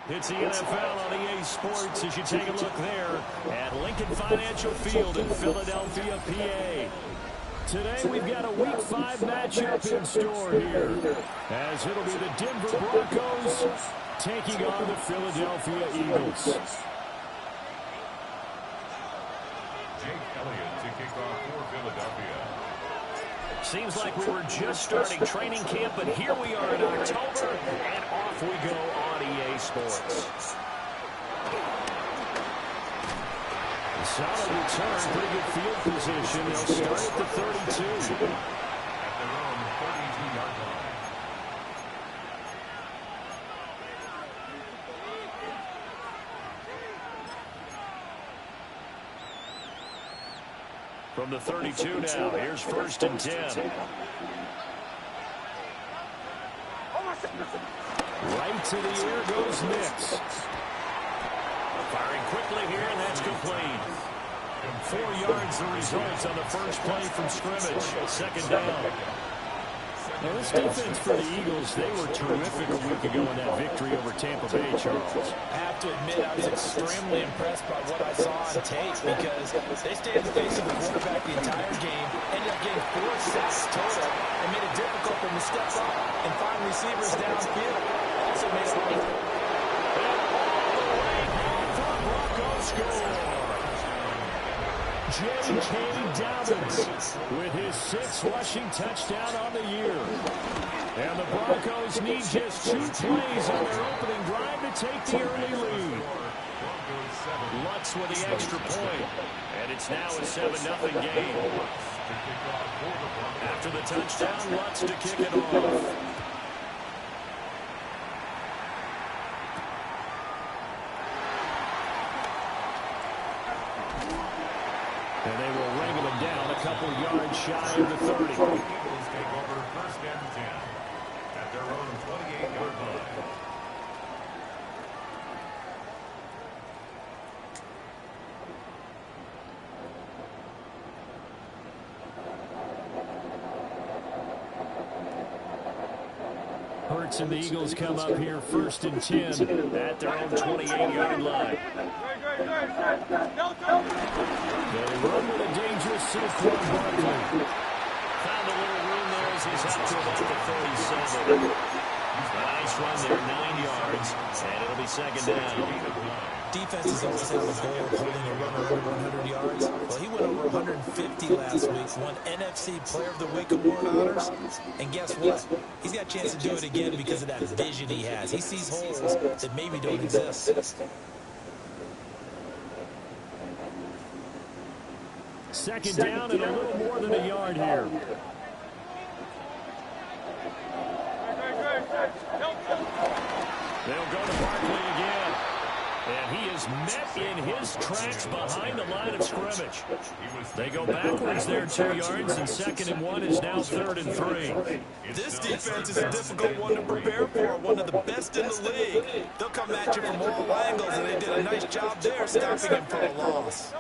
It's the NFL on EA Sports as you take a look there at Lincoln Financial Field in Philadelphia, PA. Today we've got a Week 5 matchup in store here, as it'll be the Denver Broncos taking on the Philadelphia Eagles. Jake Elliott to kick off for Philadelphia. Seems like we were just starting training camp, but here we are in October, and off we go on EA Sports. Solid return, pretty good field position. They'll start at the 32. At their own 32-yard line. From the 32 now, here's 1st and 10. Right to the air goes Nix. Firing quickly here, and that's complete. 4 yards the result on the first play from scrimmage. 2nd down. Now this defense for the Eagles, they were terrific a week ago in that victory over Tampa Bay, Charles. I have to admit, I was extremely impressed by what I saw on tape because they stayed in the face of the quarterback the entire game, ended up getting 4 sacks total, and made it difficult for them to step up and find receivers downfield. Also made it late. Broncos score. J.K. Dobbins with his 6th rushing touchdown on the year. And the Broncos need just 2 plays on their opening drive to take the early lead. Lutz with the extra point. And it's now a 7-0 game. After the touchdown, Lutz to kick it off. And they will wrangle him down a couple yards shy of the 30. Eagles take over 1st and 10 at their own 28-yard line. Hurts and the Eagles come up here 1st and 10 at their own 28-yard line. They run with a dangerous Saquon Barkley. Found a little room there as he's up to about the 37. Nice run there, 9 yards, and it'll be 2nd down. Defenses always have a goal of holding a runner over 100 yards. Well, he went over 150 last week, won NFC Player of the Week award honors. And guess what? He's got a chance to do it again because of that vision he has. He sees holes that maybe don't exist. 2nd down and a little more than a yard here. They'll go to Barkley again. And he is met in his tracks behind the line of scrimmage. They go backwards there 2 yards, and 2nd and 1 is now 3rd and 3. This defense is a difficult one to prepare for, one of the best in the league. They'll come at you from all angles, and they did a nice job there stopping him for a loss.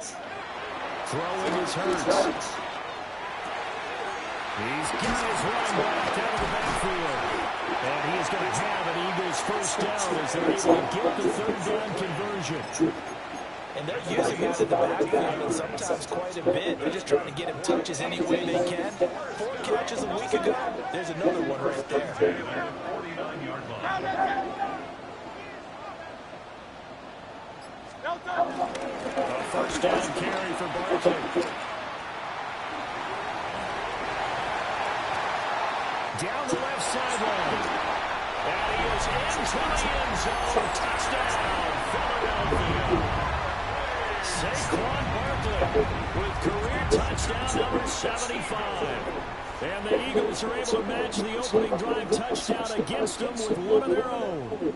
Throwing is Hurts. He's got his running back out of the backfield. And he is going to have an Eagles 1st down as they're able to get the 3rd down conversion. And they're using him in the backfield and sometimes quite a bit. They're just trying to get him touches any way they can. 4 catches a week ago. There's another one right there. 49-yard line. A 1st down carry for Barkley. Down the left sideline. And he is into the end zone. Touchdown, Philadelphia. Saquon Barkley with career touchdown number 75. And the Eagles are able to match the opening drive touchdown against them with one of their own.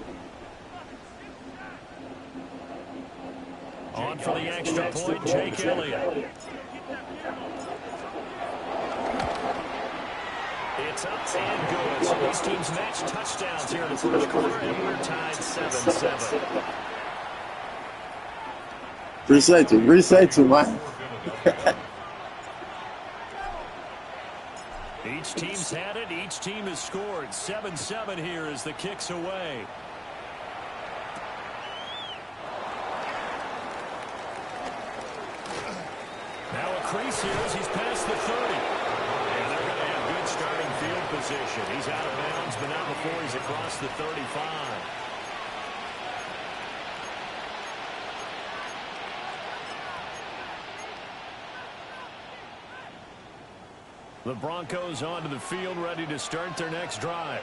On for the extra point, Jake Elliott. It's up and good. So these teams match touchdowns here in the first quarter, and we're tied 7-7. Reset to man. Each team's had it. Each team has scored. 7-7 here as the kick's away. crease here as he's past the 30. And they're going to have good starting field position. He's out of bounds, but not before he's across the 35. The Broncos onto the field, ready to start their next drive.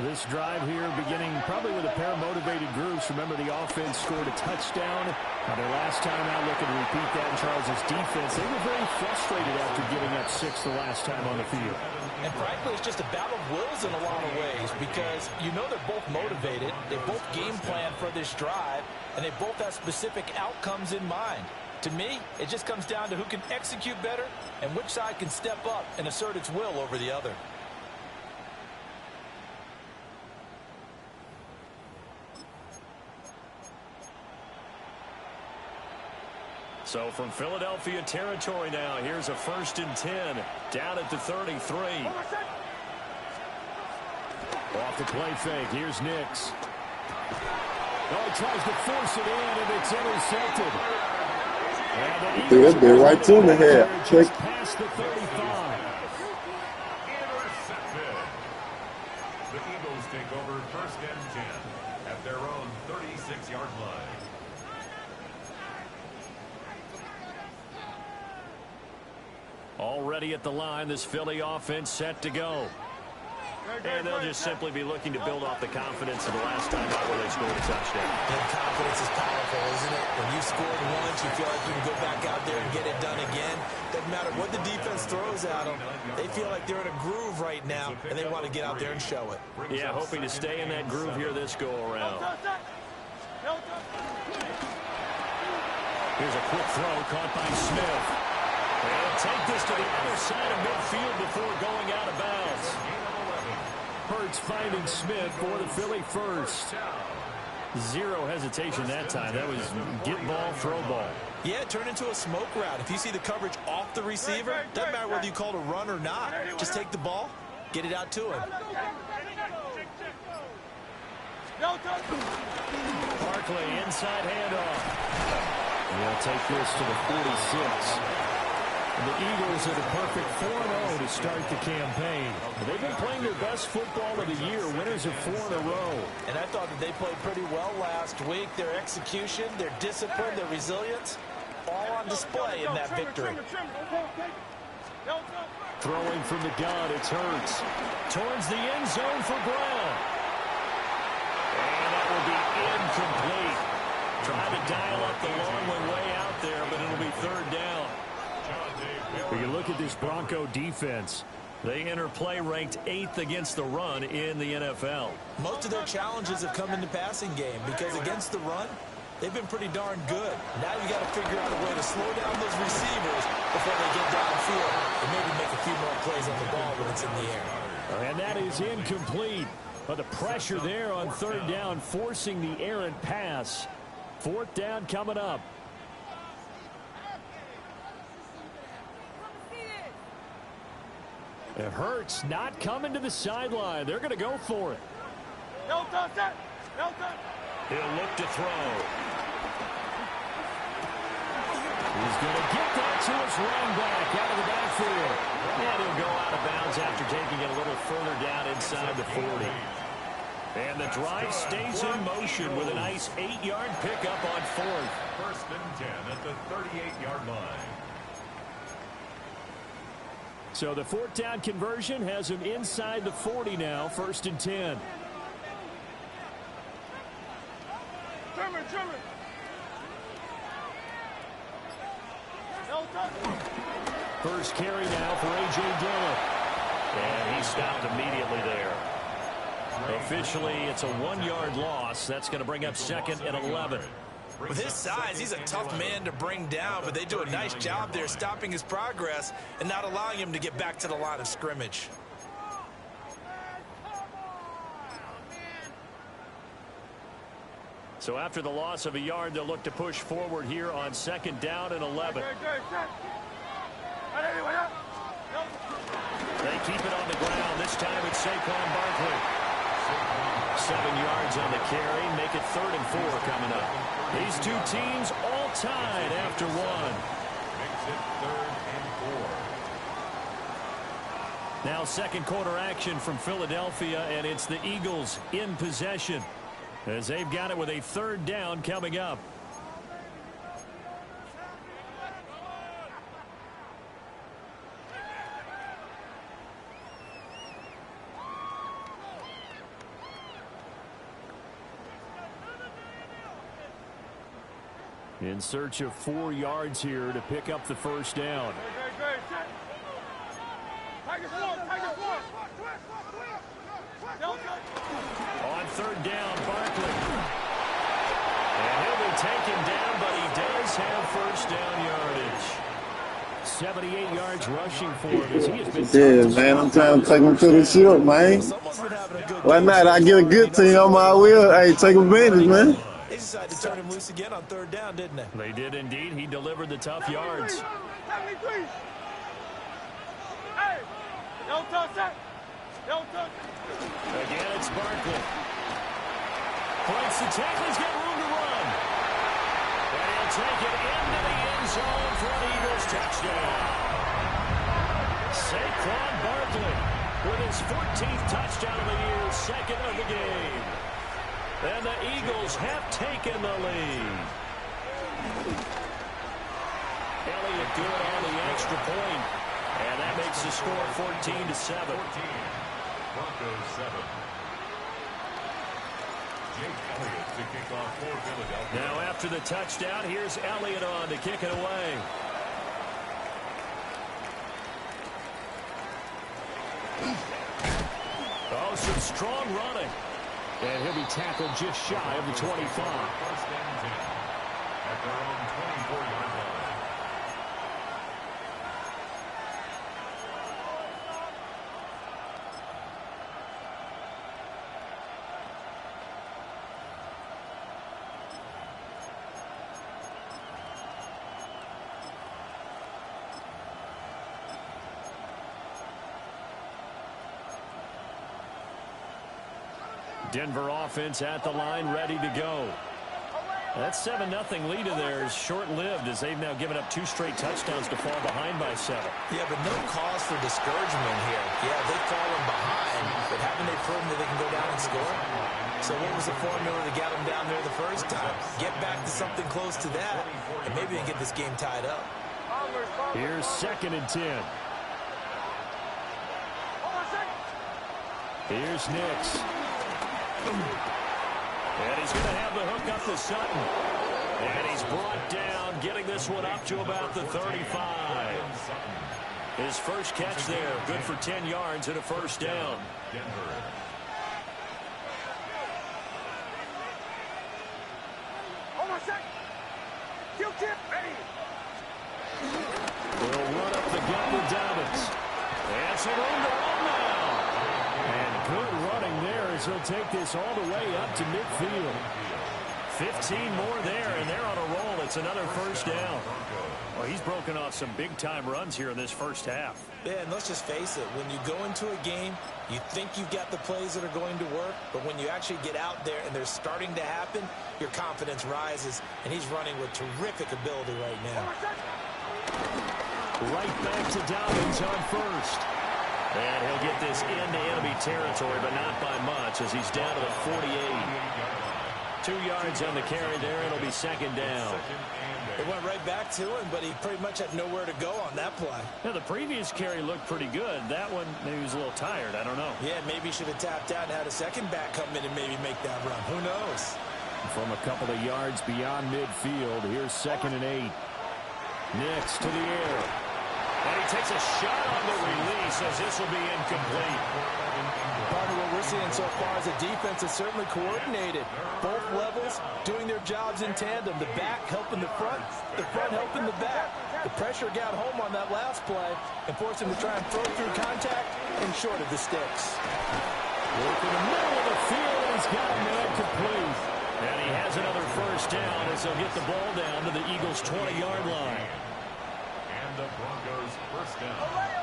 This drive here beginning probably with a pair of motivated groups. Remember, the offense scored a touchdown. Their last time out, looking to repeat that in Charles' defense. They were very frustrated after giving up 6 the last time on the field. And frankly, it's just a battle of wills in a lot of ways because you know they're both motivated. They both game plan for this drive, and they both have specific outcomes in mind. To me, it just comes down to who can execute better and which side can step up and assert its will over the other. So from Philadelphia territory now, here's a 1st and 10 down at the 33. Off the play fake. Here's Nix. Oh, he tries to force it in, and it's intercepted. Dude, they're right to the head. Just past the 35. Intercepted. The Eagles take over 1st and 10 at their own 36-yard line. Already at the line, this Philly offense set to go. And they'll just simply be looking to build off the confidence of the last time out where they scored a touchdown. And confidence is powerful, isn't it? When you scored once, you feel like you can go back out there and get it done again. Doesn't matter what the defense throws at them. They feel like they're in a groove right now, and they want to get out there and show it. Yeah, hoping to stay in that groove here this go-around. Here's a quick throw caught by Smith. They'll take this to the other side of midfield before going out of bounds. Hurts finding Smith for the Philly first. Zero hesitation that time. That was get ball, throw ball. Yeah, it turned into a smoke route. If you see the coverage off the receiver, doesn't matter whether you call it a run or not. Just take the ball, get it out to him. Barkley, inside handoff. They'll take this to the 46. And the Eagles are the perfect 4-0 to start the campaign. They've been playing their best football of the year, winners of 4 in a row. And I thought that they played pretty well last week. Their execution, their discipline, their resilience, all on display in that victory. Throwing from the gun, it's Hurts. Towards the end zone for Brown. And that will be incomplete. Trying to dial up the long one way out there, but it'll be 3rd down. When you look at this Bronco defense, they enter play ranked 8th against the run in the NFL. Most of their challenges have come in the passing game because against the run, they've been pretty darn good. Now you got to figure out a way to slow down those receivers before they get downfield and maybe make a few more plays on the ball when it's in the air. And that is incomplete. But the pressure there on 3rd down, forcing the errant pass. 4th down coming up. It hurts not coming to the sideline. They're going to go for it. He'll look to throw. He's going to get that to his running back out of the backfield. And he'll go out of bounds after taking it a little further down inside the 40. And the drive stays in motion with a nice 8-yard pickup on 4th. 1st and 10 at the 38-yard line. So the 4th down conversion has him inside the 40 now, 1st and 10. First carry now for A.J. Dillon. And he stopped immediately there. Officially, it's a 1-yard loss. That's going to bring up 2nd and 11. With his size, he's a tough man to bring down, but they do a nice job there stopping his progress and not allowing him to get back to the line of scrimmage. So after the loss of a yard, they'll look to push forward here on 2nd down and 11. They keep it on the ground. This time it's Saquon Barkley. 7 yards on the carry. Make it 3rd and 4 coming up. These two teams all tied after 1. it 3rd and 4. Now second quarter action from Philadelphia, and it's the Eagles in possession as they've got it with a 3rd down coming up. In search of 4 yards here to pick up the first down. On 3rd down, Barkley. And he'll be taken down, but he does have first down yardage. 78 yards rushing for him as he has been. Yeah, man, I'm trying to take him to the shield, man. Why not? I get a good team on my wheel. Hey, take advantage, man. They decided to turn him loose again on 3rd down, didn't they? They did indeed. He delivered the tough yards. Again, it's Barkley. Points the tackle. He's got room to run. And he'll take it into the end zone for an Eagles touchdown. Saquon Barkley with his 14th touchdown of the year, 2nd of the game. And the Eagles have taken the lead. Elliott good on the extra point. And that makes the score 14-7. Broncos 7. Jake Elliott to kick off for Philadelphia. Now after the touchdown, here's Elliott on to kick it away. Oh, some strong running. And he'll be tackled just shy of the 25. First and 10 at their own 24-yard line. Denver offense at the line, ready to go. That 7-0 lead of theirs short-lived as they've now given up 2 straight touchdowns to fall behind by 7. Yeah, but no cause for discouragement here. Yeah, they've fallen behind, but haven't they proven that they can go down and score? So what was the formula that got them down there the first time? Get back to something close to that, and maybe they can get this game tied up. Here's 2nd and 10. Here's Nix. And he's going to have the hook up to Sutton. And he's brought down, getting this one up to about the 35. His first catch there, good for 10 yards and a first down. Denver. Will run up the gut with Dobbins. And some room to run now. And good running there as he'll take this all the way up to midfield. 15 more there, and they're on a roll. It's another first down. Well, he's broken off some big-time runs here in this first half. Yeah, and let's just face it. When you go into a game, you think you've got the plays that are going to work, but when you actually get out there and they're starting to happen, your confidence rises, and he's running with terrific ability right now. Right back to Dobbins on first. And he'll get this into enemy territory, but not by much as he's down to the 48. 2 yards on the carry there. It'll be second down. It went right back to him, but he pretty much had nowhere to go on that play. Yeah, the previous carry looked pretty good. That one, maybe he was a little tired. I don't know. Yeah, maybe he should have tapped out and had a second back come in and maybe make that run. Who knows? From a couple of yards beyond midfield, here's 2nd and 8. Nix to the air. And he takes a shot on the release as this will be incomplete. Part of what we're seeing so far is the defense is certainly coordinated. Both levels doing their jobs in tandem. The back helping the front helping the back. The pressure got home on that last play and forced him to try and throw through contact and short of the sticks. Work in the middle of the field, and he's got a man complete. And he has another first down as he'll get the ball down to the Eagles' 20-yard line. And the Broncos first down.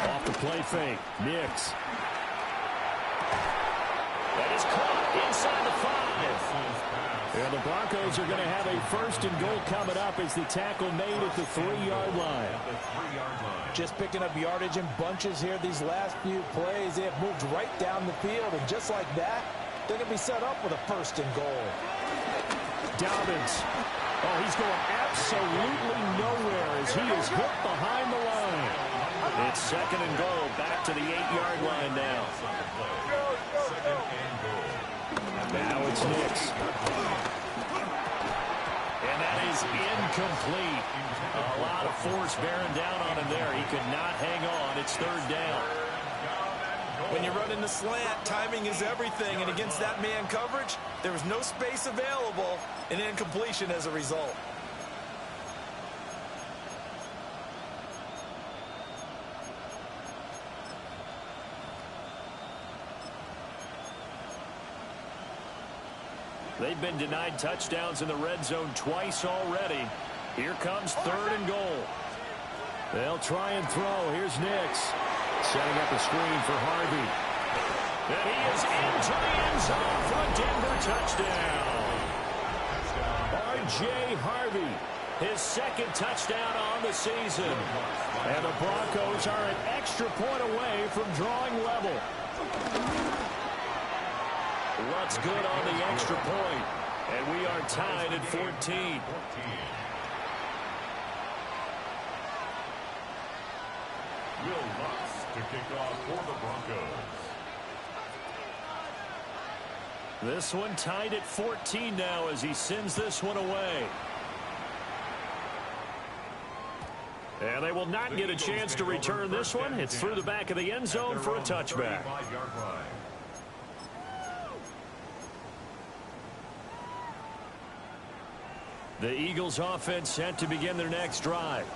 Off the play fake, Nix. And is caught inside the 5. And the Broncos are going to have a 1st and goal coming up as the tackle made at the 3-yard line. Just picking up yardage in bunches here these last few plays. They have moved right down the field, and just like that, they're going to be set up with a 1st and goal. Dobbins. Oh, he's going absolutely nowhere as he is hit behind the line. It's 2nd and goal, back to the 8-yard line now. Now it's Nix. And that is incomplete. A lot of force bearing down on him there. He could not hang on. It's 3rd down. When you run in the slant, timing is everything. And against that man coverage, there was no space available, and incompletion as a result. They've been denied touchdowns in the red zone twice already. Here comes 3rd and goal. They'll try and throw. Here's Nix. Setting up a screen for Harvey. And he is into the end zone for a Denver touchdown. R.J. Harvey, his 2nd touchdown on the season. And the Broncos are an extra point away from drawing level. What's good on the extra point? And we are tied at 14. Will Lutz to kick off for the Broncos. This one tied at 14 now as he sends this one away. And they will not get a chance to return this one. It's through the back of the end zone for a touchback. The Eagles offense set to begin their next drive.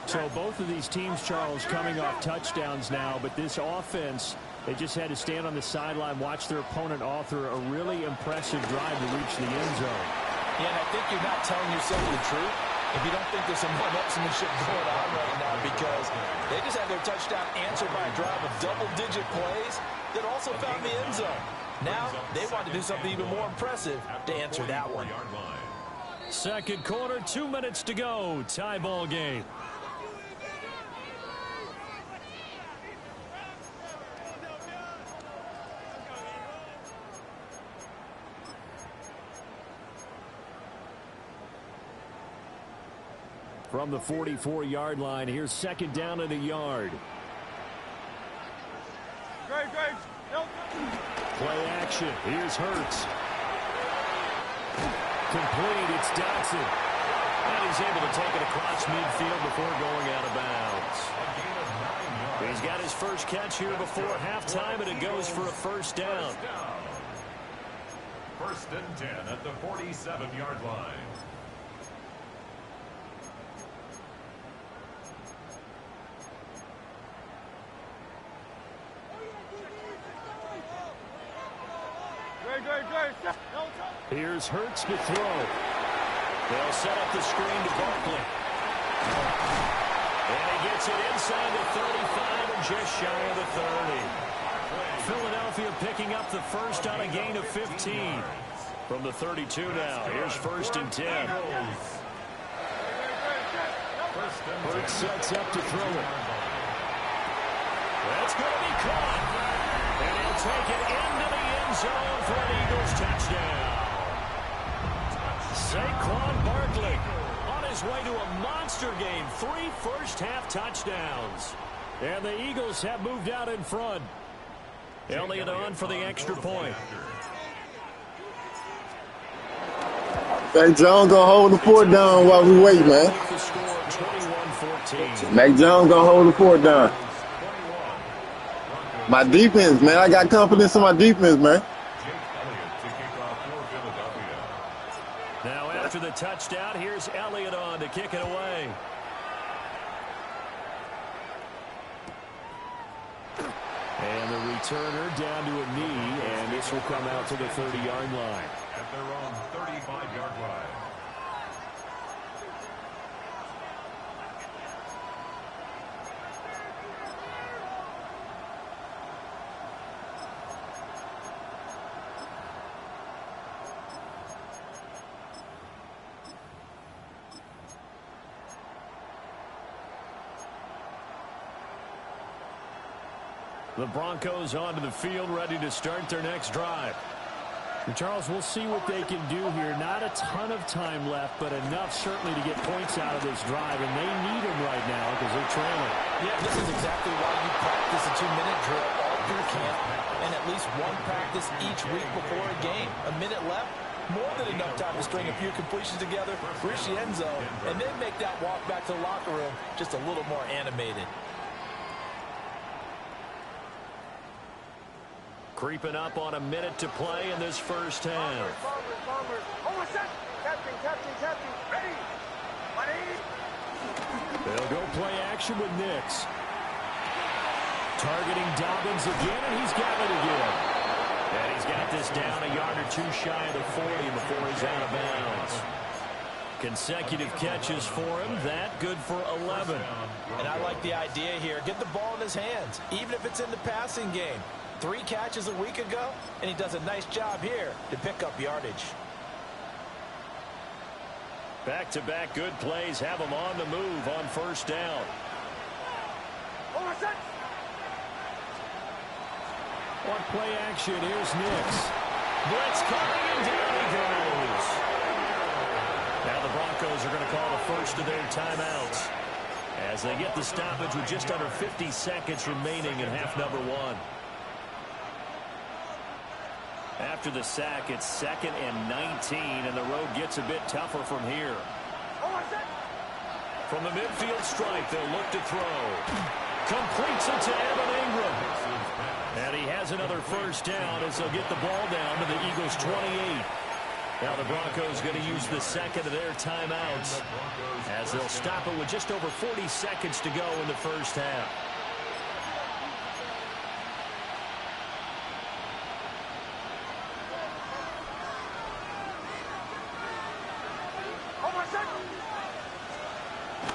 So both of these teams, Charles, coming off touchdowns now, but this offense, they just had to stand on the sideline, watch their opponent author a really impressive drive to reach the end zone. Yeah, and I think you're not telling yourself the truth if you don't think there's some one-upsmanship going on right now, because they just had their touchdown answered by a drive of double-digit plays that also found the end zone. Now they want to do something even more impressive to answer that one. 2nd quarter, 2 minutes to go. Tie ball game. From the 44-yard line, here's 2nd down and a yard. Play action. Here's Hurts. Complete. It's Dotson. And he's able to take it across midfield before going out of bounds. He's got his first catch here before halftime, and it goes for a 1st down. 1st and 10 at the 47-yard line. Here's Hurts to throw. They'll set up the screen to Barkley. And he gets it inside the 35 and just shy of the 30. Philadelphia picking up the 1st on a gain of 15. From the 32 now, here's 1st and 10. Hurts sets up to throw it. That's going to be caught. And he'll take it into the end zone for an Eagles touchdown. Saquon Barkley on his way to a monster game. 3 first-half touchdowns. And the Eagles have moved out in front. Elliott on for the extra point. Hey, Jones gonna hold the fort down while we wait, man. The score 21-14. Mac Jones gonna hold the fort down. My defense, man. I got confidence in my defense, man. Now after the touchdown, here's Elliott on to kick it away. And the returner down to a knee, and this will come out to the 30-yard line. At their own 35-yard line. The Broncos onto the field, ready to start their next drive. And Charles, we'll see what they can do here. Not a ton of time left, but enough certainly to get points out of this drive, and they need them right now because they're trailing. Yeah, this is exactly why you practice a 2-minute drill all through camp and at least one practice each week before a game. A minute left, more than enough time to string a few completions together, reach the end zone, and then make that walk back to the locker room just a little more animated. Creeping up on a minute to play in this first half. They'll go play action with Nix. Targeting Dobbins again, and he's got it again. And he's got this down a yard or two shy of the 40 before he's out of bounds. Consecutive catches for him. That good for 11. And I like the idea here. Get the ball in his hands, even if it's in the passing game. 3 catches a week ago, and he does a nice job here to pick up yardage. Back-to-back good plays have him on the move on first down. On play action, here's Nix. Blitz coming, and down he goes. Now the Broncos are going to call the first of their timeouts as they get the stoppage with just under 50 seconds remaining in half number 1. After the sack, it's 2nd and 19, and the road gets a bit tougher from here. From the midfield stripe, they'll look to throw. Completes it to Evan Ingram. And he has another first down as they'll get the ball down to the Eagles' 28. Now the Broncos going to use the second of their timeouts as they'll stop it with just over 40 seconds to go in the first half.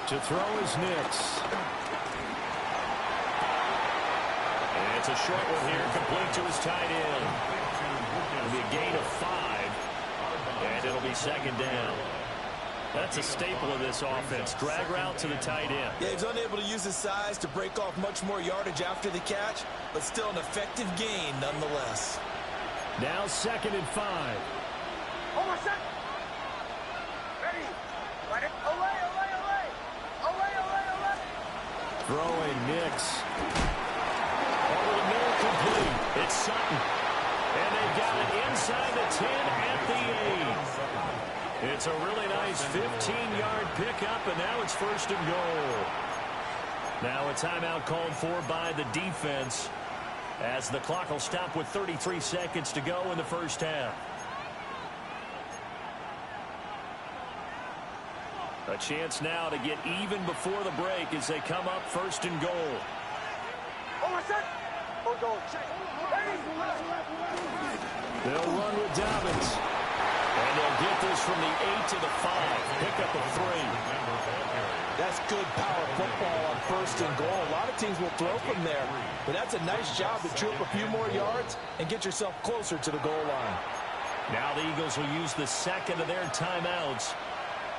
To throw is Nix. And it's a short one here, complete to his tight end. It'll be a gain of 5, and it'll be 2nd down. That's a staple of this offense. Drag route to the tight end. Yeah, he's unable to use his size to break off much more yardage after the catch, but still an effective gain nonetheless. Now 2nd and 5. Throwing Nix. Over the middle, complete. It's Sutton. And they got it inside the 10 at the 8. It's a really nice 15-yard pickup, and now it's 1st and goal. Now a timeout called for by the defense as the clock will stop with 33 seconds to go in the first half. A chance now to get even before the break as they come up 1st and goal. They'll run with Dobbins. And they'll get this from the 8 to the 5. Pick up a 3. That's good power football on 1st and goal. A lot of teams will throw from there, but that's a nice job to chew up a few more yards and get yourself closer to the goal line. Now the Eagles will use the second of their timeouts.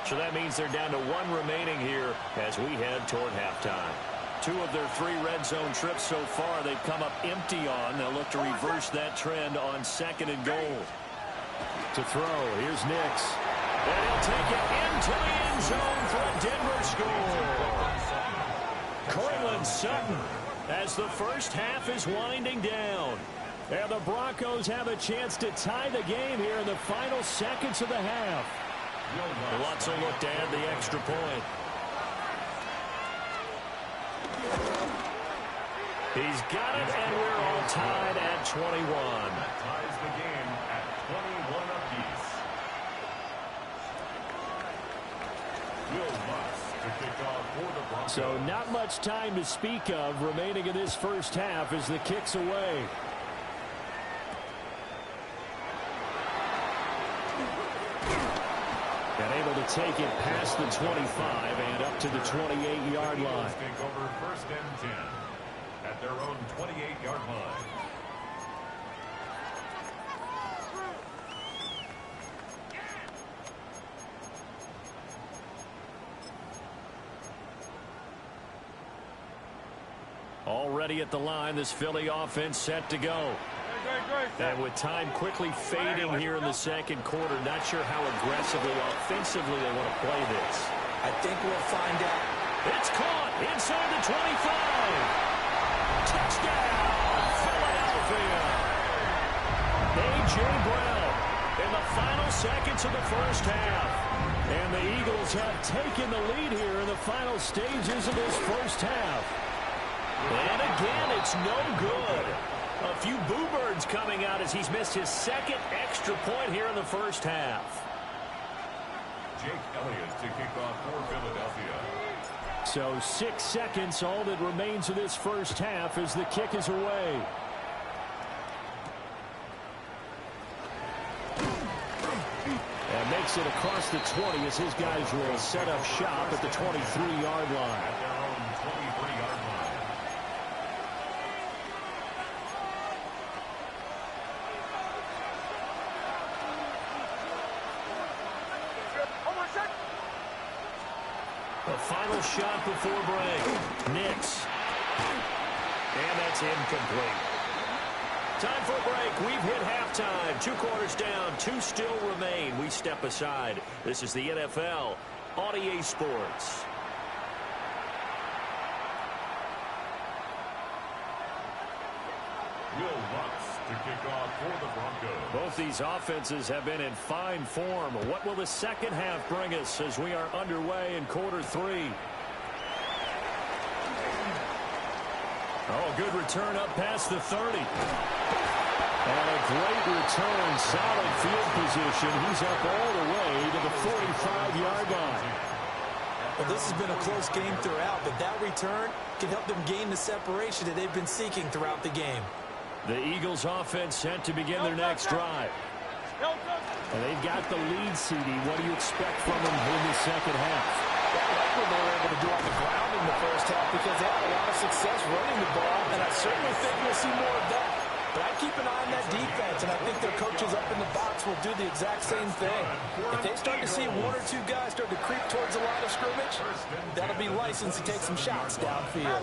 So that means they're down to 1 remaining here as we head toward halftime. 2 of their 3 red zone trips so far they've come up empty on. They'll look to reverse that trend on 2nd and goal. To throw, here's Nix. And he'll take it into the end zone for a Denver score. Courtland Sutton as the first half is winding down. And the Broncos have a chance to tie the game here in the final seconds of the half. Lutz will look to add the extra point. He's got it, and we're all tied at 21. That ties the game at 21 apiece. Will Lutz to kick off for the Broncos. So not much time to speak of remaining in this first half as the kick's away. And able to take it past the 25 and up to the 28-yard line. Take over 1st and 10 at their own 28-yard line. Already at the line, this Philly offense set to go. And with time quickly fading here in the second quarter, not sure how aggressively, offensively they want to play this. I think we'll find out. It's caught inside the 25. Touchdown, Philadelphia. A.J. Brown in the final seconds of the first half. And the Eagles have taken the lead here in the final stages of this first half. And again, it's no good. A few boo birds coming out as he's missed his second extra point here in the first half. Jake Elliott to kick off for Philadelphia. So 6 seconds, all that remains of this first half as the kick is away. And makes it across the 20 as his guys will set up shop at the 23-yard line. At their own 23-yard line. The final shot before break. Nix. And that's incomplete. Time for a break. We've hit halftime. 2 quarters down. 2 still remain. We step aside. This is the NFL on EA Sports. Will Lutz to kick off for the Broncos. Both these offenses have been in fine form. What will the second half bring us as we are underway in quarter 3? Oh, good return up past the 30. And a great return, solid field position. He's up all the way to the 45-yard line. Well, this has been a close game throughout, but that return can help them gain the separation that they've been seeking throughout the game. The Eagles offense set to begin their next drive. And they've got the lead, CD. What do you expect from them in the second half? I like what they were able to do on the ground in the first half because they had a lot of success running the ball, and I certainly think we'll see more of that. But I keep an eye on that defense, and I think their coaches up in the box will do the exact same thing. If they start to see 1 or 2 guys start to creep towards the line of scrimmage, that'll be licensed to take some shots downfield.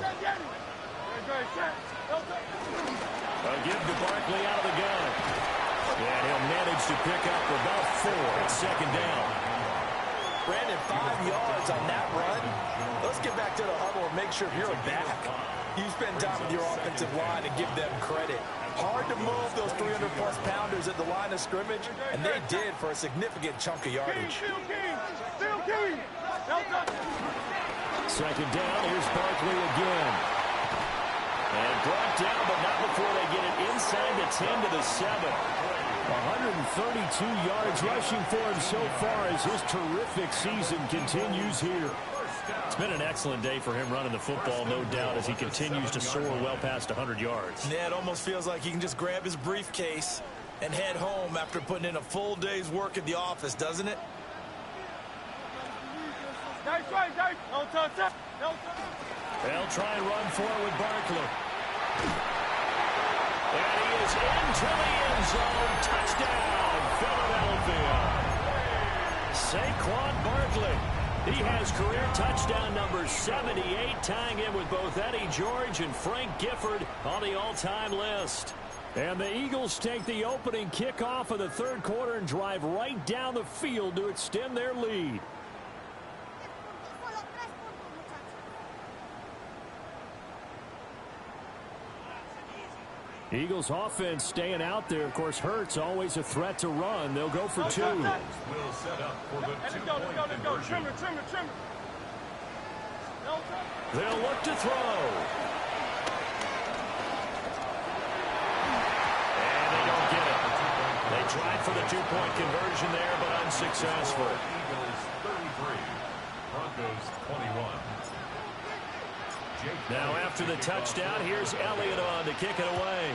A give to Barkley out of the gun. And he'll manage to pick up about 4 at second down. Brandon, 5 yards on that run. Let's get back to the huddle and make sure you're back. You spend time with your offensive line and give them credit. Hard to move those 300-plus pounders at the line of scrimmage, and they did for a significant chunk of yardage. Second down, here's Barkley again. And brought down, but not before they get it inside the 10 to the 7. 132 yards rushing for him so far as his terrific season continues here. It's been an excellent day for him running the football, no doubt, as he continues to soar well past 100 yards. Yeah, it almost feels like he can just grab his briefcase and head home after putting in a full day's work at the office, doesn't it? They'll try and run for it with Barkley. And he is into the end zone. Touchdown, Philadelphia. Saquon Barkley. He has career touchdown number 78, tying in with both Eddie George and Frank Gifford on the all-time list. And the Eagles take the opening kickoff of the third quarter and drive right down the field to extend their lead. Eagles offense staying out there. Of course, Hurts always a threat to run. They'll go for 2. Will set up for the 2-point conversion. They'll look to throw. And they don't get it. They tried for the 2-point conversion there, but unsuccessful. Eagles 33, Broncos 21. Now after the touchdown, here's Elliott on to kick it away.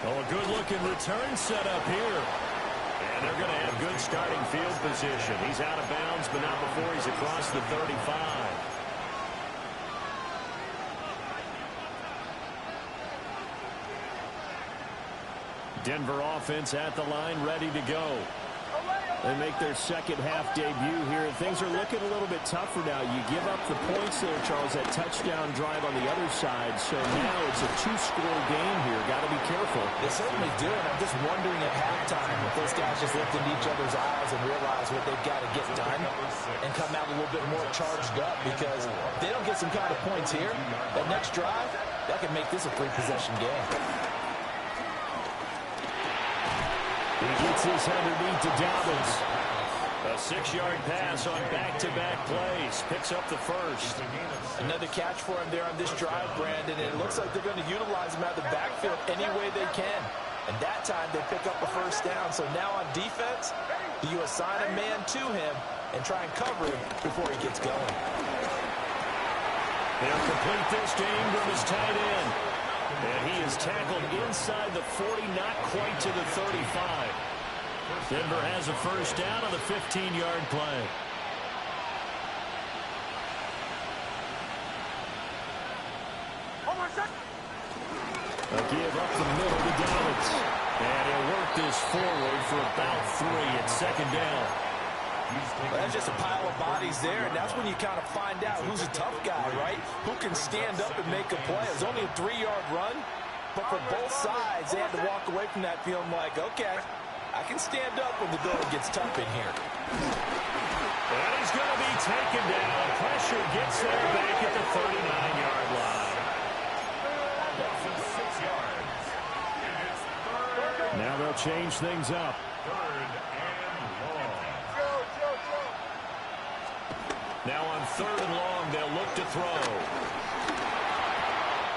Oh, a good-looking return set up here. And they're going to have good starting field position. He's out of bounds, but not before he's across the 35. Denver offense at the line, ready to go. They make their second half debut here. Things are looking a little bit tougher now. You give up the points there, Charles, that touchdown drive on the other side. So now it's a two-score game here. Got to be careful. They certainly do, and I'm just wondering at halftime if those guys just looked into each other's eyes and realize what they've got to get done and come out a little bit more charged up, because if they don't get some kind of points here, that next drive, that could make this a three-possession game. He gets this underneath to Dobbins. A 6-yard pass on back-to-back plays. Picks up the first. Another catch for him there on this drive, Brandon, and it looks like they're going to utilize him out of the backfield any way they can. And that time they pick up a first down. So now on defense, do you assign a man to him and try and cover him before he gets going? They'll complete this to Ingram as tight end. And he is tackled inside the 40, not quite to the 35. Denver has a first down on the 15-yard play. A give up the middle to Dobbins. And he'll work this forward for about 3 at second down. Well, that's just a pile of bodies there, and that's when you kind of find out who's a tough guy, right? Who can stand up and make a play. It was only a 3-yard run, but for both sides, they had to walk away from that feeling like, okay, I can stand up when the going gets tough in here. And he's going to be taken down. Pressure gets there back at the 39-yard line. 6 yards. Now they'll change things up. Now on 3rd and long, they'll look to throw.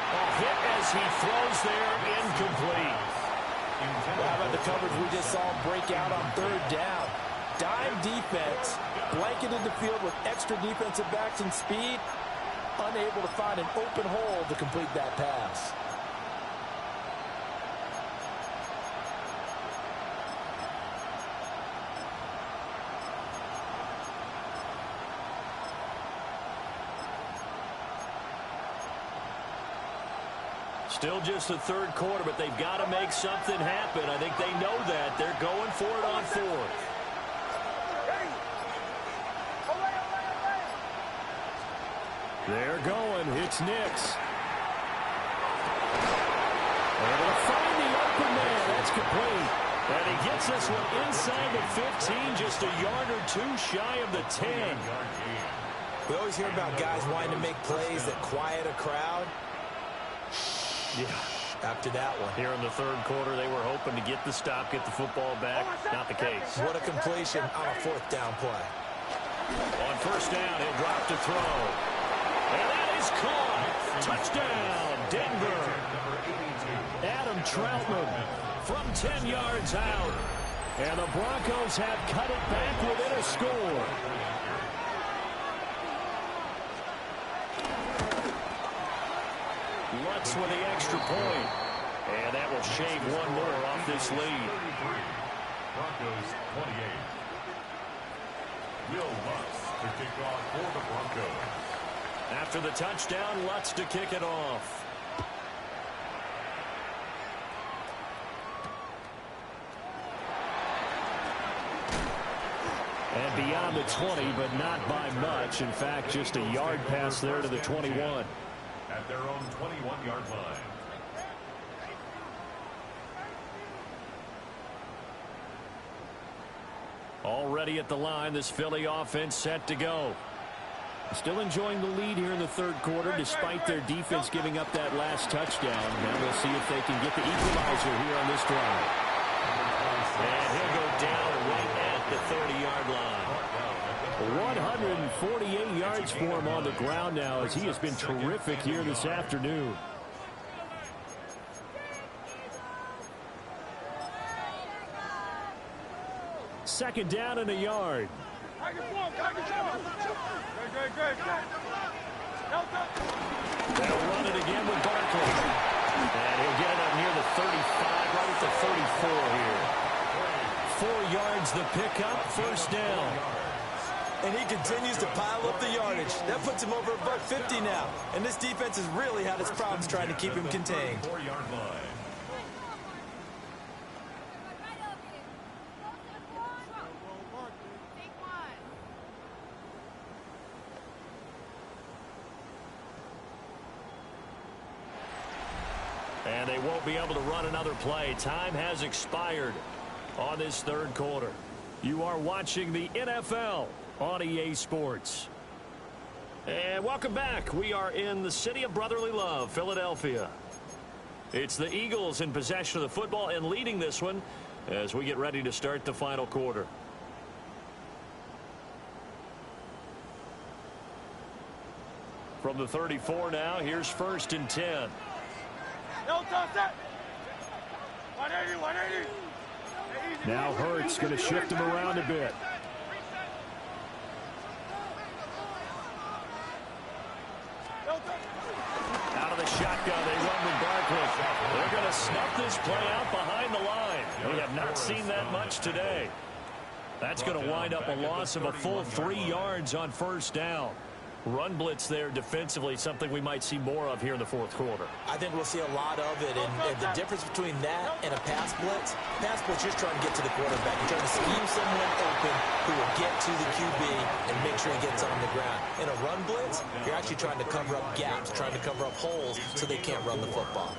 A hit as he throws there, incomplete. Well, how about the coverage we just saw him break out on 3rd down? Dime defense, blanketed the field with extra defensive backs and speed, unable to find an open hole to complete that pass. Still just the 3rd quarter, but they've got to make something happen. I think they know that. They're going for it on 4th. They're going. It's Nix. Able to find the open man. That's complete. And he gets this one inside the 15, just a yard or 2 shy of the 10. We always hear about guys wanting to make plays that quiet a crowd. Yeah. After that one. Here in the 3rd quarter, they were hoping to get the stop, get the football back. Not the case. What a completion on a 4th down play. On 1st down, he'll drop to throw. And that is caught. Touchdown, Denver. Adam Troutman from 10 yards out. And the Broncos have cut it back within a score. Lutz with the extra point. And that will shave one more off this lead. Broncos 28. Will Lutz to kick off for the Broncos. After the touchdown, Lutz to kick it off. And beyond the 20, but not by much. In fact, just a yard pass there to the 21. At their own 21-yard line. Already at the line, this Philly offense set to go. Still enjoying the lead here in the 3rd quarter, despite their defense giving up that last touchdown. Now we'll see if they can get the equalizer here on this drive. And he'll go down right at the 30-yard line. 148 yards for him on the ground now, as he has been terrific here this afternoon. Second down and a yard. They'll They'll run it again with Barkley. And he'll get it up near the 35, right at the 34 here. 4 yards the pickup, first down. And he continues to pile up the yardage. That puts him over above 50 now. And this defense has really had its problems trying to keep him contained. 4-yard line. And they won't be able to run another play. Time has expired on this third quarter. You are watching the NFL on EA Sports. And welcome back. We are in the city of brotherly love, Philadelphia. It's the Eagles in possession of the football and leading this one as we get ready to start the final quarter. From the 34 now, here's 1st and 10. Now Hurts going to shift him around a bit. Out of the shotgun, they run with Barkley. They're going to snuff this play out behind the line. We have not seen that much today. That's going to wind up a loss of a full 3 yards on 1st down. Run blitz there defensively, something we might see more of here in the 4th quarter. I think we'll see a lot of it, and the difference between that and a pass blitz, you're just trying to get to the quarterback. You're trying to scheme someone open who will get to the QB and make sure he gets on the ground. In a run blitz, you're actually trying to cover up gaps, trying to cover up holes so they can't run the football.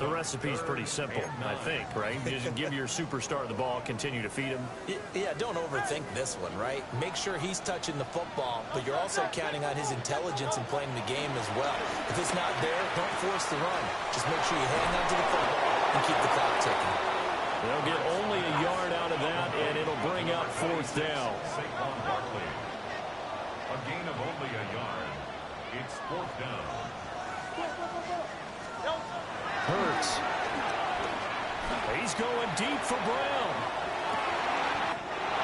The recipe's pretty simple, I think, right? You just give your superstar the ball, continue to feed him. Yeah, don't overthink this one, right? Make sure he's touching the football, but you're also counting on his intelligence in playing the game as well. If it's not there, don't force the run. Just make sure you hang on to the football and keep the clock ticking. They'll get only a yard out of that, and it'll bring up 4th down. A gain of only a yard. It's 4th down. Hurts. He's going deep for Brown.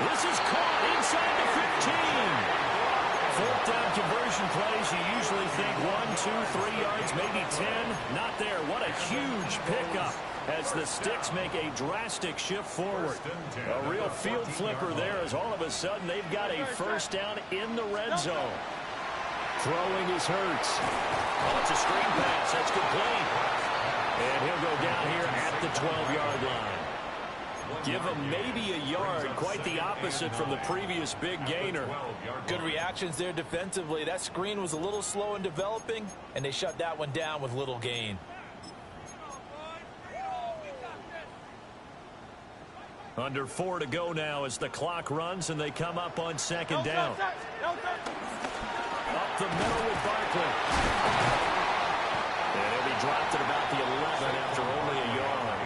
This is caught inside the 15. 4th down conversion plays, you usually think 1, 2, 3 yards, maybe 10. Not there. What a huge pickup as the Sticks make a drastic shift forward. A real field flipper there as all of a sudden they've got a 1st down in the red zone. Throwing is Hurts. Oh, it's a screen pass. That's complete. And he'll go down here at the 12-yard line. Give him maybe a yard. Quite the opposite from the previous big gainer. Good reactions there defensively. That screen was a little slow in developing, and they shut that one down with little gain. Under 4 to go now as the clock runs, and they come up on 2nd down. Up the middle with Barkley. And he'll be dropped at about the 11 after only a yard.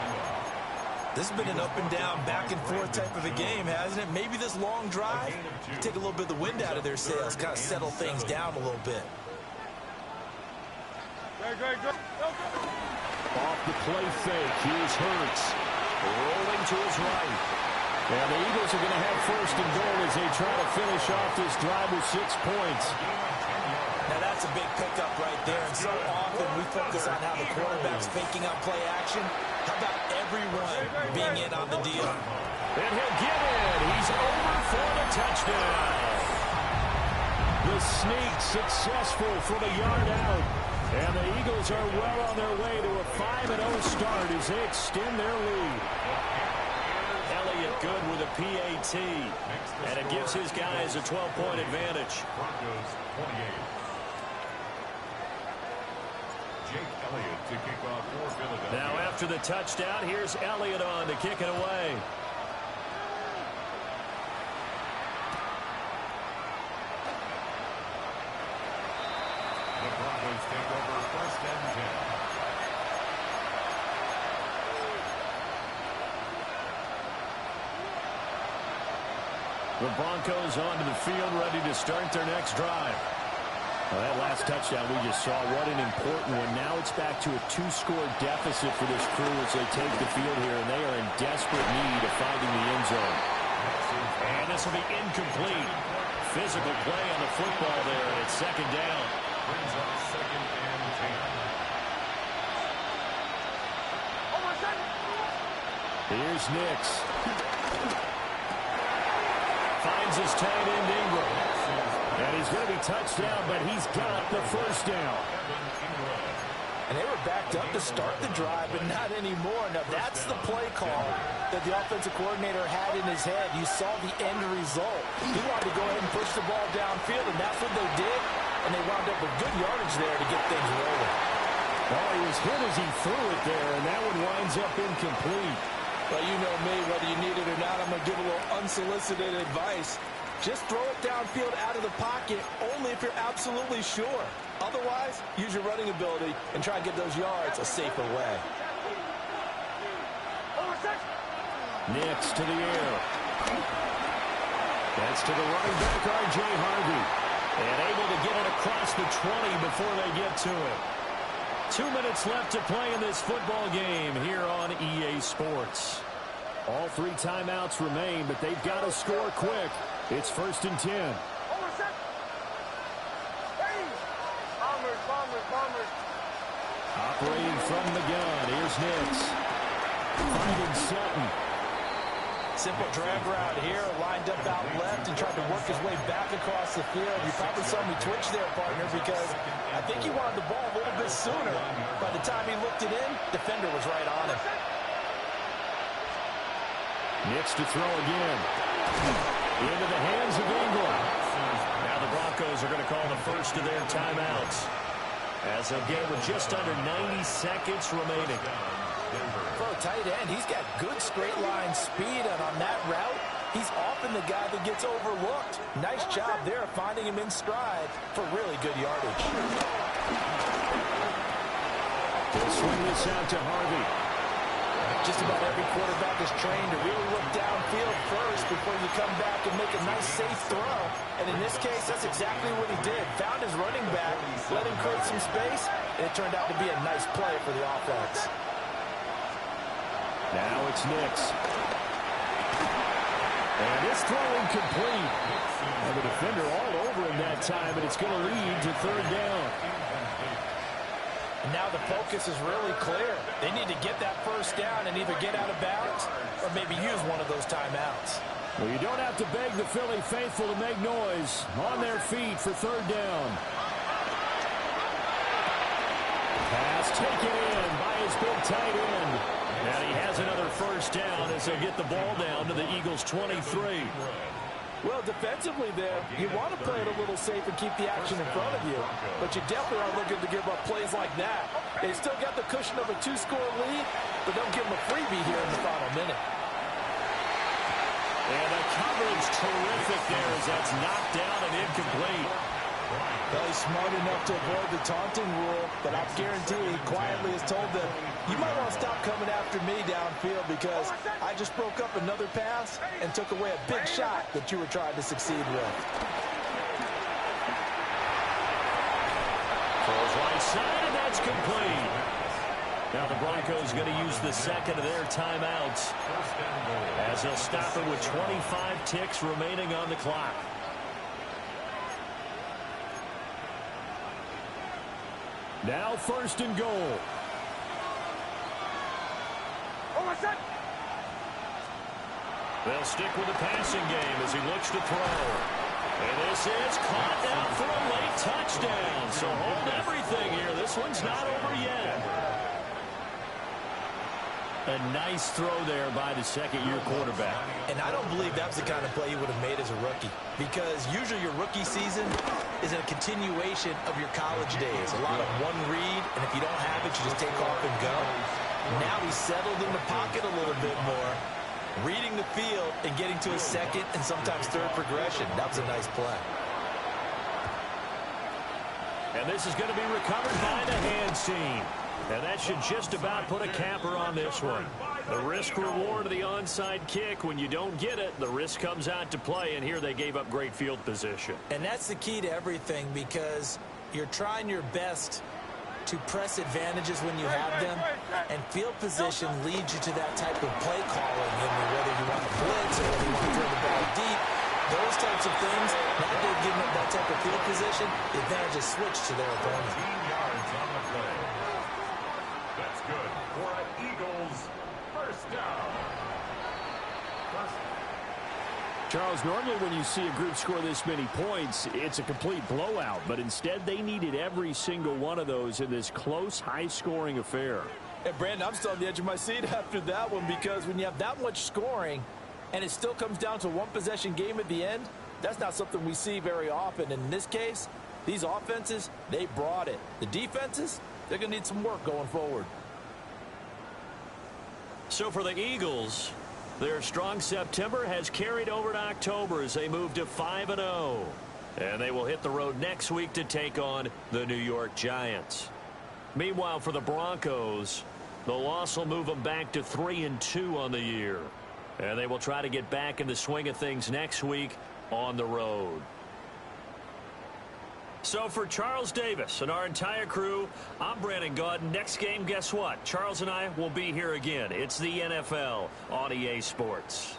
This has been an up and down, back and forth type of a game, hasn't it? Maybe this long drive, take a little bit of the wind out of their sails, kind of settle things down a little bit. Off the play fake, here's Hurts. Rolling to his right. And the Eagles are going to have 1st and goal as they try to finish off this drive with 6 points. Now that's a big pickup right there, and so often we focus on how the quarterback's faking on play action. How about everyone being in on the deal? And he'll get it. He's over for the touchdown. The sneak successful from a yard out. And the Eagles are well on their way to a 5-0 start as they extend their lead. Elliott good with a PAT. And it gives his guys a 12-point advantage. Broncos 28. Jake Elliott to kick off for Philadelphia. Now after the touchdown, here's Elliott on to kick it away. The Broncos take over 1st and 10. The Broncos onto the field, ready to start their next drive. Well, that last touchdown we just saw, what an important one. Now it's back to a 2-score deficit for this crew as they take the field here, and they are in desperate need of finding the end zone. And this will be incomplete. Physical play on the football there at 2nd down. Brings up 2nd and 10. Here's Nix. Finds his tight end Ingram. And he's going to be touched down, but he's got the 1st down. And they were backed up to start the drive, but not anymore. Now, that's the play call that the offensive coordinator had in his head. You saw the end result. He wanted to go ahead and push the ball downfield, and that's what they did. And they wound up with good yardage there to get things rolling. Oh, he was hit as he threw it there, and that one winds up incomplete. Well, you know me, whether you need it or not, I'm going to give a little unsolicited advice. Just throw it downfield out of the pocket only if you're absolutely sure. Otherwise, use your running ability and try to get those yards a safer way. Nix to the air. That's to the running back, R.J. Harvey. And able to get it across the 20 before they get to it. 2 minutes left to play in this football game here on EA Sports. All 3 timeouts remain, but they've got to score quick. It's 1st and 10. Operating from the gun, here's Nix. Finding Sutton. Simple drag route here, lined up out left and tried to work his way back across the field. You probably saw me twitch there, partner, because I think he wanted the ball a little bit sooner. By the time he looked it in, defender was right on him. Nix to throw again. Into the hands of England. Now the Broncos are going to call the first of their timeouts. As a game with just under 90 seconds remaining. For a tight end, he's got good straight line speed, and on that route, he's often the guy that gets overlooked. Nice job there finding him in stride for really good yardage. They'll swing this out to Harvey. Just about every quarterback is trained to really look downfield first before you come back and make a nice, safe throw. And in this case, that's exactly what he did. Found his running back, let him create some space, and it turned out to be a nice play for the offense. Now it's Nix. And it's throw incomplete. And the defender all over him that time, and it's going to lead to 3rd down. And now the focus is really clear. They need to get that first down and either get out of bounds or maybe use one of those timeouts. Well, you don't have to beg the Philly faithful to make noise. On their feet for 3rd down. Pass taken in by his big tight end. And he has another first down as they get the ball down to the Eagles' 23. Well, defensively there, you want to play it a little safe and keep the action in front of you. But you definitely aren't looking to give up plays like that. They still got the cushion of a 2-score lead, but don't give them a freebie here in the final minute. And the coverage terrific there as that's knocked down and incomplete. Well, he's smart enough to avoid the taunting rule, but I guarantee he quietly has told them, you might want to stop coming after me downfield because I just broke up another pass and took away a big shot that you were trying to succeed with. Throws right side, and that's complete. Now the Broncos going to use the second of their timeouts as they'll stop it with 25 ticks remaining on the clock. Now 1st and goal. They'll stick with the passing game as he looks to throw. And this is caught down for a late touchdown. So hold everything here. This one's not over yet. A nice throw there by the second-year quarterback. And I don't believe that was the kind of play he would have made as a rookie. Because usually your rookie season is a continuation of your college days. A lot of one read, and if you don't have it, you just take off and go. Now he's settled in the pocket a little bit more, reading the field and getting to his second and sometimes third progression. That was a nice play. And this is going to be recovered by the hands team. And that should just about put a capper on this one. The risk-reward of the onside kick, when you don't get it, the risk comes out to play, and here they gave up great field position. And that's the key to everything because you're trying your best to press advantages when you have them, and field position leads you to that type of play calling, whether you want to blitz or whether you want to throw the ball deep. Those types of things, now they've given up that type of field position, the advantage is switched to their opponent. 15 yards on the play. That's good for an Eagles first down. Charles, normally when you see a group score this many points, it's a complete blowout. But instead, they needed every single one of those in this close, high-scoring affair. And, Brandon, I'm still on the edge of my seat after that one because when you have that much scoring and it still comes down to one-possession game at the end, that's not something we see very often. And in this case, these offenses, they brought it. The defenses, they're going to need some work going forward. So for the Eagles, their strong September has carried over to October as they move to 5-0. And they will hit the road next week to take on the New York Giants. Meanwhile, for the Broncos, the loss will move them back to 3-2 on the year. And they will try to get back in the swing of things next week on the road. So for Charles Davis and our entire crew, I'm Brandon Gaudin. Next game, guess what? Charles and I will be here again. It's the NFL on EA Sports.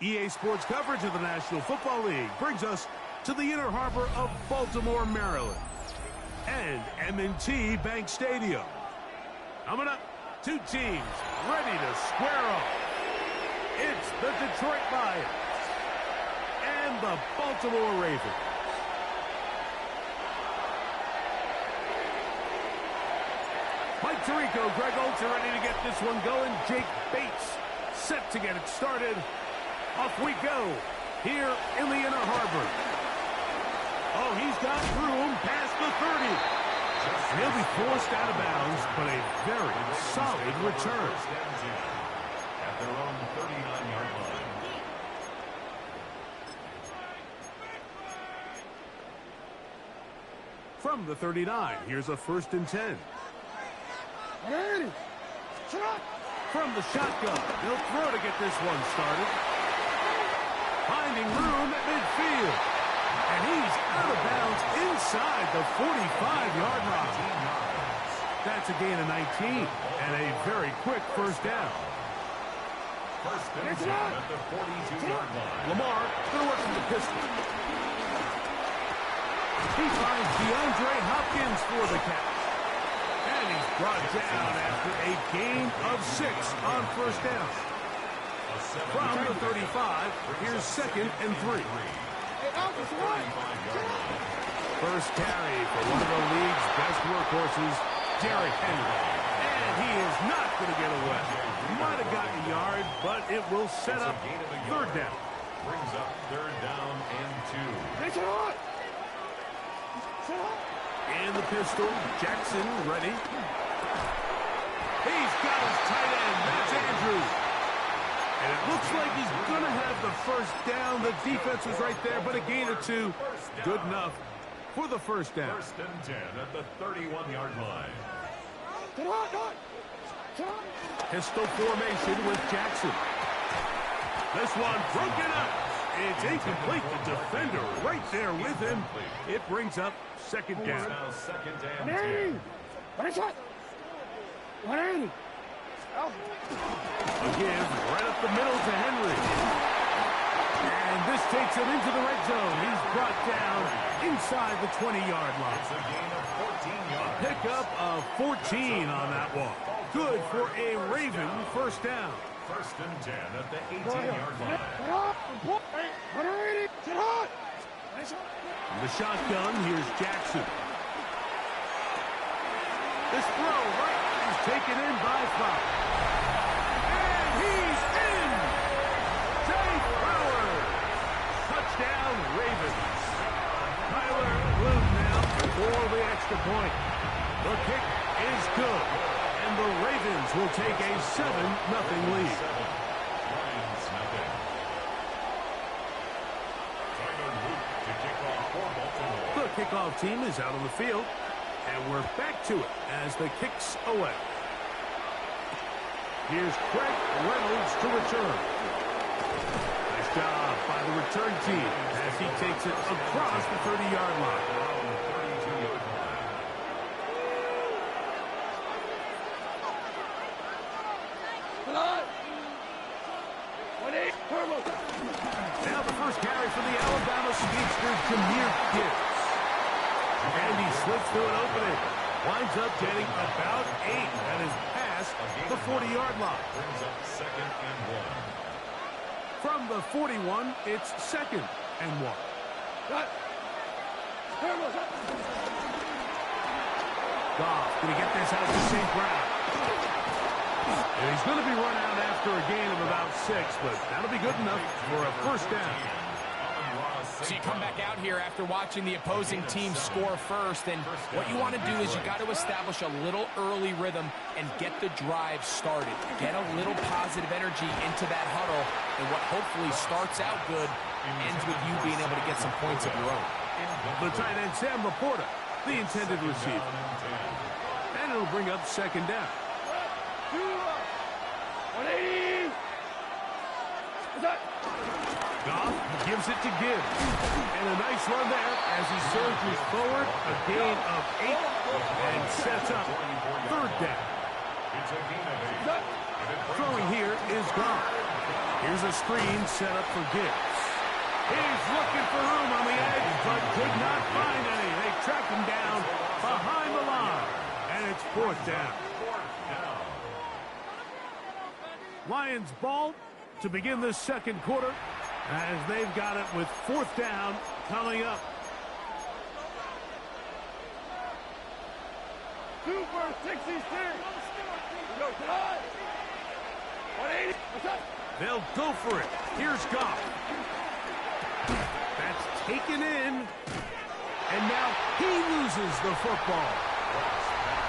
EA Sports coverage of the National Football League brings us to the Inner Harbor of Baltimore, Maryland, and M&T Bank Stadium. Coming up, two teams ready to square up. It's the Detroit Lions and the Baltimore Ravens. Mike Tirico, Greg Olsen ready to get this one going. Jake Bates set to get it started. Off we go here in the Inner Harbor. Oh, he's got room past the 30. And he'll be forced out of bounds, but a very solid return. At their own 39-yard line. From the 39, here's a 1st and 10. From the shotgun, they'll throw to get this one started. Finding room at midfield. And he's out of bounds inside the 45-yard line. That's a gain of 19 and a very quick first down. First and 10 at the 42-yard line. Lamar going to work from the pistol. He finds DeAndre Hopkins for the catch. And he's brought down after a gain of 6 on first down. From the 35, here's 2nd and 3. First carry for one of the league's best workhorses, Derrick Henry. And he is not going to get away. Might have gotten a yard, but it will set up 3rd down. brings up 3rd down and 2. And the pistol, Jackson ready. He's got his tight end. That's Andrews. And it looks like he's going to have the first down. The defense was right there, but a gain of 2. Good enough for the first down. 1st and 10 at the 31-yard line. Pistol formation with Jackson. This one broken up. It's incomplete. The defender right there with him. It brings up 2nd down. Now 2nd and 10. Again, right up the middle to Henry. And this takes him into the red zone. He's brought down inside the 20-yard line. It's a gain of 14 yards. Pickup of 14 on that walk. Good for a Raven first down. 1st and 10 at the 18-yard line. From the shotgun, here's Jackson. This throw right is taken in by Fowler. And he's in! Jay Fowler! Touchdown, Ravens. Tyler Bloom now for the extra point. The kick is good. And the Ravens will take a 7-0 lead. Lions nothing. Tyler Luke to kick off for Baltimore. The kickoff team is out on the field. And we're back to it as the kick's away. Here's Craig Reynolds to return. Nice job by the return team as he takes it across the 30-yard line. 32-yard line. Now the first carry for the Alabama speedster, Jahmyr Gibbs. And he slips through an opening. Winds up getting about 8. That is past the 40-yard line. Brings up 2nd and 1. From the 41, it's 2nd and 1. Goff going to get this out to St. Brown. And he's going to be run out after a gain of about 6, but that'll be good enough for a first down. So you come back out here after watching the opposing team score first, and what you want to do is you got to establish a little early rhythm and get the drive started. Get a little positive energy into that huddle, and what hopefully starts out good ends with you being able to get some points of your own. The tight end, Sam Laporta, the intended receiver. And it'll bring up 2nd down. Goff gives it to Gibbs. And a nice run there as he surges forward. A gain of 8 and sets up 3rd down. It's a gain of 8. Throwing here is Goff. Here's a screen set up for Gibbs. He's looking for room on the edge, but could not find any. They track him down behind the line. And it's 4th down. Lions ball to begin the 2nd quarter as they've got it with 4th down coming up. Super 66. They'll go for it. Here's Goff. That's taken in. And now he loses the football.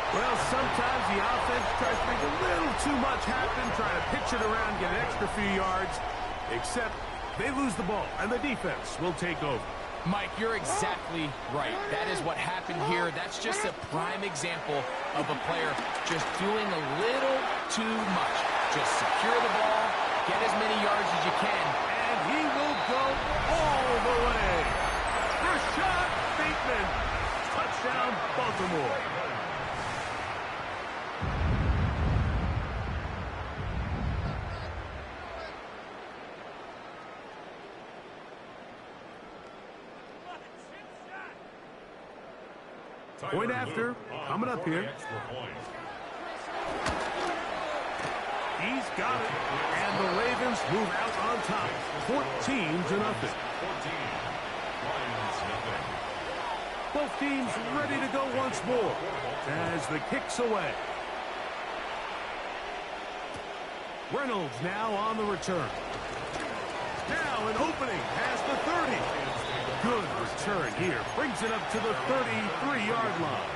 Well, sometimes the offense tries to make a little too much happen, try to pitch it around, get an extra few yards, except they lose the ball, and the defense will take over. Mike, you're exactly right. That is what happened here. That's just a prime example of a player just doing a little too much. Just secure the ball, get as many yards as you can. And he will go all the way. Rashad Bateman, touchdown Baltimore. Point after, coming up here. He's got it, and the Ravens move out on top, 14-0. Both teams ready to go once more as the kick's away. Reynolds now on the return. Now an opening past the 30. Good return here. Brings it up to the 33-yard line.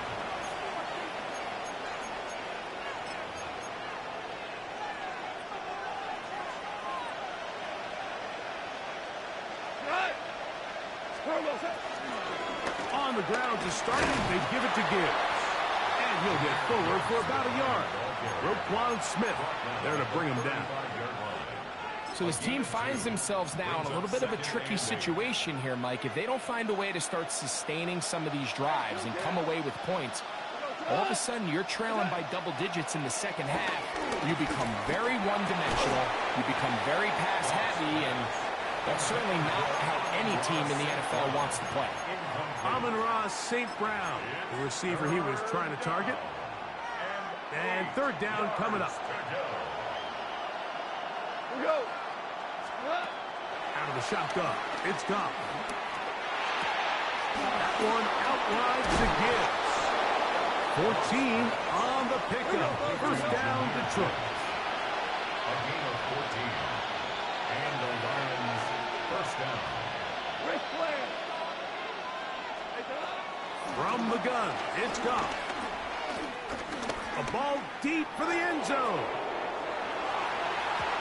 On the ground to start it, they give it to Gibbs. And he'll get forward for about a yard. Roquan Smith there to bring him down. So this team finds themselves now in a little bit of a tricky situation here, Mike. If they don't find a way to start sustaining some of these drives and come away with points, all of a sudden you're trailing by double digits in the second half. You become very one-dimensional. You become very pass-heavy, and that's certainly not how any team in the NFL wants to play. Amon-Ra St. Brown, the receiver he was trying to target. And third down coming up. Out of the shotgun. It's gone. That one outlines to Gibbs. 14 on the pickup. First down, Detroit. A gain of 14. And the Lions first down. From the gun, it's gone. A ball deep for the end zone.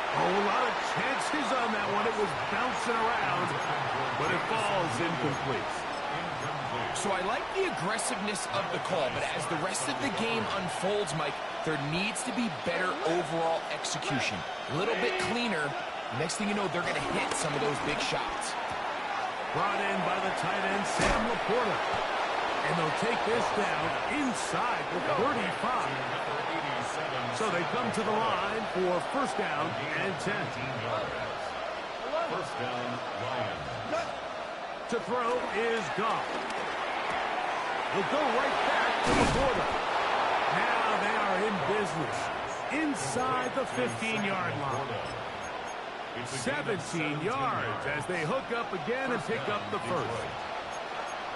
A whole lot of chances on that one. It was bouncing around, but it falls incomplete. So I like the aggressiveness of the call, but as the rest of the game unfolds, Mike, there needs to be better overall execution. A little bit cleaner. Next thing you know, they're going to hit some of those big shots. Brought in by the tight end, Sam Laporta. And they'll take this down inside the 35. So they come to the line for first down and 10. First down, Lions. To throw is Goff. He'll go right back to the border. Now they are in business. Inside the 15-yard line. 17 yards as they hook up again and pick up the first.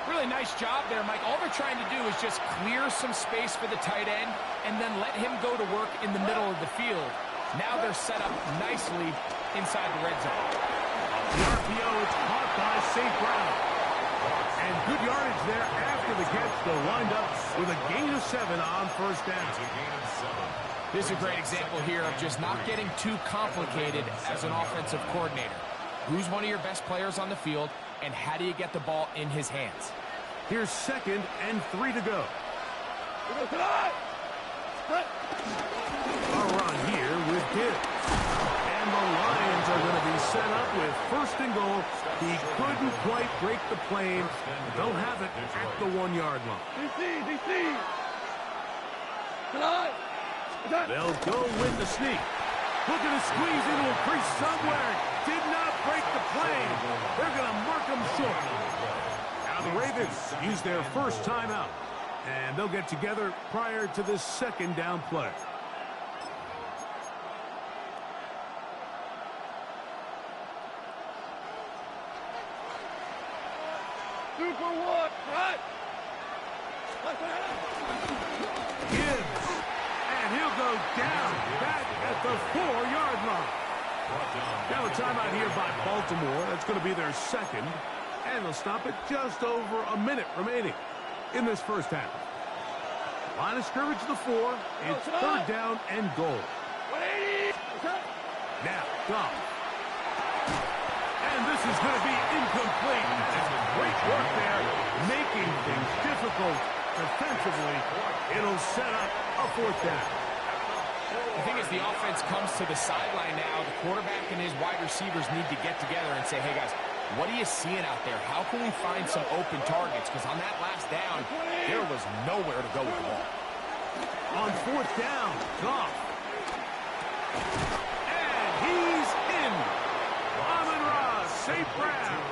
Really nice job there, Mike. All they're trying to do is just clear some space for the tight end and then let him go to work in the middle of the field. Now they're set up nicely inside the red zone. The RPO is caught by St. Brown. And good yardage there after the catch. They'll wind up with a gain of 7 on first down. This is a great example here of just not getting too complicated as an offensive coordinator. Who's one of your best players on the field, and how do you get the ball in his hands? Here's 2nd and 3 to go. A run here with Gibbs. And the Lions are going to be set up with 1st and goal. He couldn't quite break the plane. They'll have it at the 1-yard line. They'll go with the sneak. Looking to squeeze into a crease somewhere. Did not break the plane. They're going to mark him short. Now the Ravens use their first timeout. And they'll get together prior to this 2nd down play. Gibbs. And he'll go down back at the 4-yard line. Now a timeout here by Baltimore. That's going to be their 2nd. And they'll stop it just over a minute remaining in this first half. Line of scrimmage to the 4. It's 3rd down and goal. Now, Goff. And this is going to be incomplete. Great work there, making things difficult defensively. It'll set up a 4th down. The thing is, the offense comes to the sideline now. The quarterback and his wide receivers need to get together and say, hey, guys, what are you seeing out there? How can we find some open targets? Because on that last down, there was nowhere to go with the ball. On 4th down, Goff. And he's in. Amon-Ra St. Brown.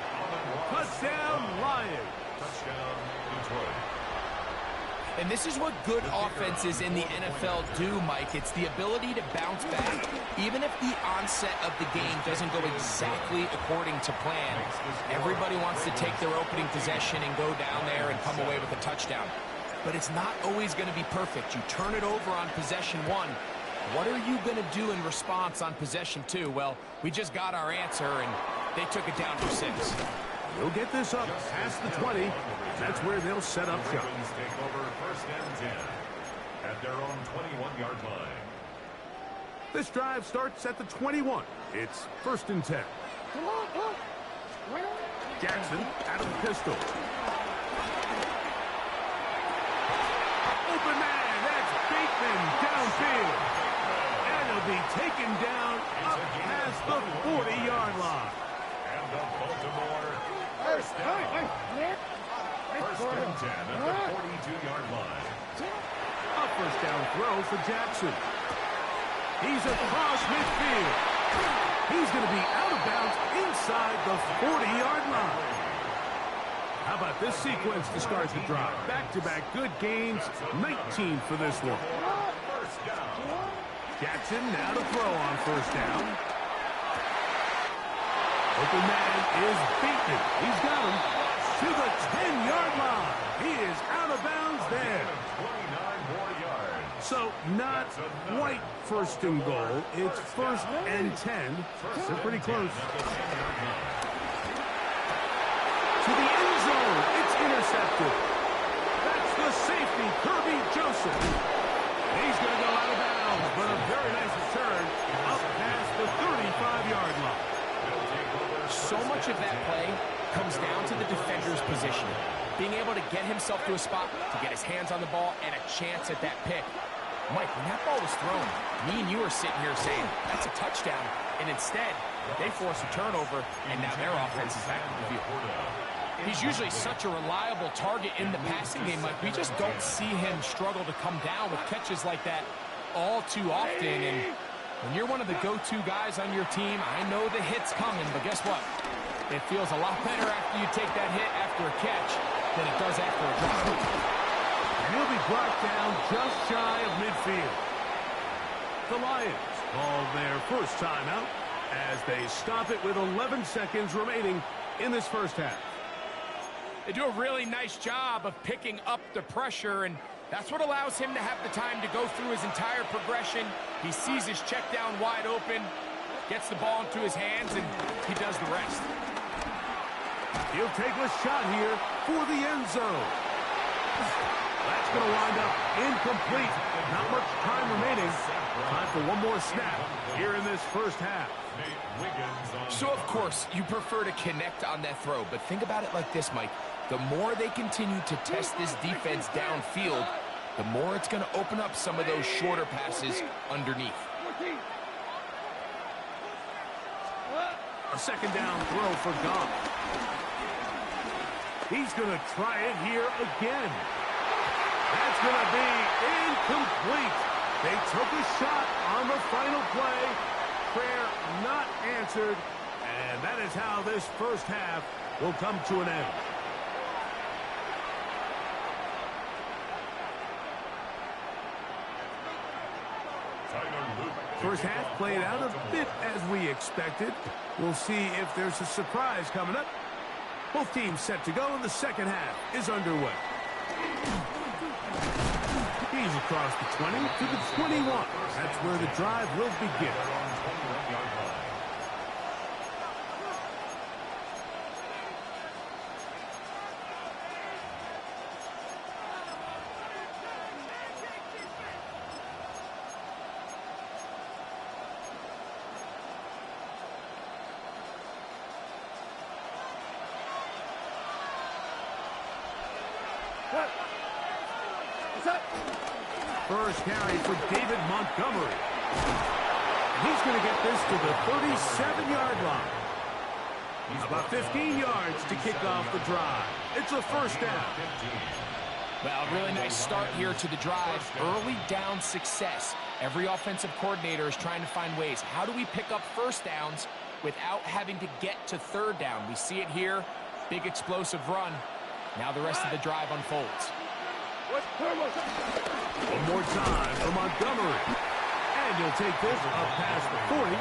Touchdown, Lions. Touchdown, Detroit. And this is what good offenses in the NFL do, Mike. It's the ability to bounce back, even if the onset of the game doesn't go exactly according to plan. Everybody wants to take their opening possession and go down there and come away with a touchdown. But it's not always going to be perfect. You turn it over on possession 1. What are you going to do in response on possession 2? Well, we just got our answer, and They took it down for 6. He'll get this up past the 20. That's where they'll set up shop. Take over first and 10 at their own 21-yard line. This drive starts at the 21. It's first and 10. Jackson out of the pistol. Open man, that's Bateman downfield. And he'll be taken down up past the 40-yard line. And the Baltimore first down. First and 10 at the 42-yard line. A first down throw for Jackson. He's across midfield. He's going to be out of bounds inside the 40-yard line. How about this sequence to start the drive? Back-to-back good gains, 19 for this one. Jackson now to throw on first down. Open man is Bateman. He's got him to the 10-yard line. He is out of bounds there. 29 more yards. So not quite first and goal. It's first and 10. They're pretty close. To the end zone. It's intercepted. That's the safety, Kirby Joseph. He's going to go out of bounds, but a very nice return up past the 35-yard line. So much of that play comes down to the defender's position. Being able to get himself to a spot, to get his hands on the ball, and a chance at that pick. Mike, when that ball was thrown, me and you are sitting here saying, that's a touchdown. And instead, they force a turnover, and now their offense is back in the field. He's usually such a reliable target in the passing game, Mike. We just don't see him struggle to come down with catches like that all too often. And when you're one of the go-to guys on your team, I know the hit's coming, but guess what? It feels a lot better after you take that hit after a catch than it does after a drop. And he'll be brought down just shy of midfield. The Lions call their first timeout as they stop it with 11 seconds remaining in this first half. They do a really nice job of picking up the pressure, and that's what allows him to have the time to go through his entire progression. He sees his check down wide open, gets the ball into his hands, and he does the rest. He'll take a shot here for the end zone. That's going to wind up incomplete. Not much time remaining. Time for one more snap here in this first half. So, of course, you prefer to connect on that throw, but think about it like this, Mike. The more they continue to test this defense downfield, the more it's going to open up some of those shorter passes underneath. A second down throw for Goff. He's going to try it here again. That's going to be incomplete. They took a shot on the final play. Prayer not answered. And that is how this first half will come to an end. First half played out a bit as we expected. We'll see if there's a surprise coming up. Both teams set to go, and the second half is underway. He's across the 20 to the 21. That's where the drive will begin. First carry for David Montgomery. He's going to get this to the 37-yard line. About 15 yards to kick off the drive. It's a first down. Well, really nice start here to the drive. Early down success. Every offensive coordinator is trying to find ways. How do we pick up first downs without having to get to third down? We see it here. Big explosive run. Now the rest of the drive unfolds. One more time for Montgomery. And he'll take this up past the 40.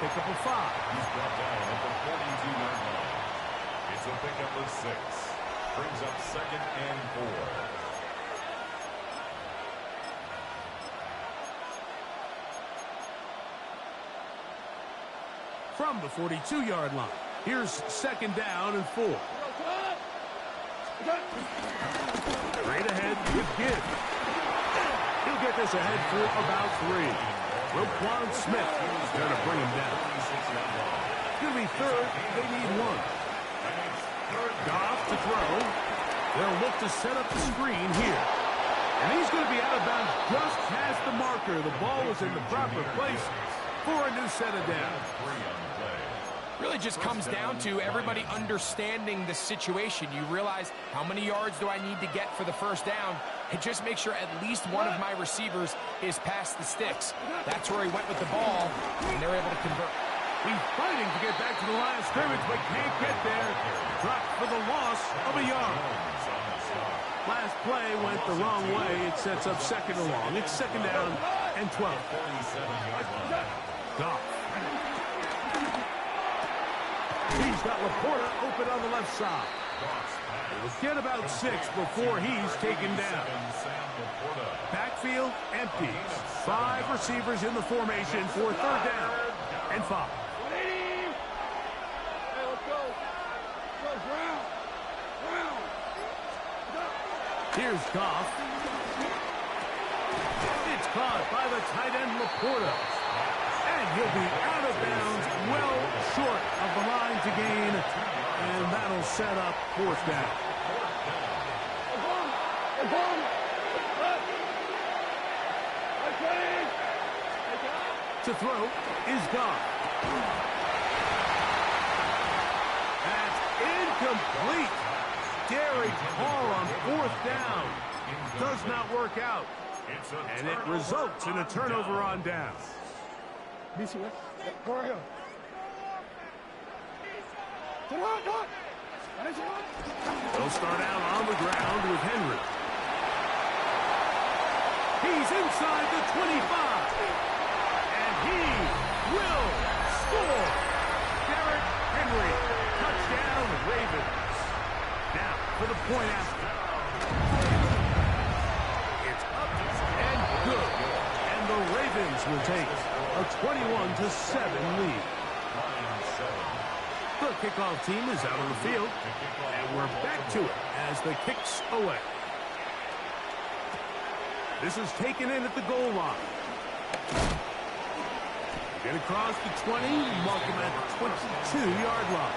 Pickup of 5. He's brought down at the 42-yard line. It's a pickup of 6. Brings up second and 4. From the 42-yard line, Here's second down and 4. Straight ahead with Gibbs. He'll get this ahead for about 3. Roquan Smith is going to bring him down. It's going to be third. They need 1. Goff to throw. They'll look to set up the screen here. And he's going to be out of bounds just past the marker. The ball was in the proper place for a new set of downs. Really just comes down to everybody understanding the situation. You realize how many yards do I need to get for the first down, and just make sure at least one of my receivers is past the sticks. That's where he went with the ball, and they're able to convert. He's fighting to get back to the line of scrimmage, but can't get there. Dropped for the loss of a yard. Last play went the wrong way. It sets up second and long. It's second down and 12. Goff. He's got Laporta open on the left side. He'll get about 6 before he's taken down. Backfield empty. 5 receivers in the formation for third down and 5. Here's Goff. It's caught by the tight end Laporta. And he'll be out of bounds, well short of the line to gain. And that'll set up fourth down. To throw is Goff. That's incomplete. Derek Hall on fourth down. Does not work out. And it results in a turnover on down. They'll start out on the ground with Henry. He's inside the 25. And he will score. Derrick Henry. Touchdown, Ravens. Now for the point after. It's up and good. And the Ravens will take a 21-7 lead. The kickoff team is out on the field, and we're back to it as the kicks away. This is taken in at the goal line. Get across the 20, mark him at the 22-yard line.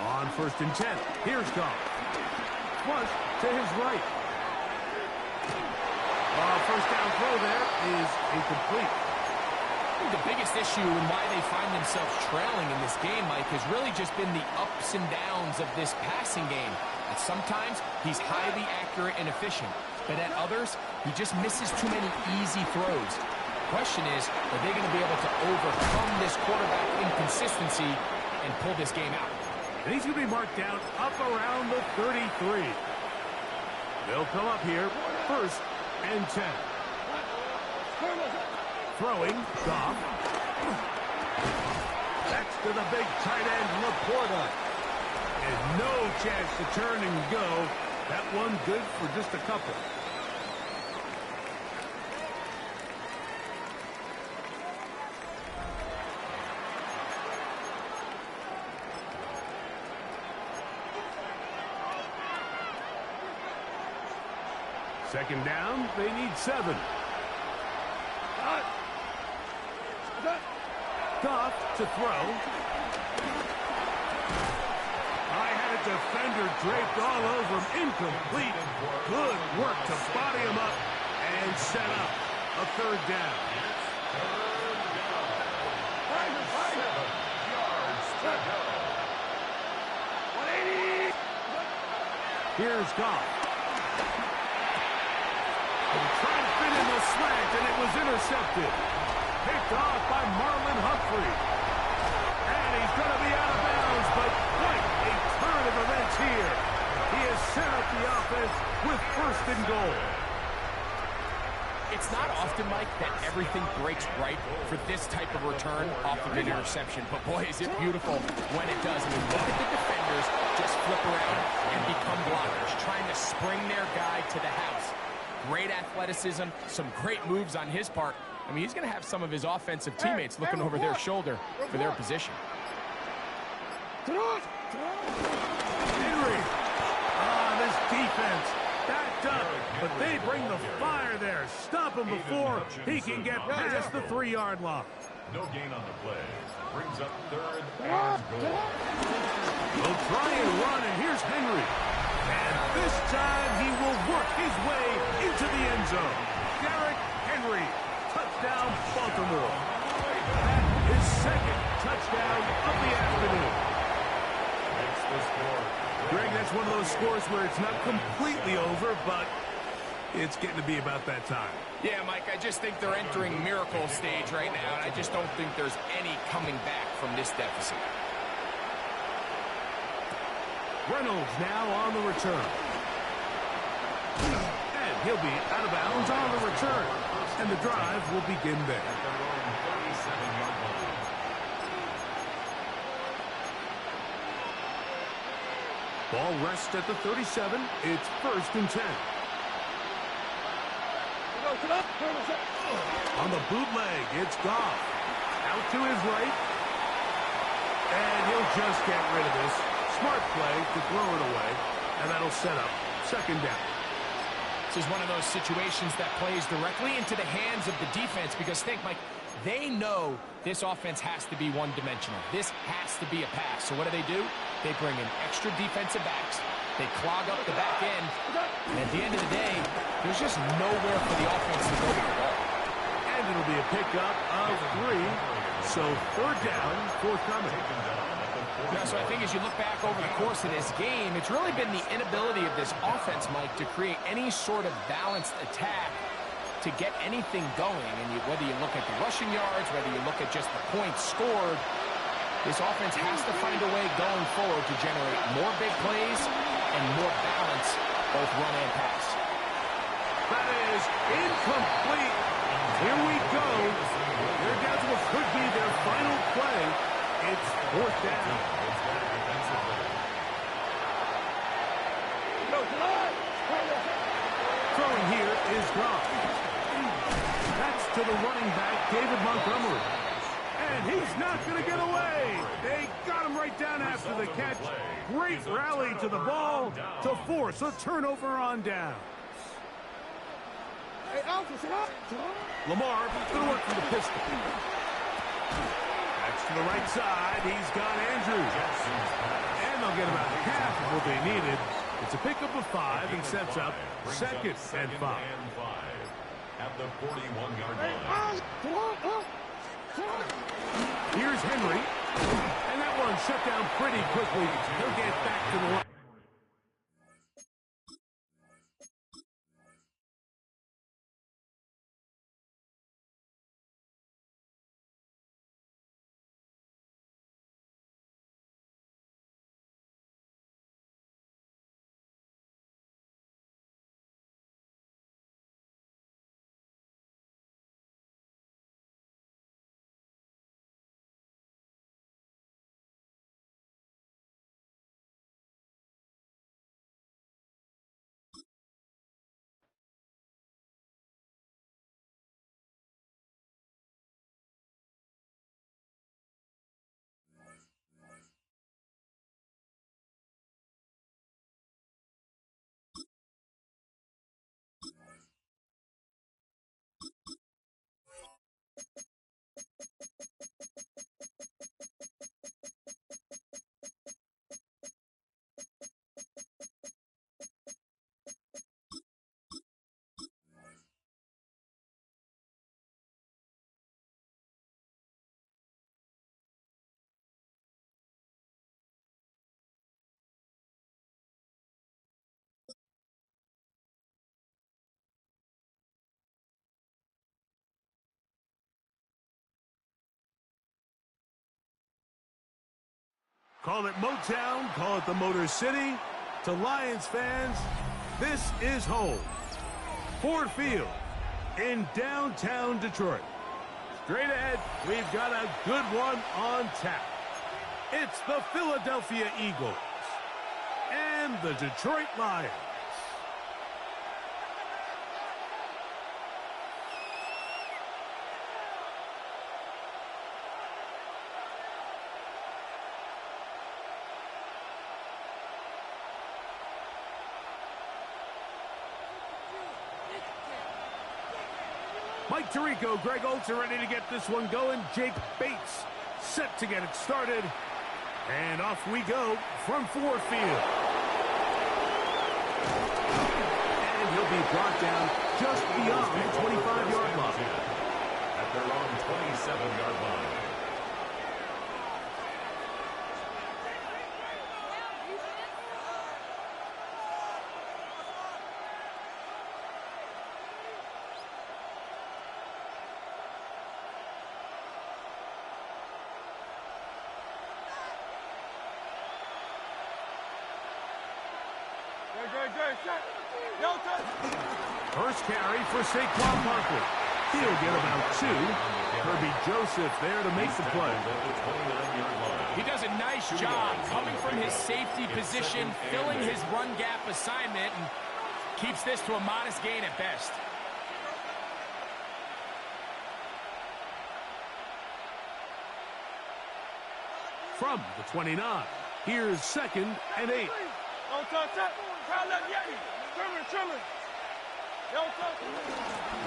On first and 10, here's Goff. Flush to his right. First down throw there is incomplete. I think the biggest issue and why they find themselves trailing in this game, Mike, has really just been the ups and downs of this passing game. And sometimes he's highly accurate and efficient, but at others, he just misses too many easy throws. The question is, are they going to be able to overcome this quarterback inconsistency and pull this game out? And he's going to be marked down up around the 33. They'll come up here, first and 10. Throwing, Goff. That's to the big tight end, Laporta. And no chance to turn and go. That one good for just a couple. Second down, they need 7. Goff to throw. I had a defender draped all over him. Incomplete. Good work to body him up and set up a third down. Here's Goff. Trying to fit in the slant, and it was intercepted. Picked off by Marlon Humphrey. And he's going to be out of bounds, but quite a turn of events here. He has set up the offense with first and goal. It's not often, Mike, that everything breaks right for this type of return off of an interception. But, boy, is it beautiful when it does. I mean, look at the defenders just flip around and become blockers, trying to spring their guy to the house. Great athleticism, some great moves on his part. I mean, he's going to have some of his offensive teammates looking over their shoulder for their position. Henry. This defense backed up, but they bring the fire there. Stop him before he can get past the 3-yard line. No gain on the play. Brings up 3rd and goal. They'll try and run, and here's Henry. And this time he will work his way into the end zone. Derrick Henry, touchdown Baltimore. That is 2nd touchdown of the afternoon. Makes the score. Greg, that's one of those scores where it's not completely over, but it's getting to be about that time. Yeah, Mike, I just think they're entering miracle stage right now, and I just don't think there's any coming back from this deficit. Reynolds now on the return. And he'll be out of bounds on the return. And the drive will begin there. Ball rests at the 37. It's 1st and 10. On the bootleg, it's Goff. Out to his right. And he'll just get rid of this. Smart play to throw it away. And that'll set up 2nd down. This is one of those situations that plays directly into the hands of the defense because, think, Mike, they know this offense has to be one-dimensional. This has to be a pass. So what do? They bring in extra defensive backs. They clog up the back end. And at the end of the day, there's just nowhere for the offense to go with the ball. And it'll be a pickup of 3. So 3rd down, forthcoming. Yeah, so I think as you look back over the course of this game, it's really been the inability of this offense, Mike, to create any sort of balanced attack to get anything going. And whether you look at the rushing yards, whether you look at just the points scored, this offense has to find a way going forward to generate more big plays and more balance, both run and pass. That is incomplete. Here we go. They're down to what could be their final play. It's 4th down. Throwing here is Goff. That's to the running back, David Montgomery. And he's not going to get away. They got him right down after the catch. Great rally to the ball to force a turnover on down. Lamar going to work from the pistol. That's to the right side. He's got Andrews. And they'll get about half of what they needed. It's a pickup of 5 and sets up 2nd and 5. At the 41-yard line. Here's Henry. And that one shut down pretty quickly. He'll get back to the line. Call it Motown, call it the Motor City. To Lions fans, this is home. Ford Field in downtown Detroit. Straight ahead, we've got a good one on tap. It's the Philadelphia Eagles and the Detroit Lions. Mike Tirico, Greg Olsen are ready to get this one going. Jake Bates set to get it started. And off we go from Ford Field. And he'll be brought down just beyond the 25-yard line. At their own 27-yard line. First carry for Saquon Barkley. He'll get about 2. Kirby Joseph there to make the play. He does a nice job coming from his safety position, filling his run gap assignment, and keeps this to a modest gain at best. From the 29, here's 2nd and 8.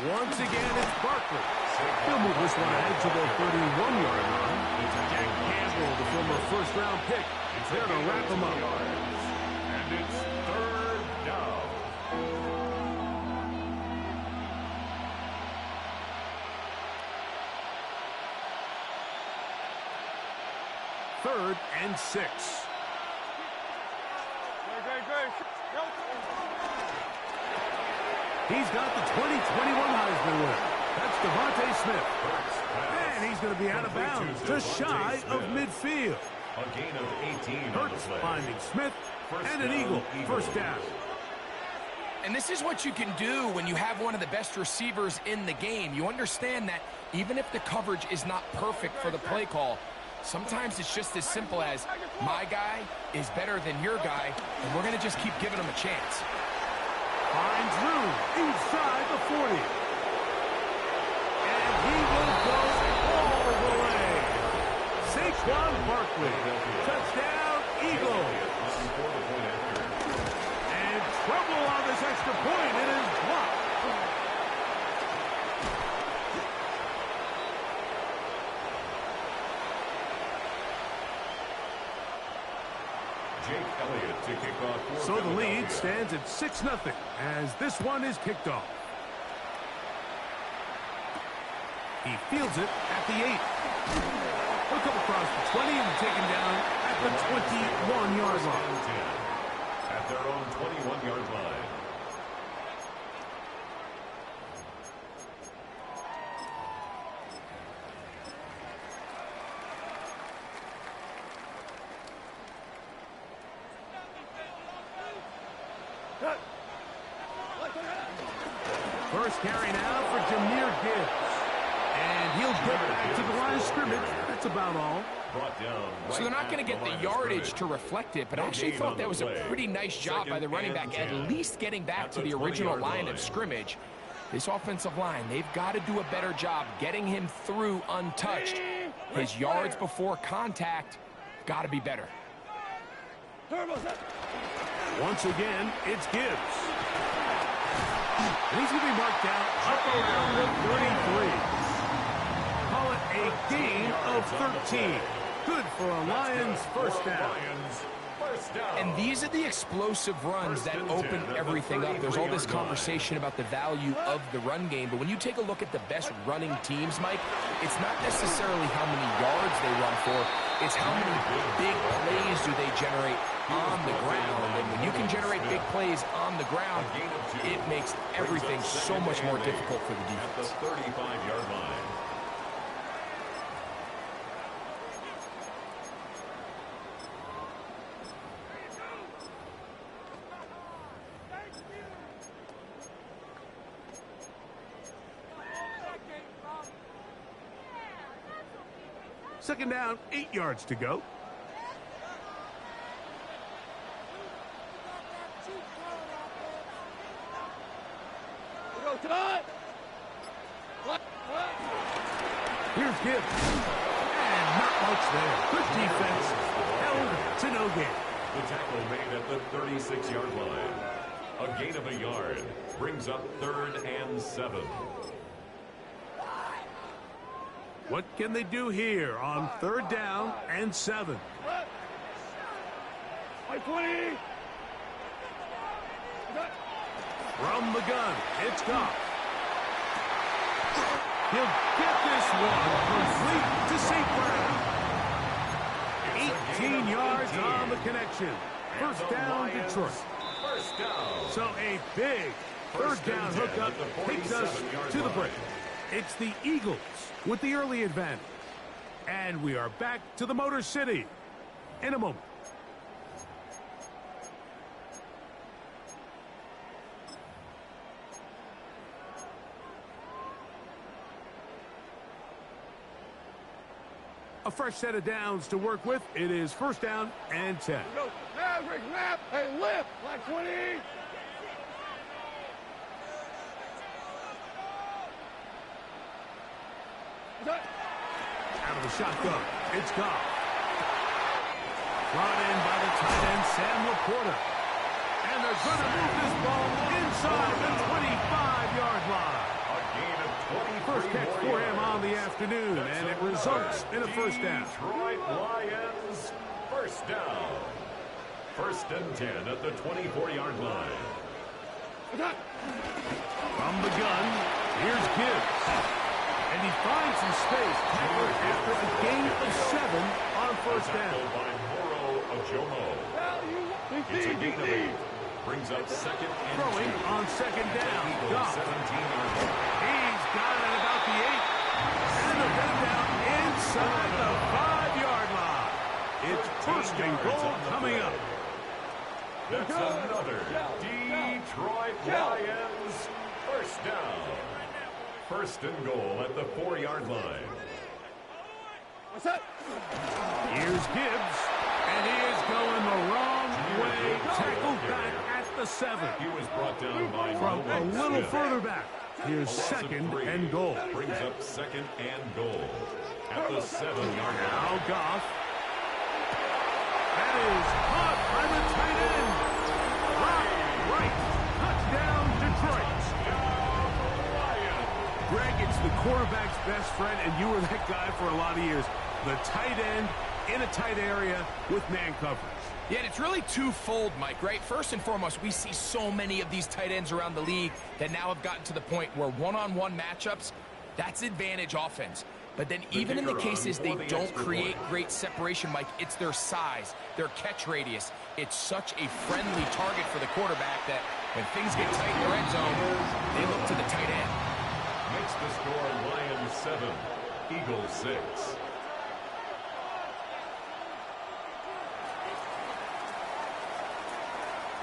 Once again, it's Barkley. He'll move this one ahead to the 31-yard line. Jack Campbell, the former first-round pick, is there to wrap him up. And it's 3rd down. Third and 6. He's got the 2021 Heisman winner. That's Devontae Smith. And he's going to be out of bounds, just shy of midfield. A gain of 18 Hurts finding Smith, and an Eagle, first down. And this is what you can do when you have one of the best receivers in the game. You understand that even if the coverage is not perfect for the play call, sometimes it's just as simple as, my guy is better than your guy, and we're going to just keep giving him a chance. Finds room inside the 40. And he will go all the way. Saquon Barkley. Touchdown, Eagles. And trouble on this extra point. It is blocked. Jake Elliott to kick off. So the lead stands at 6-0 as this one is kicked off. He fields it at the 8. He'll come across the 20 and taken down at the 21-yard line. At their own 21-yard line. First carry now for Jahmyr Gibbs. And he'll get back to the line of scrimmage. That's about all. So they're not going to get the yardage to reflect it, but I actually thought that was a pretty nice job by the running back, at least getting back to the original line of scrimmage. This offensive line, they've got to do a better job getting him through untouched. His yards before contact got to be better. Once again, it's Gibbs. And he's going to be marked out up around the 33. Call it a gain of 13. Good for a Lions first down. And these are the explosive runs that open everything up. There's all this conversation about the value of the run game, but when you take a look at the best running teams, Mike, it's not necessarily how many yards they run for, it's how many big plays do they generate on the ground. And when you can generate big plays on the ground, it makes everything so much more difficult for the defense. At the 35-yard line. Second down, 8 yards to go. Here's Gibbs. And not much there. Good defense. Held to no gain. The tackle made at the 36-yard line. A gain of a yard brings up 3rd and 7. What can they do here on 3rd down and 7? From the gun, it's Goff. He'll get this one complete to St. Brown. 18 yards on the connection. First down, Detroit. First down. So a big 3rd down hookup takes us to the break. It's the Eagles with the early advantage. And we are back to the Motor City in a moment. A fresh set of downs to work with. It is 1st down and 10. Hey, lift, like 20. Out of the shotgun, it's Goff. Brought in by the tight end, Sam Laporta. And they're going to move this ball inside the 25-yard line. A gain of 23 First catch for him on the afternoon, and it results in a 1st down. Detroit Lions, 1st down. 1st and 10 at the 24-yard line. From the gun, here's Gibbs. And he finds some space, tackled after a gain of 7 on 1st down. Tackled by Moro Ojomo. It's a gain of 8. Brings up 2nd and 2. Throwing on 2nd down. Goff. 17-yard line. He's got it at about the 8. And the gun down inside the 5-yard line. It's 1st and goal coming up. That's another Detroit Lions 1st down. 1st and goal at the 4-yard line. Here's Gibbs. And he is going the wrong way. Tackled back at the 7. He was brought down by From a Nolan little Smith. further back. Here's A loss of 2nd 3. and goal. Brings up 2nd and goal at the 7-yard line. Now Goff. That is caught by the tight end. Right. Touchdown, Detroit. Greg, it's the quarterback's best friend, and you were that guy for a lot of years. The tight end in a tight area with man coverage. Yeah, and it's really twofold, Mike, right? First and foremost, we see so many of these tight ends around the league that now have gotten to the point where one-on-one matchups, that's advantage offense. But then even in the cases they don't create great separation, Mike, it's their size, their catch radius. It's such a friendly target for the quarterback that when things get tight in the red zone, they look to the tight end. Makes the score Lions 7, Eagles 6.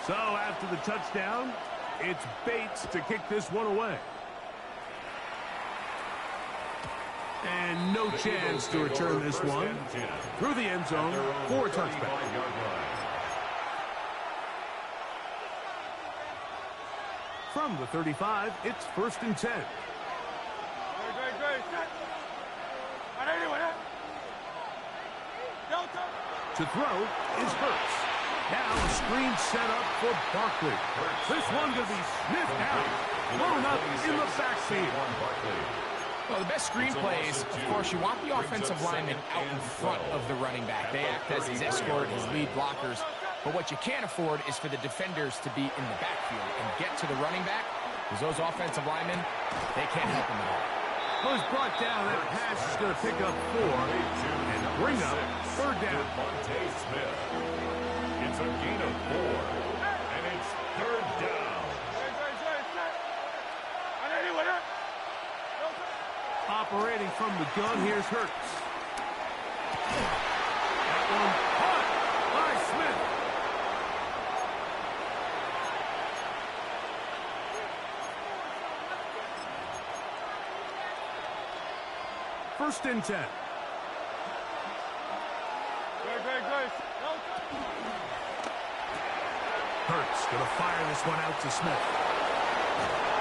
So after the touchdown, it's Bates to kick this one away. And no chance to return this one through the end zone for a touchback. From the 35, it's 1st and 10. To throw is Hurts. Now a screen set up for Barkley. This one to be sniffed out. Blown up in the backfield. Well, the best screenplay is, of course, you want the offensive lineman out in front of the running back. They act as his escort, his lead blockers. But what you can't afford is for the defenders to be in the backfield and get to the running back, because those offensive linemen, they can't help him at all. Well, he's brought down. That pass is going to pick up 4 and bring up 3rd down. Devontae Smith. It's a gain of 4, and it's 3rd down. Operating from the gun, here's Hurts. That one caught by Smith. First and 10. Hurts going to fire this one out to Smith.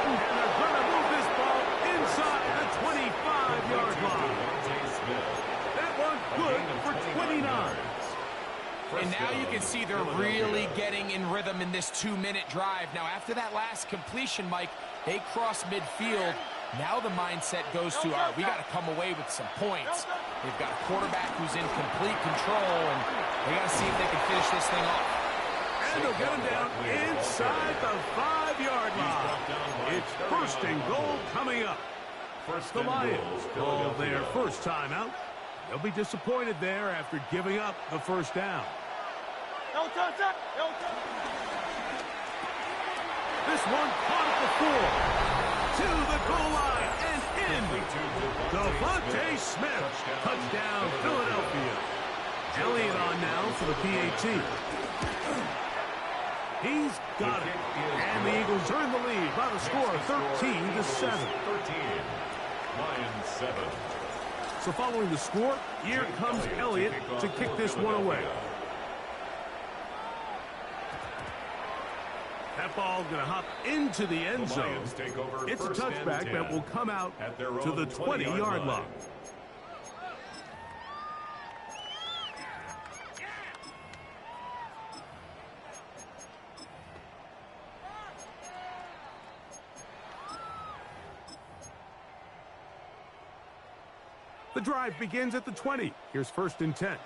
And they're going to move this ball inside the 25-yard line. That one's good for 29. And now you can see they're really getting in rhythm in this 2-minute drive. Now, after that last completion, Mike, they cross midfield. Now the mindset goes to, all right, we got to come away with some points. They've got a quarterback who's in complete control, and they got to see if they can finish this thing off. And they'll get him down inside the 5-yard line. It's first and goal coming up. The Lions call their first timeout. They'll be disappointed there after giving up the first down. This one caught at the 4. To the goal line and in. Devontae Smith. Touchdown, Philadelphia. Elliott on now for the PAT. He's got it. And the Eagles earn the lead by the score of 13-7. Lions 7. So following the score, here comes Elliott to kick this one away. That ball going to hop into the end zone. It's a touchback that will come out to the 20-yard line. The drive begins at the 20. Here's first and 10.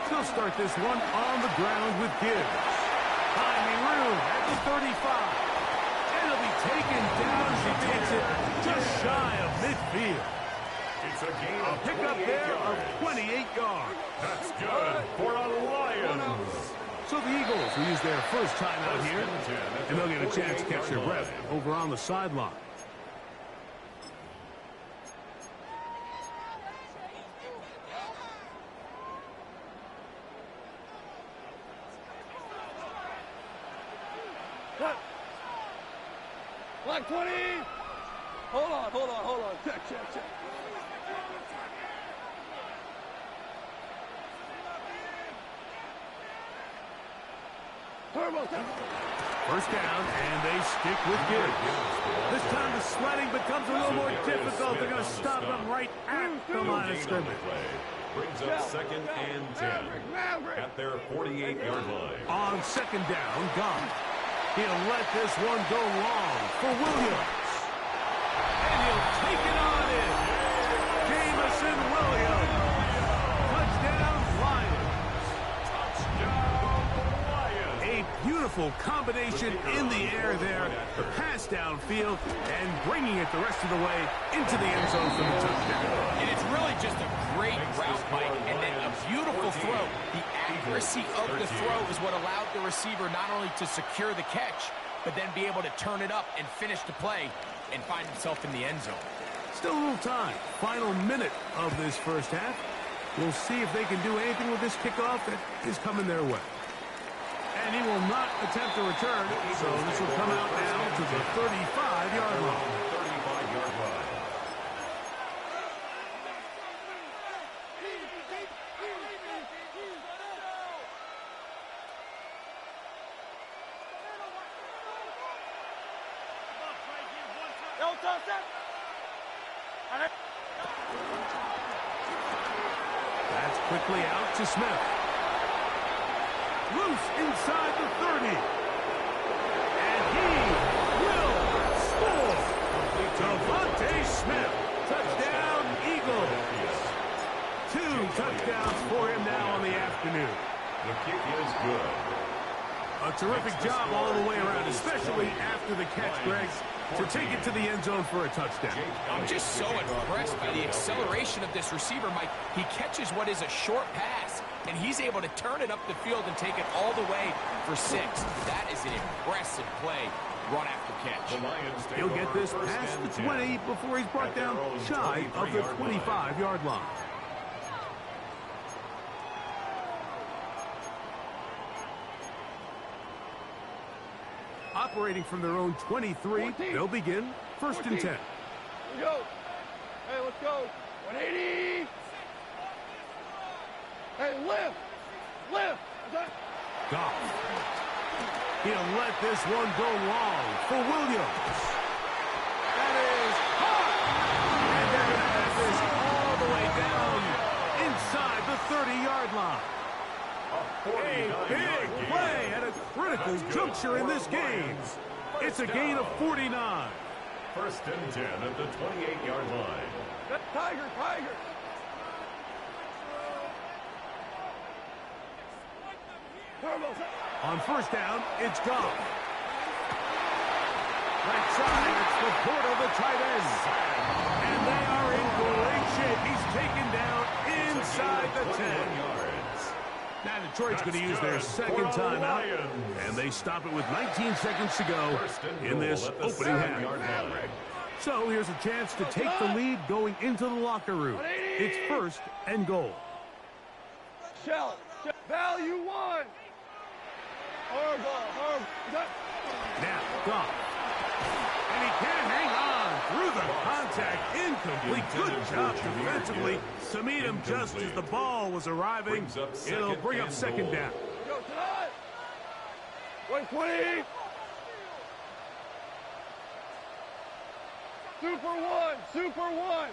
They'll start this one on the ground with Gibbs. Finding room at the 35. And he'll be taken down as he takes it just shy of midfield. It's a gain A pickup there of 28 yards. That's good for a Lions. So the Eagles will use their first time out here, and they'll get a chance to catch their breath over on the sideline. Black 20. Hold on. Check. First down, and they stick with Gibbs. This time the sledding becomes a little more difficult. They're going to stop them right at the line of scrimmage. Brings up second and 10 at their 48-yard line. On second down, Gone. He'll let this one go long for Williams. And he'll take it on in. Jamison Williams. Touchdown, Lions. A beautiful combination in the air there. The pass downfield and bringing it the rest of the way into the end zone for the touchdown. And it's really just a great route, Mike, and then a beautiful throw. The accuracy of the throw is what allowed the receiver not only to secure the catch, but then be able to turn it up and finish the play and find himself in the end zone. Still a little time. Final minute of this first half. We'll see if they can do anything with this kickoff that is coming their way. And he will not attempt a return, so this will come out now to the 35-yard line. That's quickly out to Smith. Loose inside the 30. And he will score. Devontae Smith. Touchdown, Eagles. 2 touchdowns for him now on the afternoon. The kick is good. A terrific job all the way around, especially after the catch, Greg, to take it to the end zone for a touchdown. I'm just so impressed by the acceleration of this receiver, Mike. He catches what is a short pass, and he's able to turn it up the field and take it all the way for 6. That is an impressive play, run after catch. He'll get this past the 20 before he's brought down shy of the 25-yard line. Operating from their own 23, they'll begin first and 10. Let's go. Hey, let's go. 180. Hey, lift. Lift. Goff. He'll let this one go long for Williams. That is hot. And they're going to have this all the way down inside the 30-yard line. A big play at a critical juncture in this game. It's a gain of 49. First and 10 at the 28-yard line. Tiger, Tiger. On first down, it's Goff. Right side, it's Laporta, the tight end. And they are in great shape. He's taken down inside the 10. Now Detroit's going to use their second timeout, and they stop it with 19 seconds to go in this opening half. So here's a chance to take the lead going into the locker room. It's first and goal. Shell. Value one. Now, Goff. And he can hang on through the contact. Incomplete. Good job defensively to meet him just as the ball was arriving. It'll bring up second down. Go tonight. 120. Super one. Super one.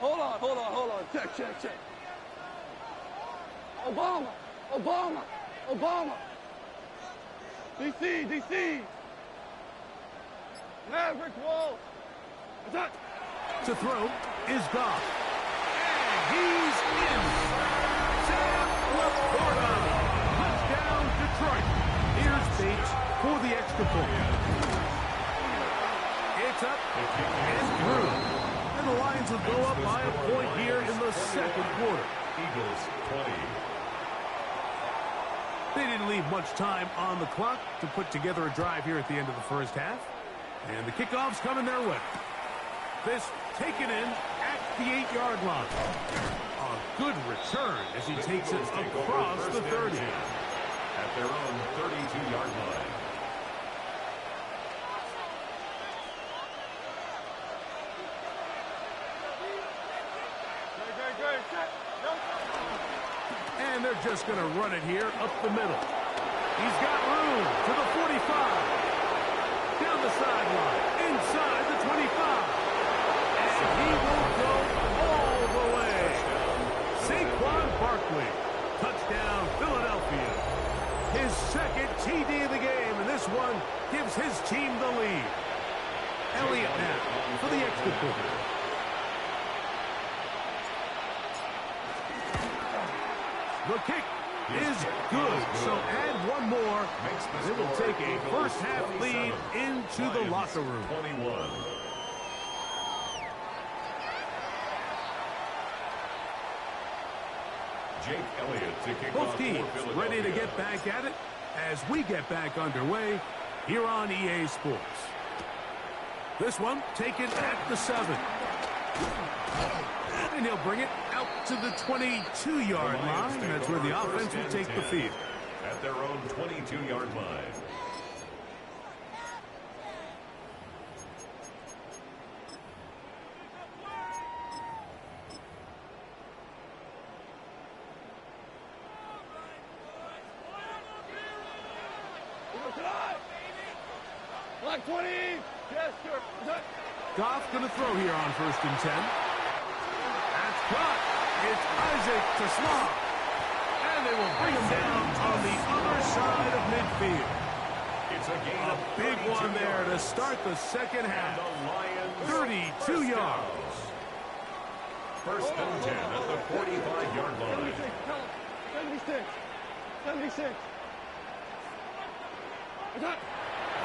Hold on. Check. Obama. DC. Maverick Wall. To throw is Goff. And he's in. Sam Laporta. Touchdown, Detroit. Here's Bates for the extra point. It's up and through. And the Lions will go up by a point here in the second quarter. Eagles 20. They didn't leave much time on the clock to put together a drive here at the end of the first half. And the kickoff's coming their way. This taken in at the 8-yard line. A good return as he takes it across the 30. At their own 32-yard line. And they're just going to run it here up the middle. He's got room to the 45. Down the sideline. Inside the 25. And he will go all the way. Saquon Barkley. Touchdown, Philadelphia. His second TD of the game, and this one gives his team the lead. Elliott now for the extra point. The kick is good, so add one more. It will take a first-half lead into the locker room. 21. Jake Elliott to kick Both off teams for ready to Philadelphia. get back at it as we get back underway here on EA Sports. This one taken at the 7. And he'll bring it out to the 22-yard line. That's where the offense will take the field. At their own 22-yard line. Black 20. Yes, sir. Goff going to throw here on first and 10. That's caught. It's Isaac to Slot. And they will bring him down on the other side of midfield. It's a gain A big one there to start the second half. 32 yards. First and 10 at the 45-yard line. 76.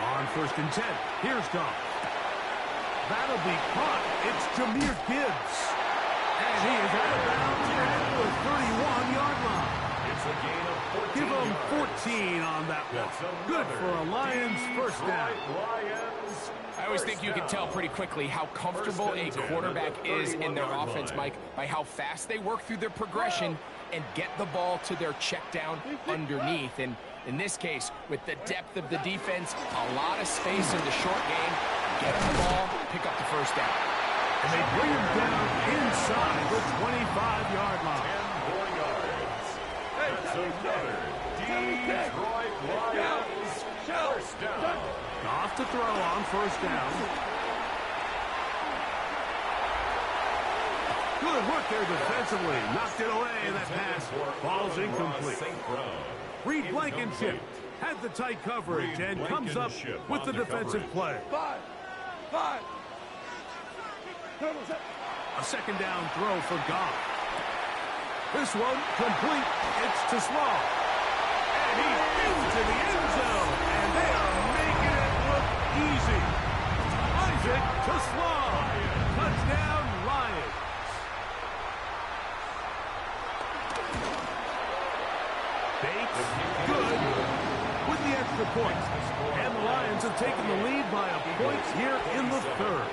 On first and 10, here's Goff. That'll be caught. It's Jahmyr Gibbs. And he is out of bounds at the 31-yard line. It's a gain of 14 Give him yards. 14 on that one. Good for a Lions first down. Lions. I always think you can tell pretty quickly how comfortable a quarterback is in their offense, Mike, by how fast they work through their progression and get the ball to their check down underneath. And In this case, with the depth of the defense, a lot of space in the short game, get him the ball, pick up the first down. And they bring him down inside the 25-yard line. 10 more yards. That's another Detroit Lions first down. Off to throw on first down. Good work there defensively. Knocked it away, and that pass falls incomplete. Reed Blankenship had the tight coverage and comes up with the defensive play. Five. A second down throw for Goff. This one complete. It's to Slaw. And he's into the end zone. And they are making it look easy. Isaac to Slaw. Touchdown, Lions. Bates, good with the extra point. And the Lions have taken the lead by a point here in the third.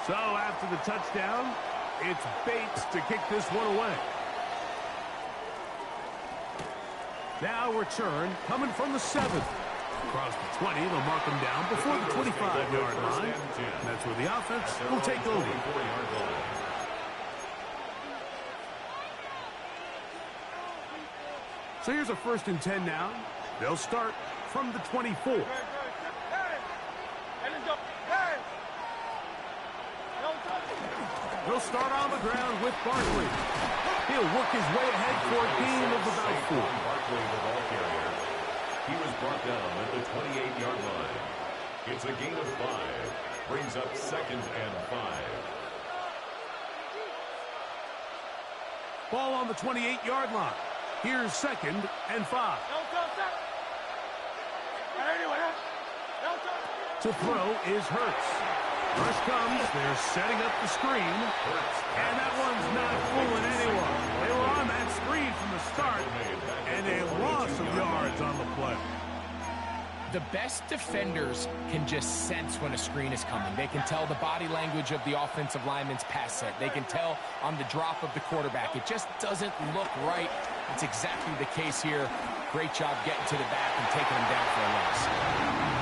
So after the touchdown, it's Bates to kick this one away. Now return coming from the 7. Across the 20, they'll mark him down before the 25-yard line. And that's where the offense will take over. So here's a 1st and 10 now. They'll start from the 24. He'll start on the ground with Barkley. He'll work his way ahead for a gain of about 4. Barkley, the ball carrier. He was brought down at the 28-yard line. It's a gain of 5. Brings up 2nd and 5. Ball on the 28-yard line. Here's 2nd and 5. To throw is Hurts. Rush comes. They're setting up the screen. And that one's not fooling anyone. They were on that screen from the start. And a loss of yards on the play. The best defenders can just sense when a screen is coming. They can tell the body language of the offensive lineman's pass set. They can tell on the drop of the quarterback. It just doesn't look right. It's exactly the case here. Great job getting to the back and taking him down for a loss.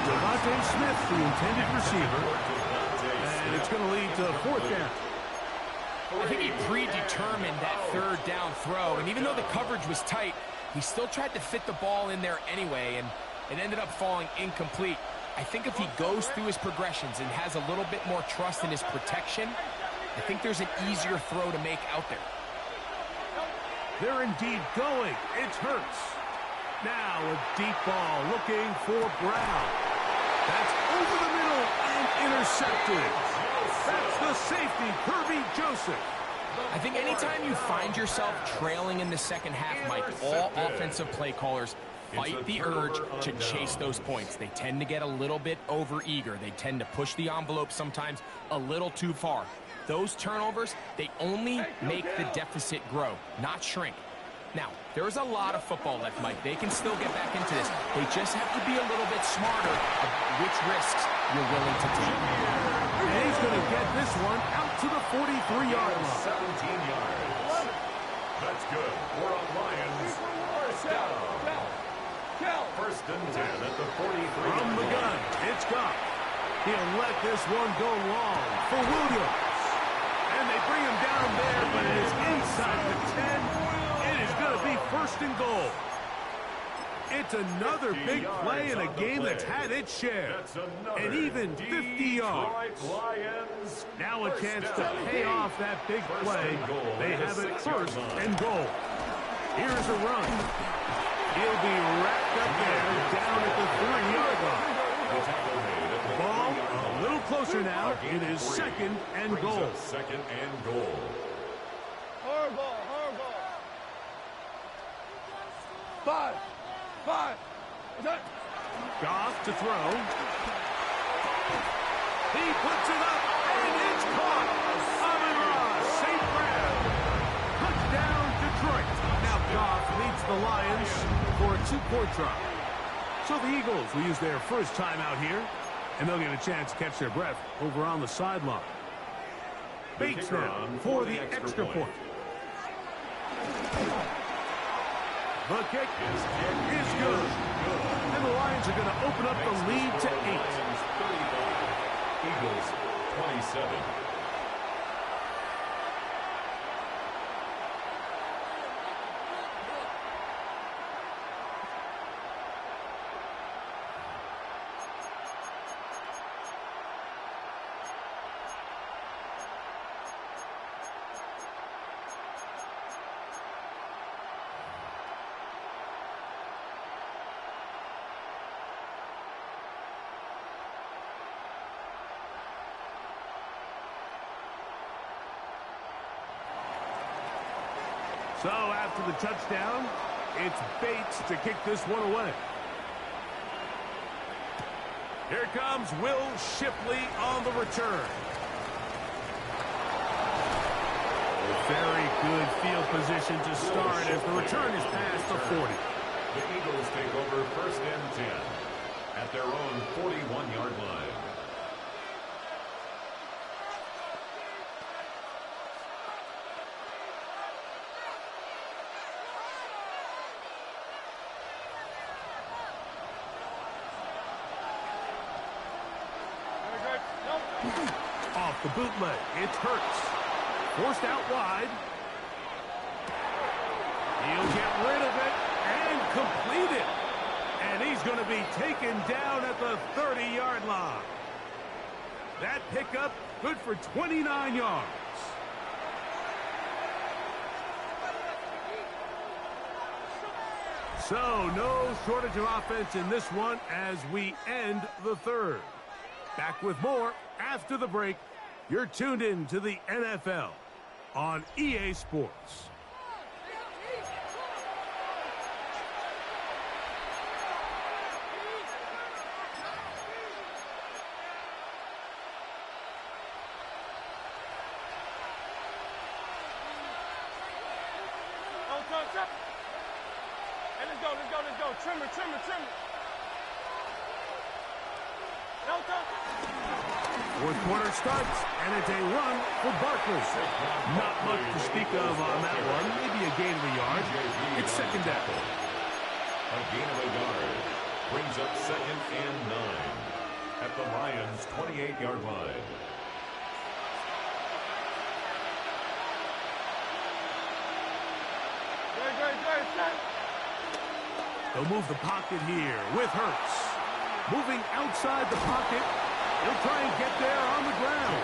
Devontae Smith, the intended receiver. And it's going to lead to 4th down. I think he predetermined that 3rd down throw. And even though the coverage was tight, he still tried to fit the ball in there anyway. And it ended up falling incomplete. I think if he goes through his progressions and has a little bit more trust in his protection, I think there's an easier throw to make out there. They're indeed going. It's Hurts. Now a deep ball looking for Brown. That's over the middle and intercepted. That's the safety, Kirby Joseph. I think anytime you find yourself trailing in the second half, Mike, all offensive play callers fight the urge to chase those points. They tend to get a little bit overeager. They tend to push the envelope sometimes a little too far. Those turnovers, they only make the deficit grow, not shrink. Now, there's a lot of football left, Mike. They can still get back into this. They just have to be a little bit smarter about which risks you're willing to take. And he's going to get this one out to the 43-yard line. 17 yards. That's good for a Lions first down. 1st and 10 at the 43. From the gun, it's Goff. He'll let this one go long for Williams. And they bring him down there, but it is inside the 10. It is going to be 1st and goal. It's another big play in a game that's had its share. And even 50 yards. Now a chance to pay off that big play. They have it 1st and goal. Here's a run. He'll be wrapped up there down at the 3-yard line. Ball a little closer now. It is 2nd and goal. 2nd and goal. Hard ball. 5. Goff to throw. He puts it up, and it's caught. Amon-Ra St. Brown. Touchdown, Detroit. Now Goff leads the Lions for a 2-point try. So the Eagles will use their first timeout here, and they'll get a chance to catch their breath over on the sideline. Bates now for the extra point. The kick is good. And the Lions are going to open up the lead to 8. Eagles 27. So after the touchdown, it's Bates to kick this one away. Here comes Will Shipley on the return. Very good field position to start as the return is past the 40. The Eagles take over 1st and 10 at their own 41-yard line. Off the bootleg, it's Hurts. Forced out wide. He'll get rid of it and complete it. And he's going to be taken down at the 30-yard line. That pickup good for 29 yards. So no shortage of offense in this one as we end the third. Back with more after the break. You're tuned in to the NFL on EA Sports. Hey, let's go. Trimmer. Fourth quarter starts, and it's a run for Barkley. Not much to speak of on that one. Maybe a gain of a yard. It's 2nd down. A gain of a yard brings up 2nd and 9 at the Lions' 28-yard line. They'll move the pocket here with Hurts. Moving outside the pocket. He'll try and get there on the ground.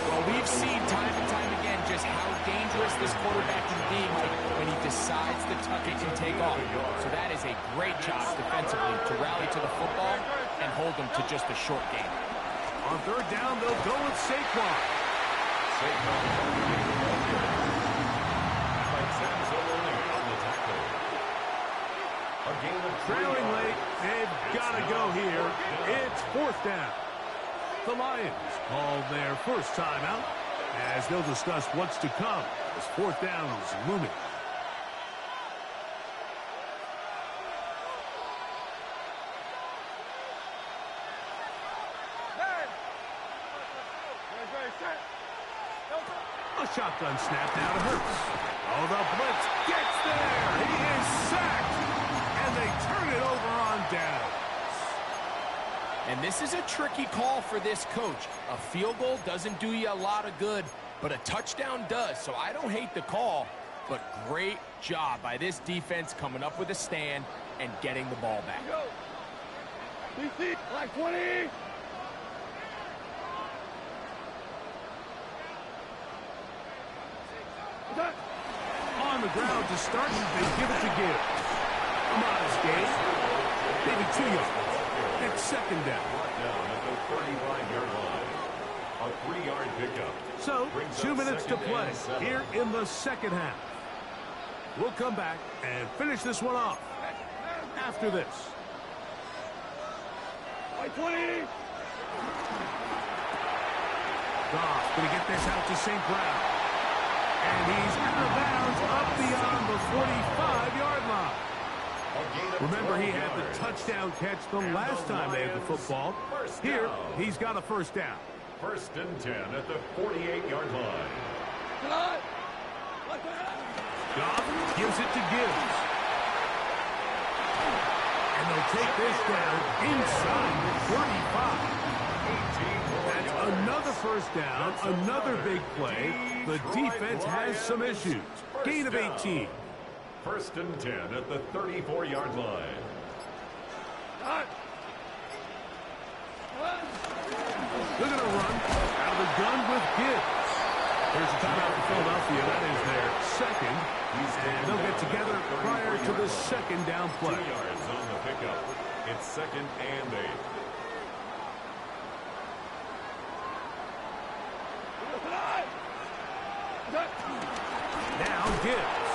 Well, we've seen time and time again just how dangerous this quarterback can be when he decides to tuck it and take off. So that is a great job defensively to rally to the football and hold them to just a short game. On 3rd down, they'll go with Saquon. Trailing late, they've got to go here. It's 4th down. The Lions call their first timeout as they'll discuss what's to come as 4th down is looming. A shotgun snap now to Hurts. Oh, the blitz gets there. He is sacked. And they turn it over on down. And this is a tricky call for this coach. A field goal doesn't do you a lot of good, but a touchdown does. So I don't hate the call, but great job by this defense coming up with a stand and getting the ball back. DC, like 20. On the ground to start, they give it to Gibbs. A modest gain. Maybe 2 yards. It's 2nd down. Down at the 35-yard line. A 3-yard pickup. So, 2 minutes to play here in the 2nd half. We'll come back and finish this one off after this. Like 20. Goff going to get this out to St. Brown. And he's out of bounds up beyond the 45-yard line. Remember, he had the touchdown catch the last time they had the football. Here, he's got a first down. 1st and 10 at the 48-yard line. Goff gives it to Gibbs. And they'll take this down inside the 35. That's another first down, another big play. The defense has some issues. Gain of 18. 1st and 10 at the 34-yard line. They're going to run out of the gun with Gibbs. Here's a timeout for Philadelphia. That is their second. And they'll get together prior to the second down play. 2 yards on the pickup. It's 2nd and 8. Now Gibbs.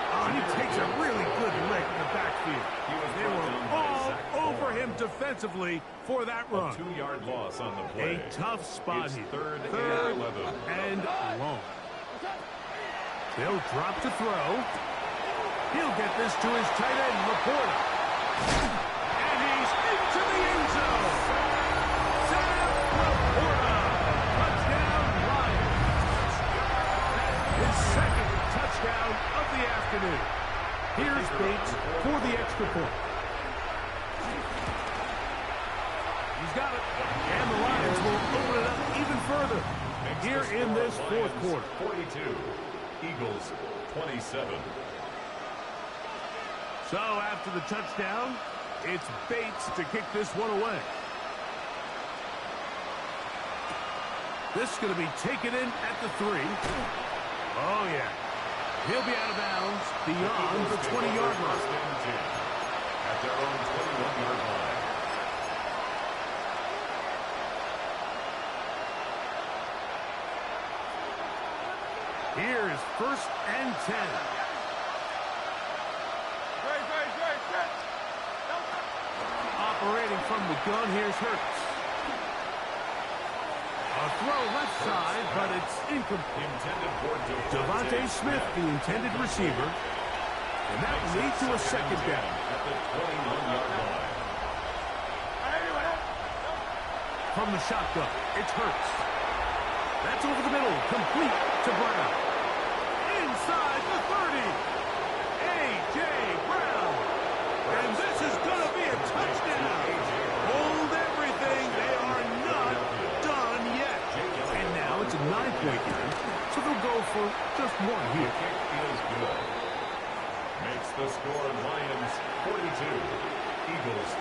Oh, he takes a really good lick in the backfield. They were all over him defensively for that run. A 2-yard loss on the play. A tough spot it's here. 3rd Third and 11. and long. They'll drop to throw. He'll get this to his tight end, Laporta. And he's into the end zone. Sam Laporta. Touchdown, Lions. His second touchdown of the afternoon. Here's Bates for the extra point. He's got it. And the Lions will open it up even further here in this fourth quarter. 42. Eagles 27. So after the touchdown, it's Bates to kick this one away. This is going to be taken in at the 3. Oh, yeah. He'll be out of bounds beyond the 20-yard line. At their own 21-yard line. Here's 1st and 10. Operating from the gun, here's Hurts. A throw left side, but it's incomplete. Devontae Smith, the intended receiver. And that will lead to a second down. At the 21-yard line. From the shotgun, it's Hurts. That's over the middle, complete to Brown. Inside the 30. A.J. Brown. And this is going to be a touchdown. Hold everything. They are not done yet. And now it's a 9-point game, so they'll go for just one here. Kick is good. Makes the score Lions 42. Eagles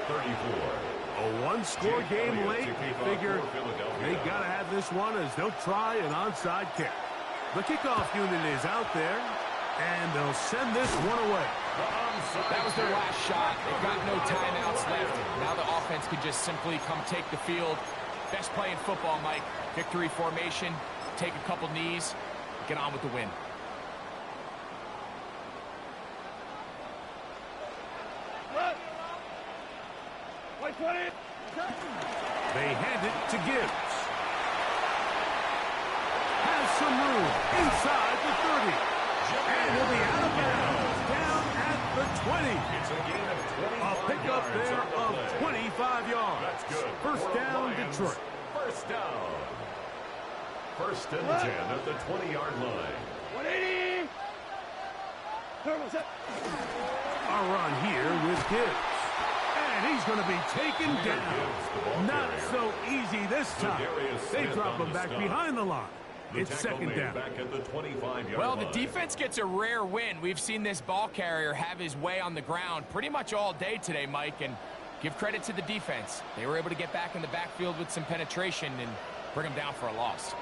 34. A one-score game late. They figure they got to have this one as they'll try an onside kick. The kickoff unit is out there, and they'll send this one away. That was their last shot. They've got no timeouts left. Now the offense can just simply come take the field. Best play in football, Mike. Victory formation, take a couple knees, get on with the win. They hand it to Gibbs. Has some room inside the 30. And he'll be out of bounds down at the 20. It's a gain of 25 A pickup yards there on the of play. 25 yards. That's good. First For down, Lions. Detroit. First down. 1st and 10 at the 20-yard line. 180. A run here with Gibbs. And he's going to be taken down. Not so easy this time. They drop him back behind the line. It's second down. Back at the 25-yard Well, the line. defense gets a rare win. We've seen this ball carrier have his way on the ground pretty much all day today, Mike, and give credit to the defense. They were able to get back in the backfield with some penetration and bring them down for a loss.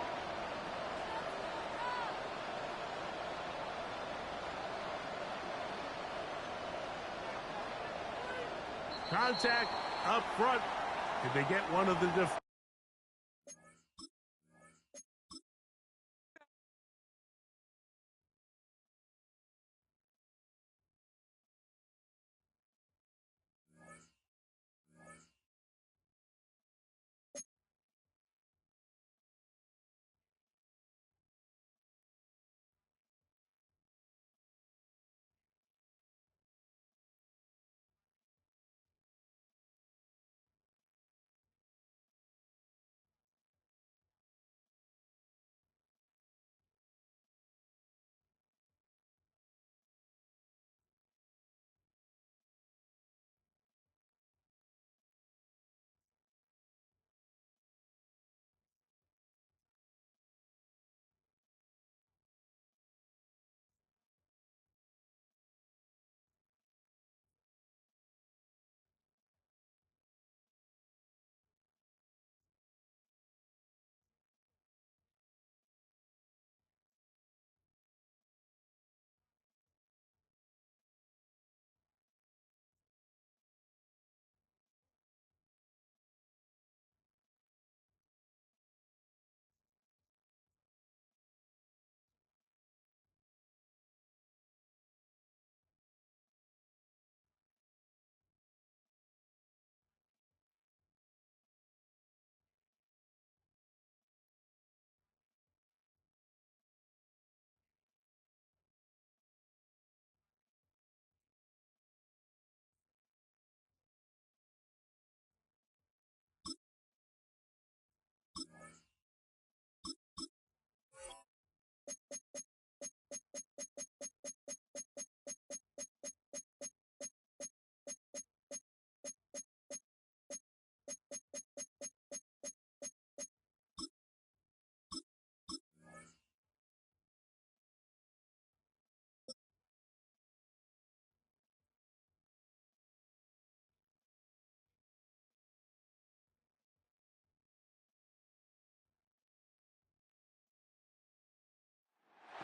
Contact up front. Did they get one of the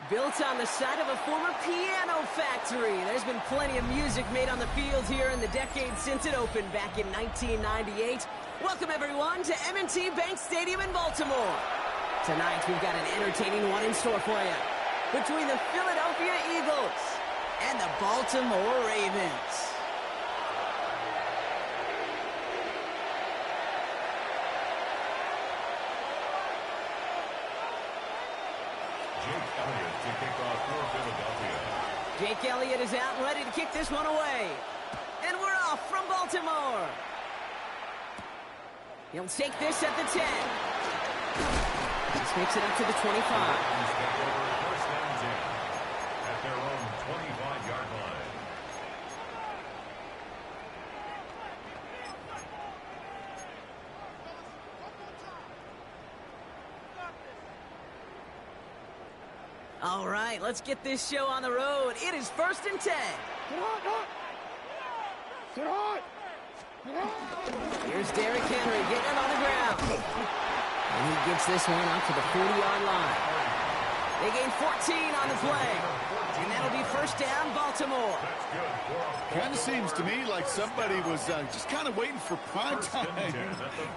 Built on the side of a former piano factory, there's been plenty of music made on the field here in the decade since it opened back in 1998. Welcome, everyone, to M&T Bank Stadium in Baltimore. Tonight, we've got an entertaining one in store for you between the Philadelphia Eagles and the Baltimore Ravens. Jake Elliott is out and ready to kick this one away. And we're off from Baltimore. He'll take this at the 10. This makes it up to the 25. At their own 25-yard line. All right, let's get this show on the road. It is 1st and 10. Here's Derrick Henry getting it on the ground. And he gets this one out to the 40-yard line. They gain 14 on the play. And that'll be 1st down, Baltimore. Kind of seems to me like somebody was just kind of waiting for prime time.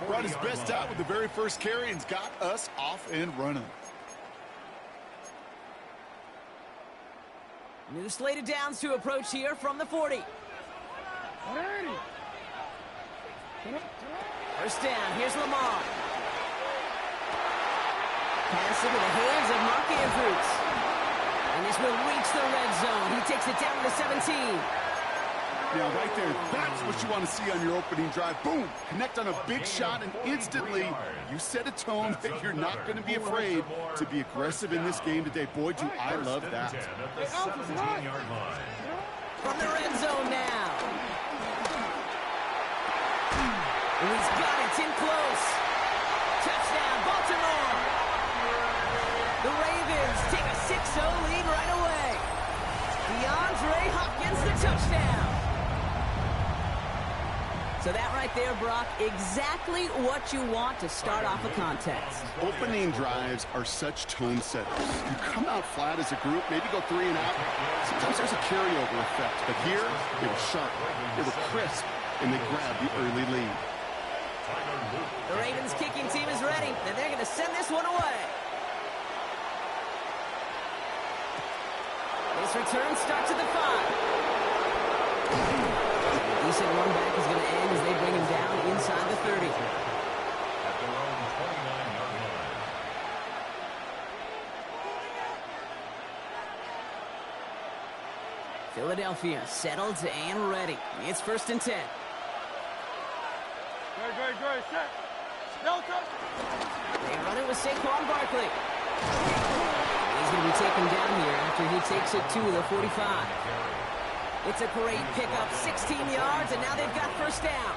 Brought his best out with the very first carry and's got us off and running. New slate of downs to approach here from the 40. 1st down, here's Lamar. Pass into the hands of Mark Andrews. And this will reach the red zone. He takes it down to the 17. Now, right there, that's what you want to see on your opening drive. Boom! Connect on a big shot, and instantly you set a tone that you're not going to be afraid to be aggressive in this game today. Boy, do I love that. From the red zone now. And he's got it in close. Touchdown, Baltimore. The Ravens take a 6-0 lead right away. DeAndre Hopkins, the touchdown. So that right there, Brock, exactly what you want to start off a contest. Opening drives are such tone setters. You come out flat as a group, maybe go 3 and out. Sometimes there's a carryover effect. But here, they were sharp, they were crisp, and they grabbed the early lead. The Ravens kicking team is ready, and they're going to send this one away. This return starts at the 5. Decent run back is going to end as they bring him down inside the 30. At their own 29-yard line. Philadelphia settled and ready. It's 1st and 10. Great. Set. Delta. They run it with Saquon Barkley. He's going to be taken down here after he takes it to the 45. It's a great pickup, 16 yards, and now they've got 1st down.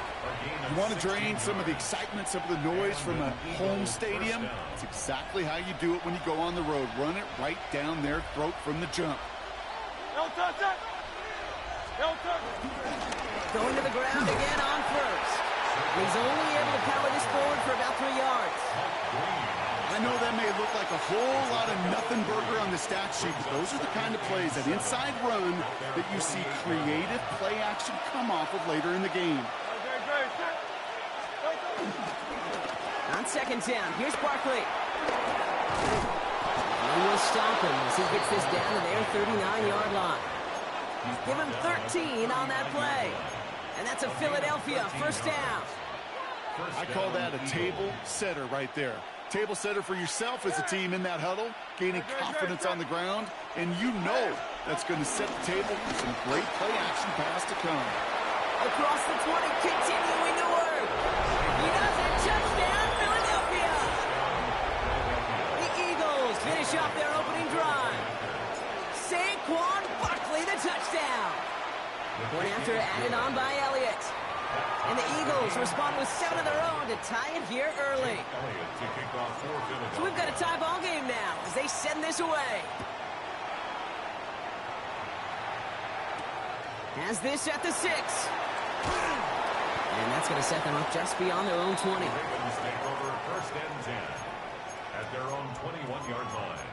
You want to drain some of the excitement, some of the noise from a home stadium? It's exactly how you do it when you go on the road. Run it right down their throat from the jump. Going to the ground again on 1st. He's only able to power this forward for about 3 yards. I know that may look like a whole lot of nothing burger on the stat sheet, but those are the kind of plays, that inside run, that you see creative play action come off of later in the game. On 2nd down, here's Barkley. And we'll stop him as he gets this down to their 39-yard line. Give him 13 on that play. And that's a Philadelphia 1st down. I call that a table setter right there. Table setter for yourself as a team in that huddle, gaining confidence on the ground, and you know that's going to set the table for some great play action pass to come. Across the 20, continuing to work. He does it. Touchdown, Philadelphia. The Eagles finish off their opening drive. Saquon Barkley, the touchdown. One after added on by Elliott. And the Eagles respond with 7 of their own to tie it here early. So we've got a tie ball game now as they send this away. Has this at the 6. And that's going to set them up just beyond their own 20. Ravens take over 1st and 10 at their own 21-yard line.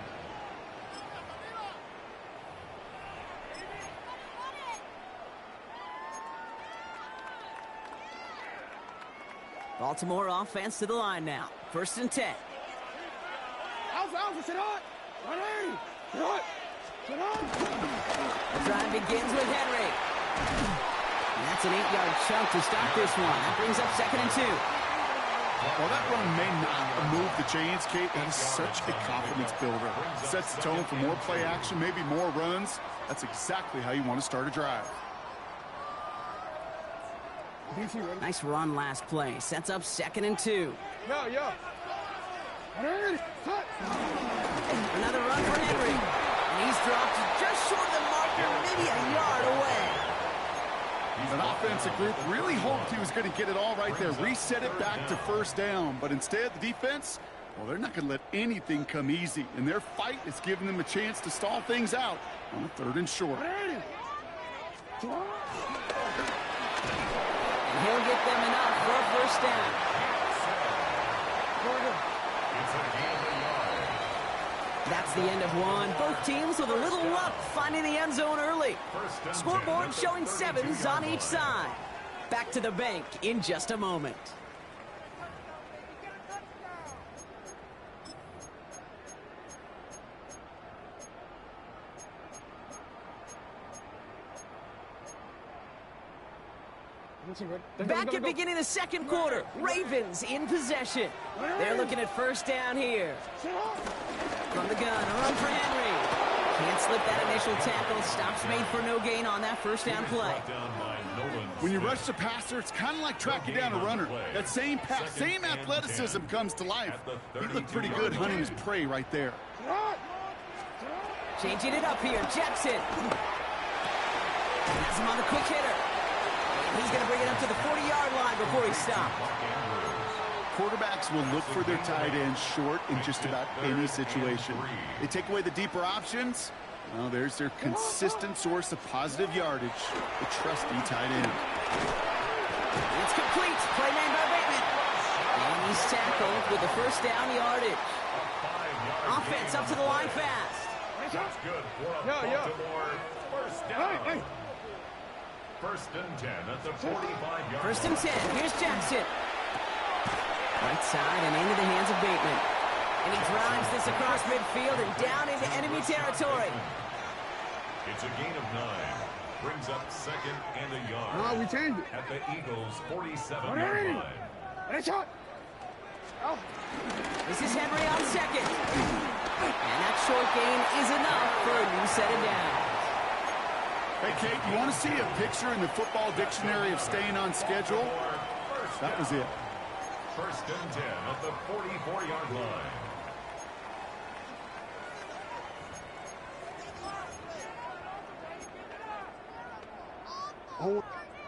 Baltimore offense to the line now. 1st and 10. The drive begins with Henry. And that's an 8-yard chunk to stop this one. That brings up 2nd and 2. Well, that run may not move the chains, Kate. That is such a confidence builder. Sets the tone for more play action, maybe more runs. That's exactly how you want to start a drive. Nice run last play. Sets up 2nd and 2. Another run for Henry. And he's dropped just short of the marker, maybe a yard away. An offensive group really hoped he was going to get it all right there, reset it back to 1st down. But instead, the defense, well, they're not going to let anything come easy. And their fight is giving them a chance to stall things out on a 3rd and short. He'll get them enough for a 1st down. It's a gain of a yard. That's the end of one. Both teams with a little luck finding the end zone early. Scoreboard showing 7s on each side. Back to the bank in just a moment. Back at beginning of the 2nd quarter. Ravens in possession. They're looking at 1st down here. From the gun, a run for Henry. Can't slip that initial tackle. Stops made for no gain on that 1st down play. When you rush the passer, it's kind of like tracking down a runner. That same pass, same athleticism comes to life. He looked pretty good hunting his prey right there. Changing it up here, Jackson. Has him on the quick hitter. He's going to bring it up to the 40-yard line before he stops. Quarterbacks will look for their tight ends short in just about any situation. They take away the deeper options. Well, there's their consistent source of positive yardage, the trusty tight end. It's complete. Play made by Bateman. And he's tackled with the 1st down yardage. Offense up to the line fast. That's good for a Baltimore 1st down. 1st and 10 at the 45-yard. 1st and 10. Here's Jackson. Right side and into the hands of Bateman. And he drives this across midfield and down into enemy territory. It's a gain of 9. Brings up 2nd and a yard. No, we changed it. At the Eagles' 47-yard line. Nice shot. Oh. This is Henry on 2nd. And that short gain is enough for a new set of downs. Hey, Kate, you want to see a picture in the football dictionary of staying on schedule? That was it. 1st and 10 at the 44-yard line.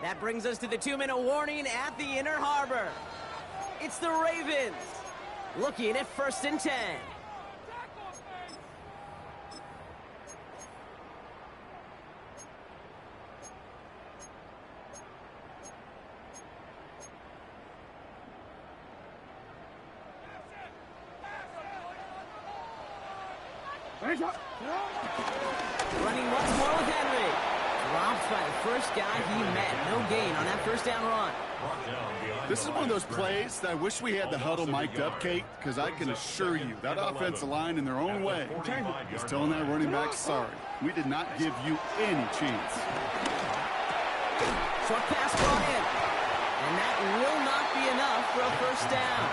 That brings us to the 2-minute warning at the Inner Harbor. It's the Ravens looking at 1st and 10. Running once more with Henry. Dropped by the 1st guy he met. No gain on that 1st down run. This is one of those plays that I wish we had the huddle mic'd up, Kate, because I can assure you that offensive line in their own way is telling that running back, sorry, we did not give you any chance. Short pass brought in. And that will not be enough for a 1st down.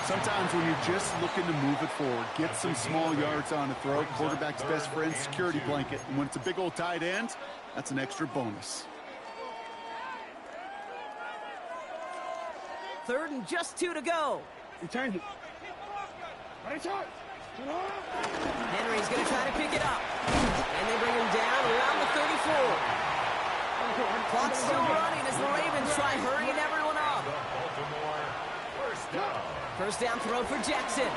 Sometimes when you're just looking to move it forward, get some small yards on the throw, quarterback's best friend, security blanket. And when it's a big old tight end, that's an extra bonus. 3rd and just 2 to go. We changed it. Nice shot. Henry's going to try to pick it up. And they bring him down around the 34. Clock's still running as the Ravens try hurrying everyone up. 1st down throw for Jackson.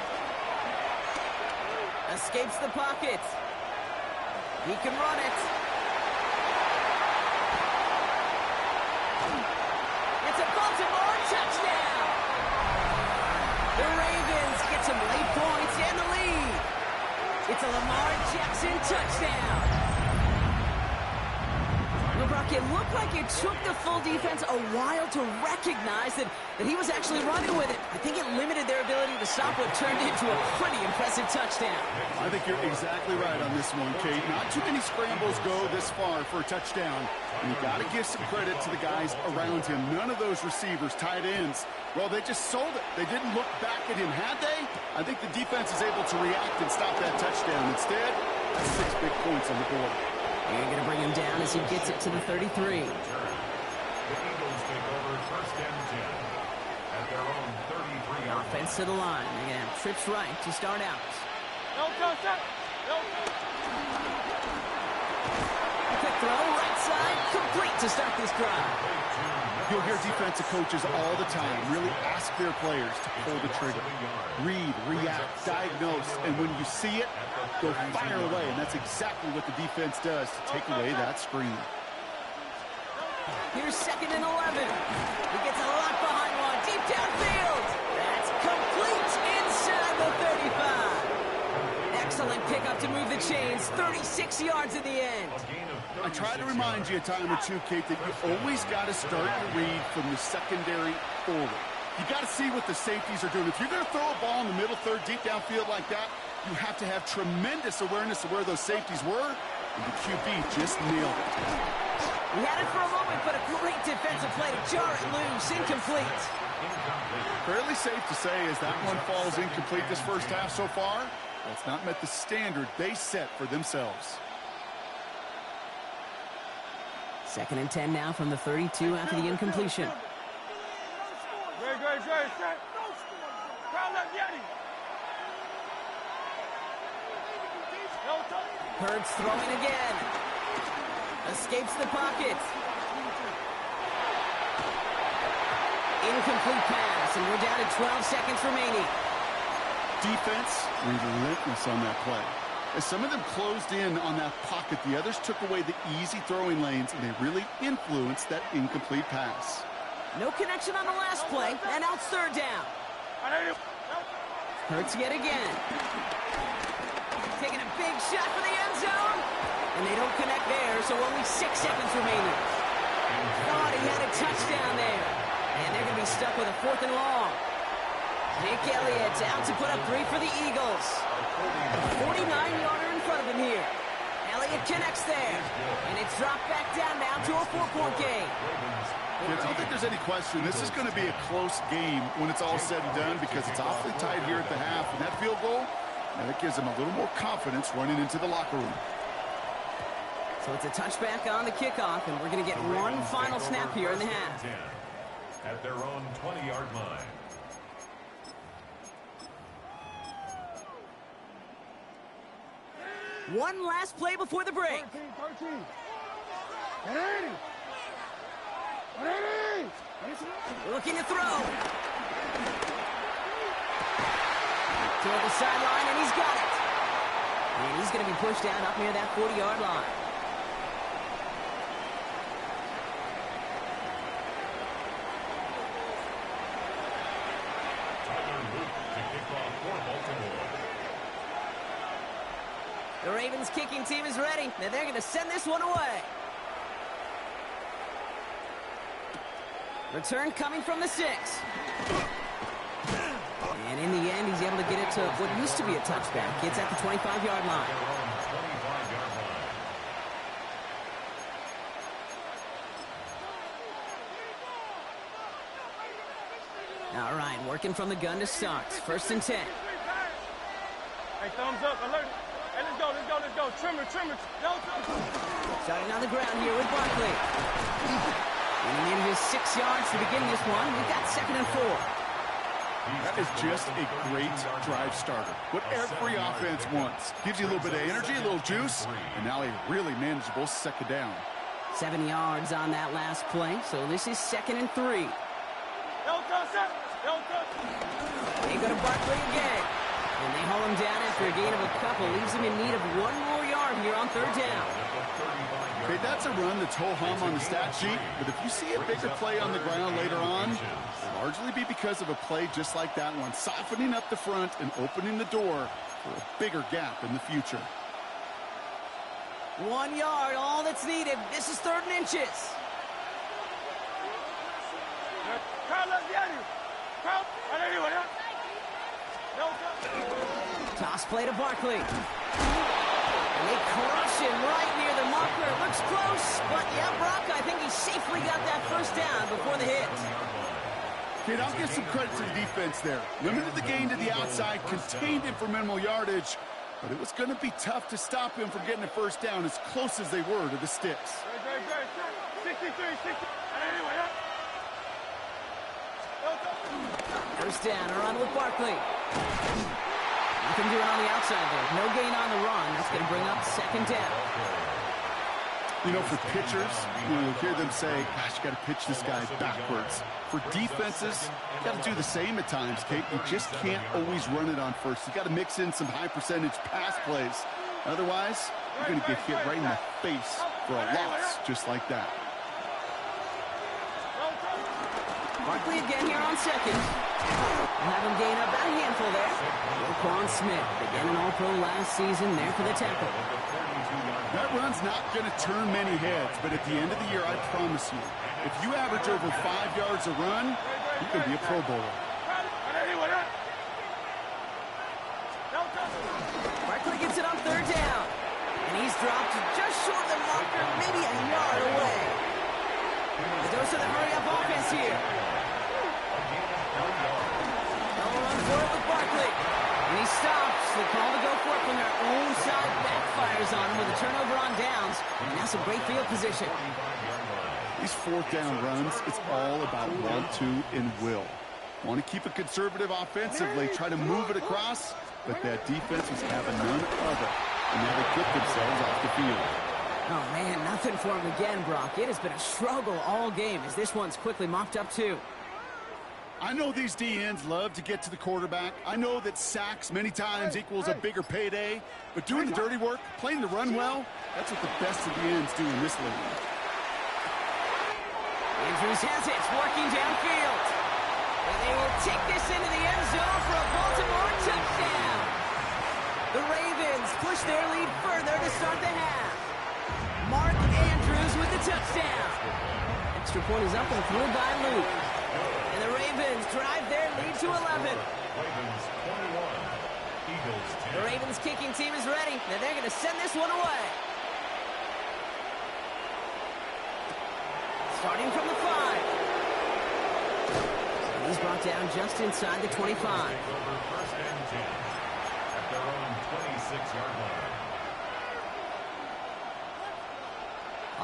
Escapes the pocket. He can run it. It's a Baltimore touchdown. The Ravens get some late points and the lead. It's a Lamar Jackson touchdown. LeBron Buck, it looked like it took the full defense a while to recognize that he was actually running with it. I think it limited their ability to stop what turned into a pretty impressive touchdown. I think you're exactly right on this one, Kate. Not too many scrambles go this far for a touchdown. And you got to give some credit to the guys around him. None of those receivers, tight ends, well, they just sold it. They didn't look back at him. Had they? I think the defense is able to react and stop that touchdown. Instead, that's 6 big points on the board. They're going to bring him down as he gets it to the 33. The Eagles take over first and 10 at their own 33-yard offense to the line. They're going to have trips right to start out. Quick throw, right side, complete to start this drive. You'll hear defensive coaches all the time really ask their players to pull the trigger. Read, react, diagnose, and when you see it, go fire away. And that's exactly what the defense does to take away that screen. Here's 2nd and 11. He gets a lot behind one, deep downfield. That's complete inside the 35. Excellent pickup to move the chains. 36 yards in the end. I try to remind you a time or two, Kate, that you always got to start to read from the secondary forward. You got to see what the safeties are doing. If you're going to throw a ball in the middle third, deep downfield like that, you have to have tremendous awareness of where those safeties were, and the QB just nailed it. He had it for a moment, but a great defensive play to jar it loose. Incomplete. Fairly safe to say as that one falls incomplete this first half so far, that's not met the standard they set for themselves. 2nd and 10 now from the 32 after the incompletion. Hurts throwing again. Escapes the pocket. Incomplete pass, and we're down to 12 seconds remaining. Defense relentless on that play. As some of them closed in on that pocket, the others took away the easy throwing lanes, and they really influenced that incomplete pass. No connection on the last play, and now it's 3rd down. Hurts yet again. Taking a big shot for the end zone, and they don't connect there, so only 6 seconds remaining. Thought he had a touchdown there, and they're going to be stuck with a 4th and long. Jake Elliott out to put up 3 for the Eagles. A 49-yarder in front of him here. Elliott connects there. And it's dropped back down now to a 4-point game. I don't think there's any question. This is going to be a close game when it's all said and done because it's awfully tight here at the half. And that field goal, that gives them a little more confidence running into the locker room. So it's a touchback on the kickoff, and we're going to get one final snap here in the half. At their own 20-yard line. One last play before the break. 13. Looking to throw. Toward the sideline, and he's got it. And he's going to be pushed down up near that 40-yard line. The Ravens kicking team is ready, and they're going to send this one away. Return coming from the 6. And in the end, he's able to get it to what used to be a touchback. It's at the 25-yard line. All right, working from the gun to start. 1st and 10. Hey, thumbs up, alert. Hey, let's go. Trimmer. Starting on the ground here with Barkley. And he needed his 6 yards to begin this one. We've got 2nd and 4. That is just a great drive starter. What every offense wants. Gives you a little bit of energy, a little juice, and now a really manageable 2nd down. 7 yards on that last play, so this is 2nd and 3. They go to Barkley again. And they hold him down after a gain of a couple. Leaves him in need of 1 more yard here on 3rd down. Okay, that's a run that's ho-hum on the stat sheet, but if you see a bigger play on the ground later on, it'll largely be because of a play just like that one, softening up the front and opening the door for a bigger gap in the future. 1 yard, all that's needed. This is 3rd and inches. Toss play to Barkley. And they crush him right near the marker. It looks close, but yeah, Brock, I think he safely got that first down before the hit. Kid, I'll give some credit to the defense there. Limited the gain to the outside, contained him for minimal yardage, but it was going to be tough to stop him from getting a first down as close as they were to the sticks. 1st down, a run with Barkley. Nothing doing on the outside there. No gain on the run. That's going to bring up 2nd down. You know, for pitchers, you hear them say, gosh, you got to pitch this guy backwards. For defenses, you got to do the same at times, Kate. You just can't always run it on first. You got to mix in some high-percentage pass plays. Otherwise, you're going to get hit right in the face for a loss just like that. Barkley again here on 2nd. We'll have him gain up about a handful there. Roquan Smith, again an All-Pro last season, there for the tackle. That run's not going to turn many heads, but at the end of the year, I promise you, if you average over 5 yards a run, you can be a Pro Bowler. Barkley gets it on 3rd down. And he's dropped just short of the marker, maybe a yard away. The dose of the hurry-up offense here. They'll run for it with Barkley. And he stops. The call to go for it from their own side backfires on him with a turnover on downs. And that's a great field position. These 4th down runs, it's all about want to and will. Want to keep it conservative offensively, try to move it across, but that defense was having none of it. And now they get themselves off the field. Oh, man, nothing for him again, Brock. It has been a struggle all game as this one's quickly mopped up, too. I know these DNs love to get to the quarterback. I know that sacks many times equals a bigger payday, but doing the dirty work, playing the run well, that's what the best of the ends do in this league. Andrews has it, working downfield. And they will take this into the end zone for a Baltimore touchdown. The Ravens push their lead further to start the half. Mark Andrews with the touchdown. Extra point is up and through by Luke. And the Ravens drive their lead to 11. Ravens 21, Eagles 10. The Ravens kicking team is ready. Now they're going to send this one away. Starting from the 5. And he's brought down just inside the 25. Over 1st and 10 at their own 26-yard line.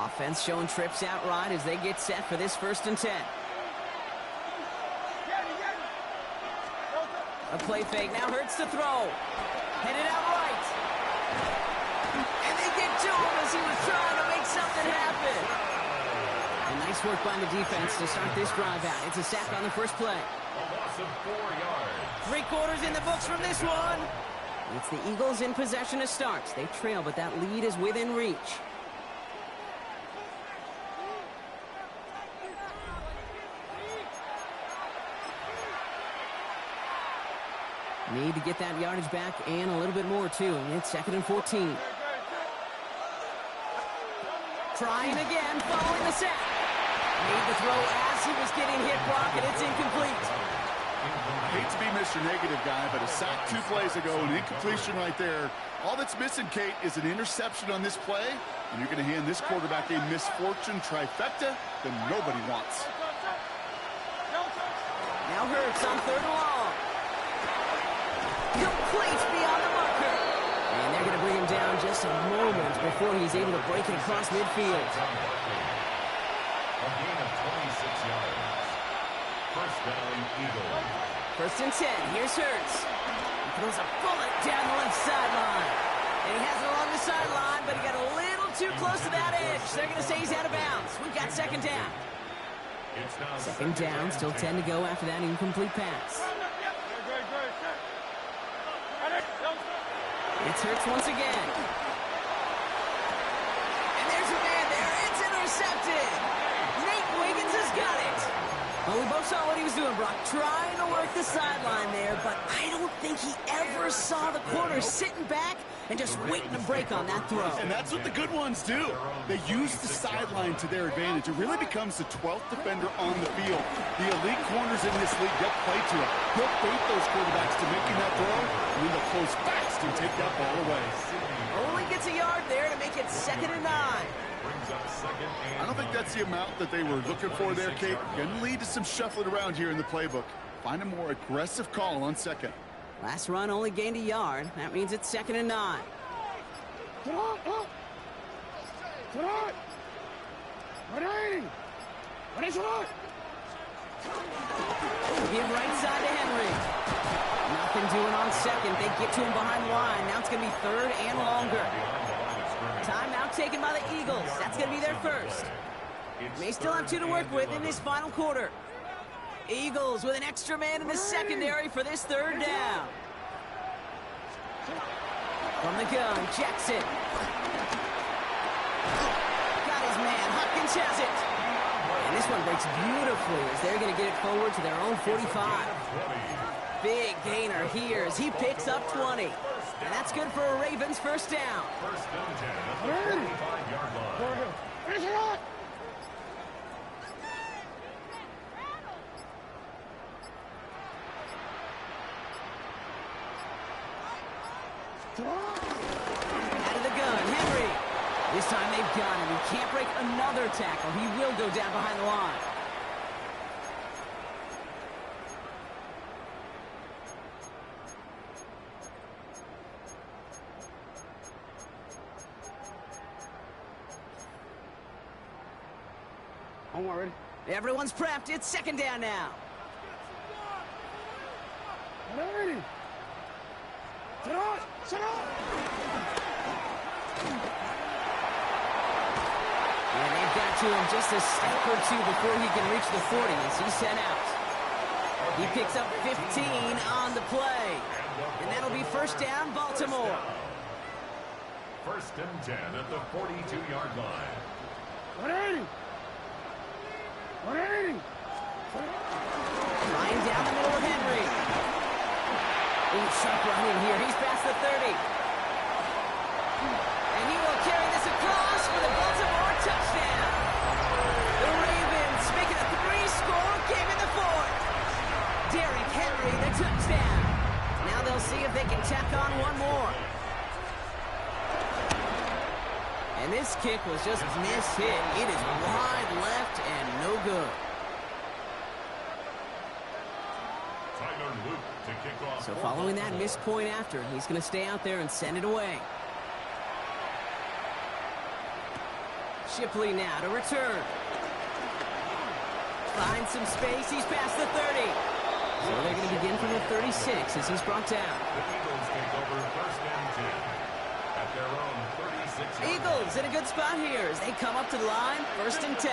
Offense showing trips out right as they get set for this 1st and 10. A play fake, now Hurts to throw. Headed out right. And they get to him as he was trying to make something happen. And nice work by the defense to start this drive out. It's a sack on the first play. A loss of 4 yards. 3 quarters in the books from this one. It's the Eagles in possession as starts. They trail, but that lead is within reach. Need to get that yardage back and a little bit more, too. It's 2nd and 14. Trying again, following the sack. Made the throw as he was getting hit, Brock, and it's incomplete. I hate to be Mr. Negative guy, but a sack 2 plays ago, an incompletion right there. All that's missing, Kate, is an interception on this play, and you're going to hand this quarterback a misfortune trifecta that nobody wants. Now Hurts on 3rd and long. Complete beyond the marker. And they're going to bring him down just a moment before he's able to break it across midfield. A gain of 26 yards. 1st down, Eagles. 1st and 10. Here's Hurts. He throws a bullet down the left sideline. And he has it along the sideline, but he got a little too close to that edge. They're going to say he's out of bounds. We've got 2nd down. 2nd down, still 10 to go after that incomplete pass. It's Hurts once again. And there's a man there. It's intercepted. Nate Wiggins has got it. Well, we both saw what he was doing, Brock. Trying to work the sideline there, but I don't think he ever saw the corner sitting back and just waiting to break on that throw. And that's what the good ones do. They use the sideline to their advantage. It really becomes the 12th defender on the field. The elite corners in this league get play to it. They'll bait those quarterbacks to making that throw, and then they'll close fast and take that ball away. Only gets a yard there to make it 2nd and 9. I don't think that's the amount that they were looking for there, Kate. Going to lead to some shuffling around here in the playbook. Find a more aggressive call on 2nd. Last run only gained a yard. That means it's 2nd and 9. Give right side to Henry. Nothing doing on 2nd. They get to him behind the line. Now it's going to be 3rd and longer. Timeout taken by the Eagles. That's going to be their first. May still have 2 to work with in this final quarter. Eagles with an extra man in the secondary for this 3rd down. From the gun, Jackson. Got his man. Hopkins has it. And this one breaks beautifully as they're going to get it forward to their own 45. Big gainer here as he picks up 20. And that's good for a Ravens first down. First and 10 at the 45-yard line. Finish it up. Out of the gun, Henry. This time they've got him. He can't break another tackle. He will go down behind the line. I'm ready. Everyone's prepped. It's 2nd down now. Ready. Sit up. Sit up. And they've got to him just a step or 2 before he can reach the 40 as he's sent out. He picks up 15 on the play. And that'll be first down, Baltimore. First and 10 at the 42-yard line. 180. 180. Lying down the middle of Henry. Ooh, sharp running here. He's past the 30. And he will carry this across for the Baltimore touchdown. The Ravens make it a 3-score game in the 4th. Derrick Henry, the touchdown. Now they'll see if they can tack on one more. And this kick was just miss-hit. It is wide left and no good. Tyler Luke to kick off. So following that missed point after, he's going to stay out there and send it away. Shipley now to return. Finds some space. He's past the 30. So they're going to begin from the 36 as he's brought down. The Eagles take over first and 10 at their own 36. Eagles in a good spot here as they come up to the line, first and 10.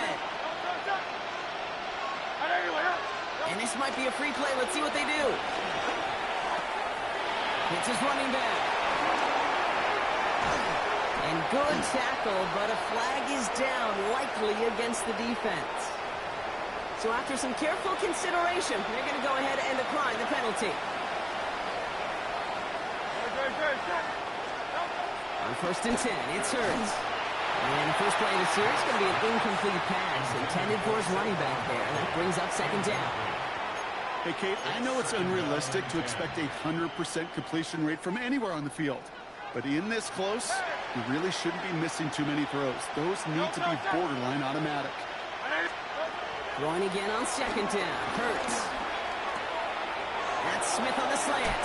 And this might be a free play. Let's see what they do. It's his running back. And good tackle, but a flag is down, likely against the defense. So after some careful consideration, they're going to go ahead and decline the penalty. On first and 10, it's Hurts. And the first play of the series is going to be an incomplete pass intended for his running back there. And that brings up 2nd down. Hey, Kate, I know it's unrealistic to expect a 100% completion rate from anywhere on the field. But in this close, you really shouldn't be missing too many throws. Those need to be borderline automatic. Throwing again on 2nd down. Hurts. That's Smith on the slant.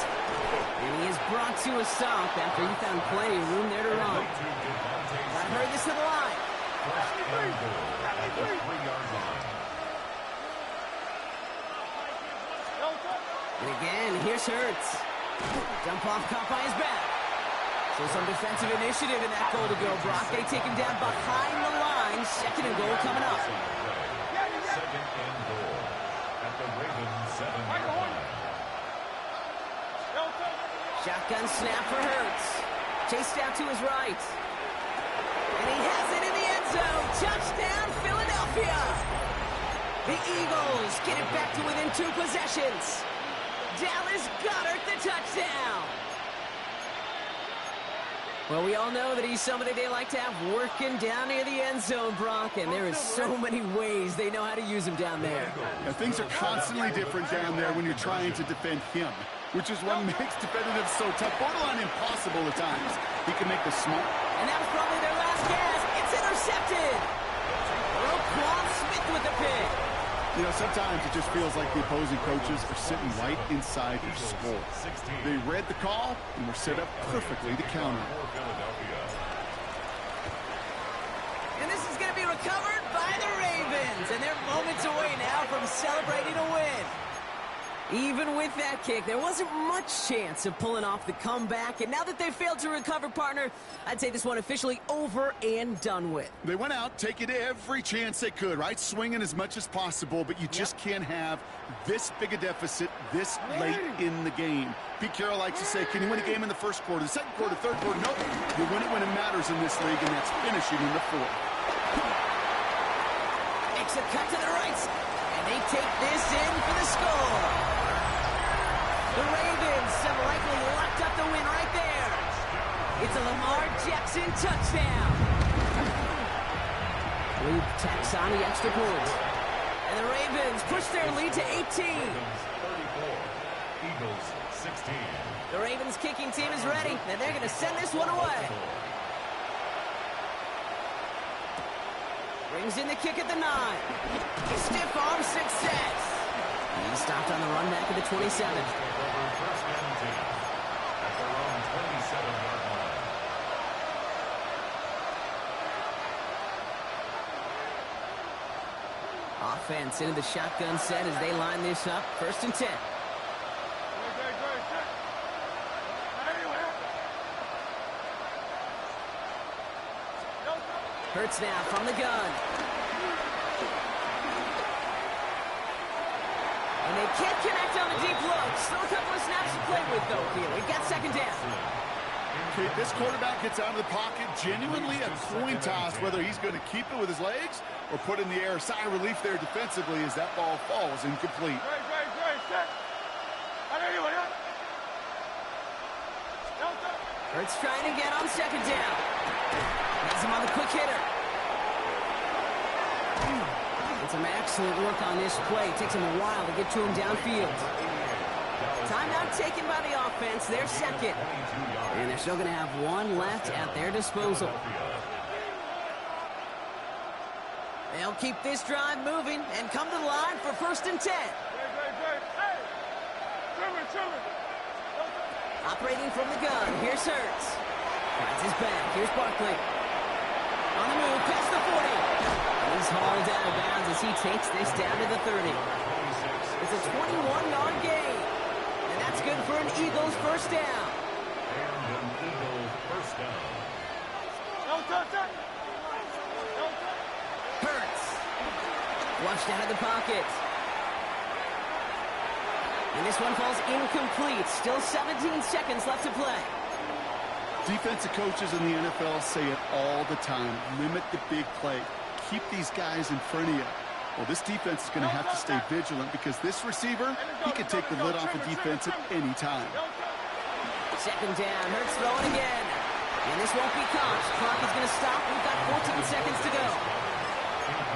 And he is brought to a stop after he found plenty of room there to run. Got heard this to the line. First and goal at the 3-yard line. And again, here's Hurts. Dump off caught by his back. So some defensive initiative in that goal to go, Brock. They take him down behind the line. 2nd and goal coming up. Second and goal at the Ravens 7-yard line. Shotgun snap for Hurts. Chased out to his right. And he has it in the end zone. Touchdown, Philadelphia. The Eagles get it back to within 2 possessions. Dallas Goedert the touchdown. Well, we all know that he's somebody they like to have working down near the end zone, Brock, and there is so many ways they know how to use him down there. Now, things are constantly different down there when you're trying to defend him, which is what makes defending him so tough, borderline impossible at times. He can make the smart. And that was probably their last gasp. It's intercepted. Roquan Smith with the pick. You know, sometimes it just feels like the opposing coaches are sitting right inside their skull. They read the call and were set up perfectly to counter. And this is going to be recovered by the Ravens. And they're moments away now from celebrating a win. Even with that kick, there wasn't much chance of pulling off the comeback. And now that they failed to recover, partner, I'd say this one officially over and done with. They went out taking every chance they could, right? Swinging as much as possible, but you just can't have this big a deficit this late in the game. Pete Carroll likes to say, can you win a game in the first quarter, the second quarter, third quarter? Nope. You win it when it matters in this league, and that's finishing in the fourth. Makes a cut to the right, and they take this in for the score. The Ravens have likely locked up the win right there. It's a Lamar Jackson touchdown. Luke tacks on the extra point. And the Ravens push their lead to 18. 34, Eagles 16. The Ravens kicking team is ready, and they're going to send this one away. Brings in the kick at the 9. Stiff arm success. He stopped on the run back at the 27. First down team at their own 27-yard line. Offense into the shotgun set as they line this up. 1st and 10. Hurts now from the gun. And they can't connect on the deep look. Still a couple of snaps to play with, though, here. We've got 2nd down. Okay, this quarterback gets out of the pocket, genuinely a coin toss, whether he's going to keep it with his legs or put in the air. Sigh of relief there defensively as that ball falls incomplete. Hurts trying to get on 2nd down. Has him on the quick hitter. And some excellent work on this play. It takes him a while to get to him downfield. Timeout taken by the offense. They're 2nd. And they're still going to have one left at their disposal. They'll keep this drive moving and come to the line for 1st and 10. Operating from the gun. Here's Hurts. Finds his back. Here's Barkley. On the move, past the 40. And he's hauled out of bounds as he takes this down to the 30. It's a 21-yard gain. And that's good for an Eagles 1st down. And an Eagles 1st down. Hurts. Flushed out of the pocket. And this one falls incomplete. Still 17 seconds left to play. Defensive coaches in the NFL say it all the time. Limit the big play. Keep these guys in front of you. Well, this defense is going to have to stay vigilant because this receiver, he can take the lid off a defense at any time. 2nd down. Hurts throwing again. And this won't be caught. Clock is going to stop. We've got 14 seconds to go.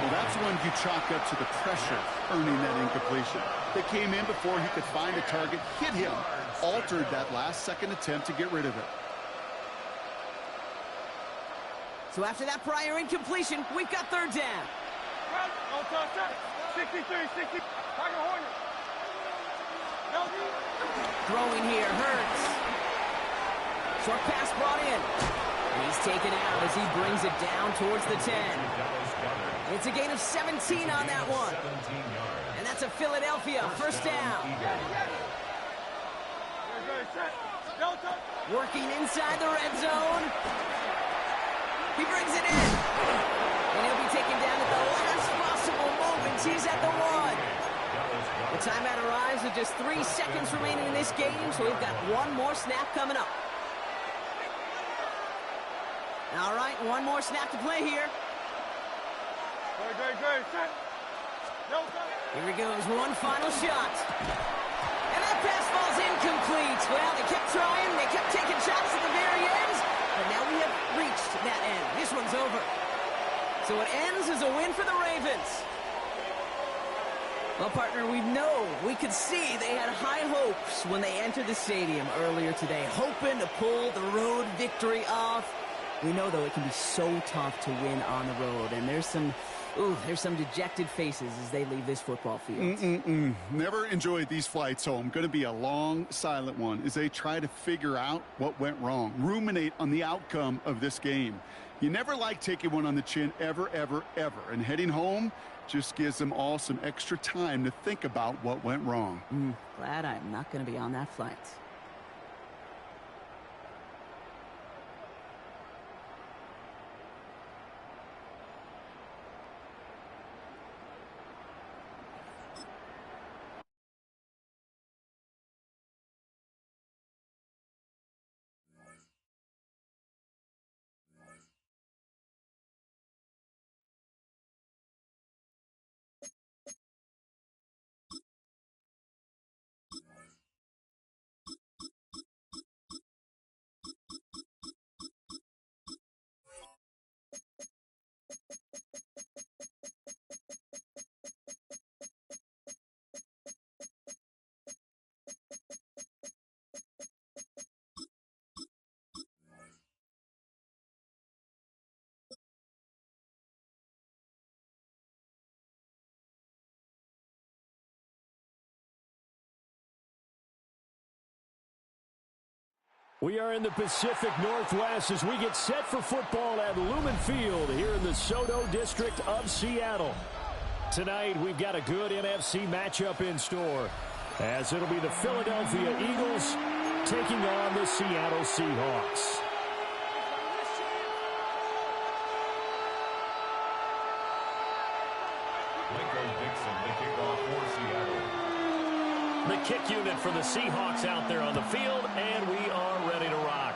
Well, that's one you chalk up to the pressure earning that incompletion. They came in before he could find a target, hit him, altered that last-second attempt to get rid of it. So after that prior incompletion, we've got 3rd down. 63, 60. Throwing here, Hurts. Short pass brought in. And he's taken out as he brings it down towards the 10. It's a gain of 17 on that one. And that's a Philadelphia 1st down. Working inside the red zone. He brings it in. And he'll be taken down at the last possible moment. He's at the 1. The timeout arrives with just 3 seconds remaining in this game, so we've got one more snap coming up. All right, one more snap to play here. Here he goes, one final shot. And that pass falls incomplete. Well, they kept trying, they kept taking shots at the very end, but now reached that end. This one's over. So it ends as a win for the Ravens. Well, partner, we could see they had high hopes when they entered the stadium earlier today, hoping to pull the road victory off. We know, though, it can be so tough to win on the road, and there's some dejected faces as they leave this football field. Never enjoyed these flights home. Going to be a long, silent one as they try to figure out what went wrong, ruminate on the outcome of this game. You never like taking one on the chin ever, ever, ever, and heading home just gives them all some extra time to think about what went wrong. Glad I'm not going to be on that flight. We are in the Pacific Northwest as we get set for football at Lumen Field here in the SoDo district of Seattle. Tonight, we've got a good NFC matchup in store, as it'll be the Philadelphia Eagles taking on the Seattle Seahawks. The kick unit for the Seahawks out there on the field, and we are ready to rock.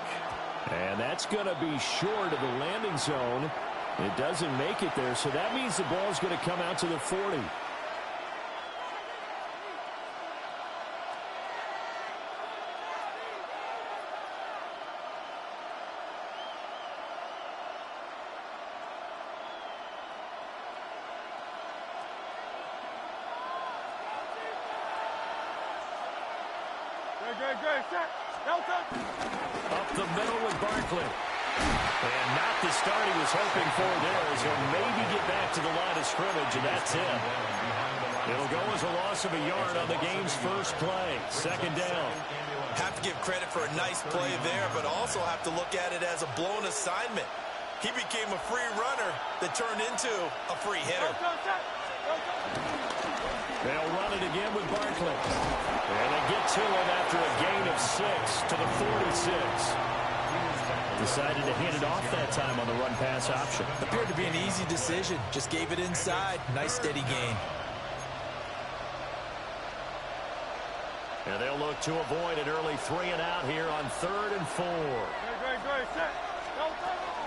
And that's going to be short of the landing zone. It doesn't make it there, so that means the ball's going to come out to the 40. Up the middle with Barkley. And not the start he was hoping for there, as he'll maybe get back to the line of scrimmage, and that's it. It'll go as a loss of a yard on the game's first play. Second down. Have to give credit for a nice play there, but also have to look at it as a blown assignment. He became a free runner that turned into a free hitter. They'll run it again with Barkley. And they get to him after a gain of 6 to the 46. Decided to hand it off that time on the run-pass option. Appeared to be an easy decision. Just gave it inside. Nice steady gain. And they'll look to avoid an early 3 and out here on 3rd and 4.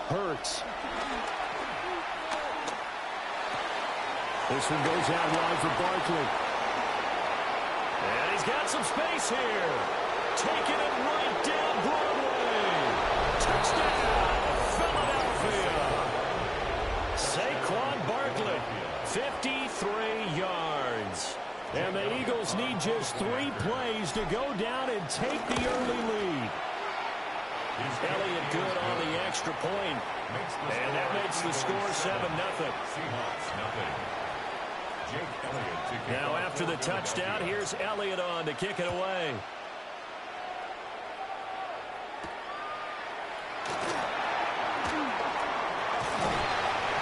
Hurts. This one goes out wide for Barkley. And he's got some space here. Taking it right down Broadway. Touchdown, Philadelphia. Saquon Barkley, 53 yards. And the Eagles need just 3 plays to go down and take the early lead. Elliott good on the extra point. And that makes the score 7-0. Now after the touchdown, here's Elliott on to kick it away.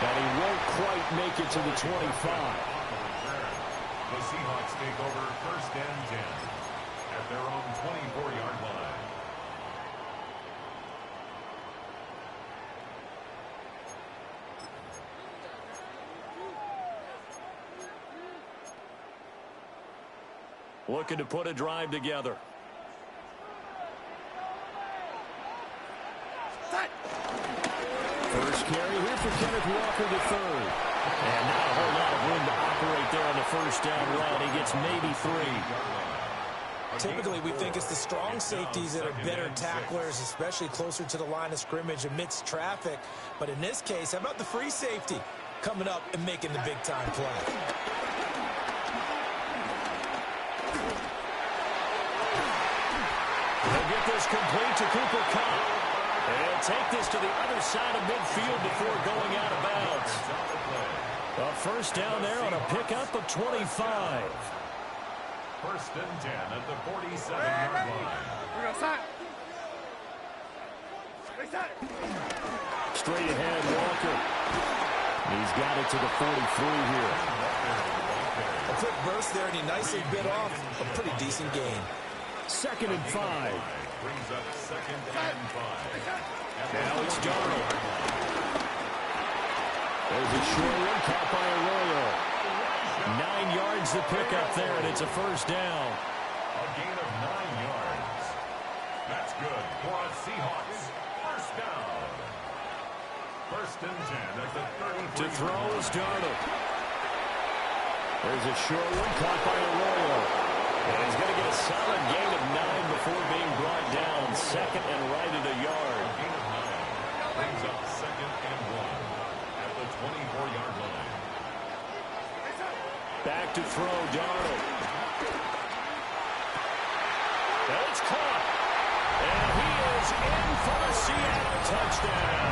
And he won't quite make it to the 25. The Seahawks take over 1st and 10 at their own 24-yard line. Looking to put a drive together. First carry here for Kenneth Walker III. And not a whole lot of room to operate there on the first down run. He gets maybe 3. Typically, we think it's the strong safeties that are better tacklers, especially closer to the line of scrimmage amidst traffic. But in this case, how about the free safety coming up and making the big-time play? They'll get this complete to Cooper Kupp. They'll take this to the other side of midfield before going out of bounds. A first down there on a pickup of 25. First and 10 at the 47-yard line. Straight ahead, Walker. He's got it to the 43 here. A quick burst there, and he nicely bit off a pretty decent gain. Second and 5. Brings up second and 5. Now it's Darnold. There's a short one caught by Arroyo. 9 yards the pickup there, and it's a first down. A gain of 9 yards. That's good for a Seahawks. First down. First and 10 at the 33. To throw is Darnold. There's a short one caught by Arroyo. And he's going to get a solid gain of 9 before being brought down. Second and right at a yard. A gain of 9. Brings up second and 1 at the 24-yard line. Back to throw, Darnold. And it's caught. And he is in for a Seattle touchdown.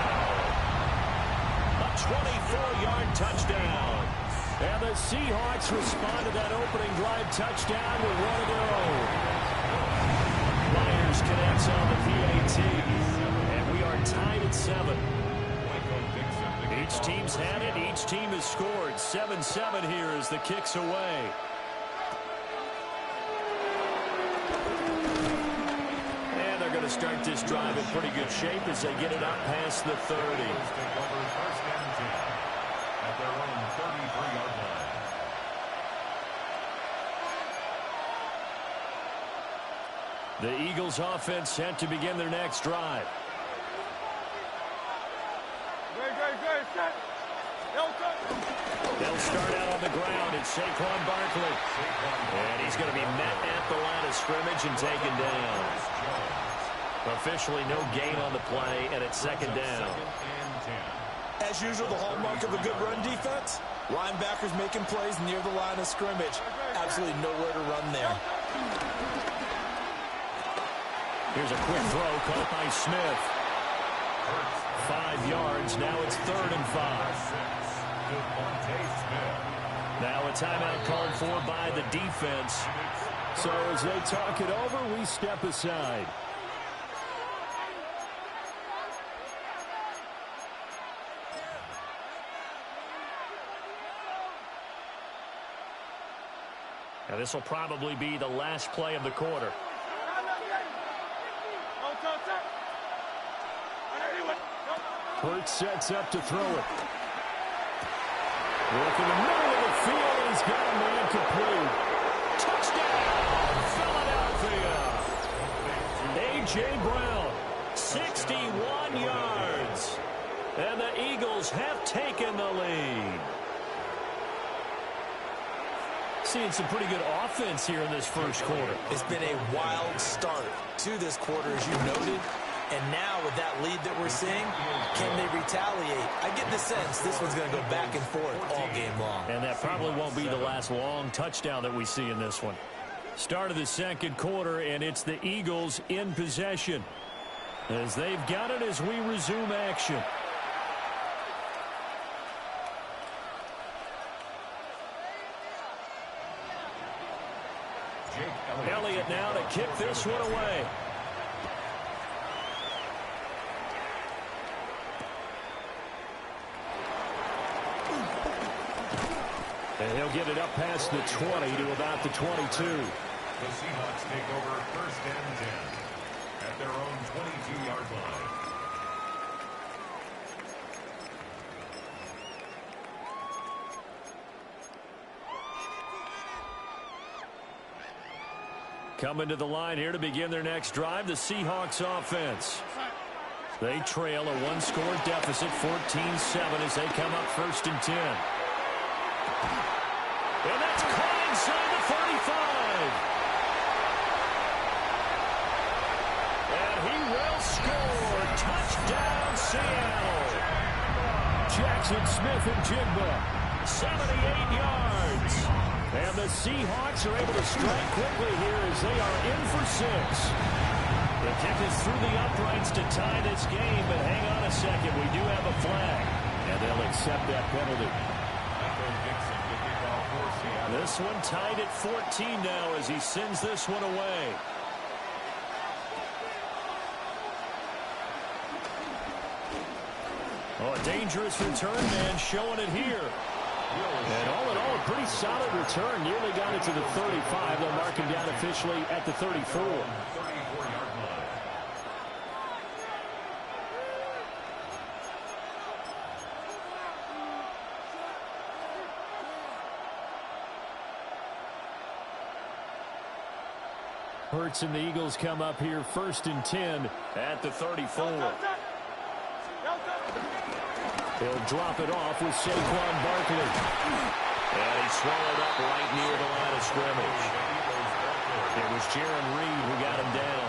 A 24-yard touchdown. And the Seahawks respond to that opening drive touchdown with one of their own. Myers connects on the PAT. And we are tied at 7. Each team's had it. Each team has scored. 7-7 here as the kick's away. And they're going to start this drive in pretty good shape as they get it up past the 30. At their own 33-yard line. The Eagles offense set to begin their next drive. They'll start out on the ground. It's Saquon Barkley. And he's going to be met at the line of scrimmage and taken down. Officially no gain on the play, and it's second down. As usual, the hallmark of a good run defense, linebackers making plays near the line of scrimmage. Absolutely nowhere to run there. Here's a quick throw caught by Smith. 5 yards. Now it's 3rd and 5. Now a timeout called for by the defense. So as they talk it over, we step aside. Now this will probably be the last play of the quarter. Hurts sets up to throw it. Look in the middle of the field, and he's got a man complete. Touchdown, Philadelphia. A.J. Brown, 61 yards. And the Eagles have taken the lead. Seeing some pretty good offense here in this first quarter. It's been a wild start to this quarter, as you noted. And now with that lead that we're seeing, can they retaliate? I get the sense this one's going to go back and forth all game long. And that probably won't be the last long touchdown that we see in this one. Start of the second quarter, and it's the Eagles in possession as they've got it as we resume action. Elliott now to kick this one away. And he'll get it up past the 20 to about the 22. The Seahawks take over first and 10 at their own 22-yard line. Coming to the line here to begin their next drive, the Seahawks offense. They trail a one-score deficit, 14-7, as they come up first and 10. And that's caught inside the 35. he will score. Touchdown, Seattle. Jackson Smith-Njigba, 78 yards. And the Seahawks are able to strike quickly here as they are in for 6. The kick is through the uprights to tie this game, but hang on a second. We do have a flag, and they'll accept that penalty. This one tied at 14 now as he sends this one away. Oh, a dangerous return man showing it here. And all in all, a pretty solid return. Nearly got it to the 35. They'll mark him down officially at the 34. Hurts and the Eagles come up here 1st and 10 at the 34. He'll drop it off with Saquon Barkley. And he's swallowed up right near the line of scrimmage. It was Jaron Reed who got him down.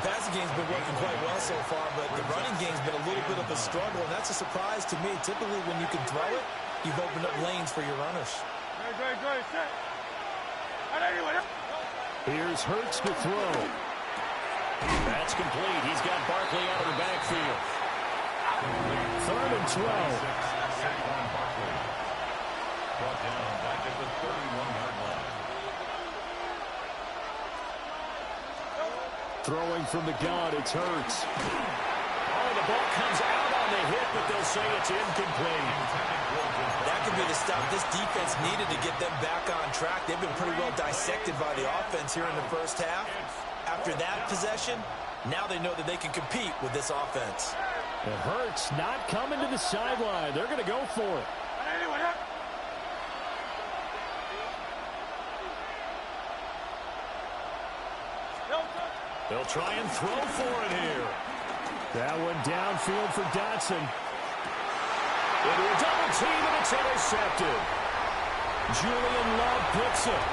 The passing game's been working quite well so far, but the running game's been a little bit of a struggle, and that's a surprise to me. Typically, when you can throw it, you've opened up lanes for your runners. Here's Hurts to throw. That's complete. He's got Barkley out of the backfield. 3rd and 12. Brought down back at the 31-yard line. Throwing from the gun, it's Hurts. Oh, the ball comes out on the hit, but they'll say it's incomplete. That could be the stop this defense needed to get them back on track. They've been pretty well dissected by the offense here in the first half. After that possession, now they know that they can compete with this offense. It hurts not coming to the sideline. They're going to go for it. They'll try and throw for it here. That one downfield for Dotson. Into a double team, and it's intercepted. Julian Love picks it.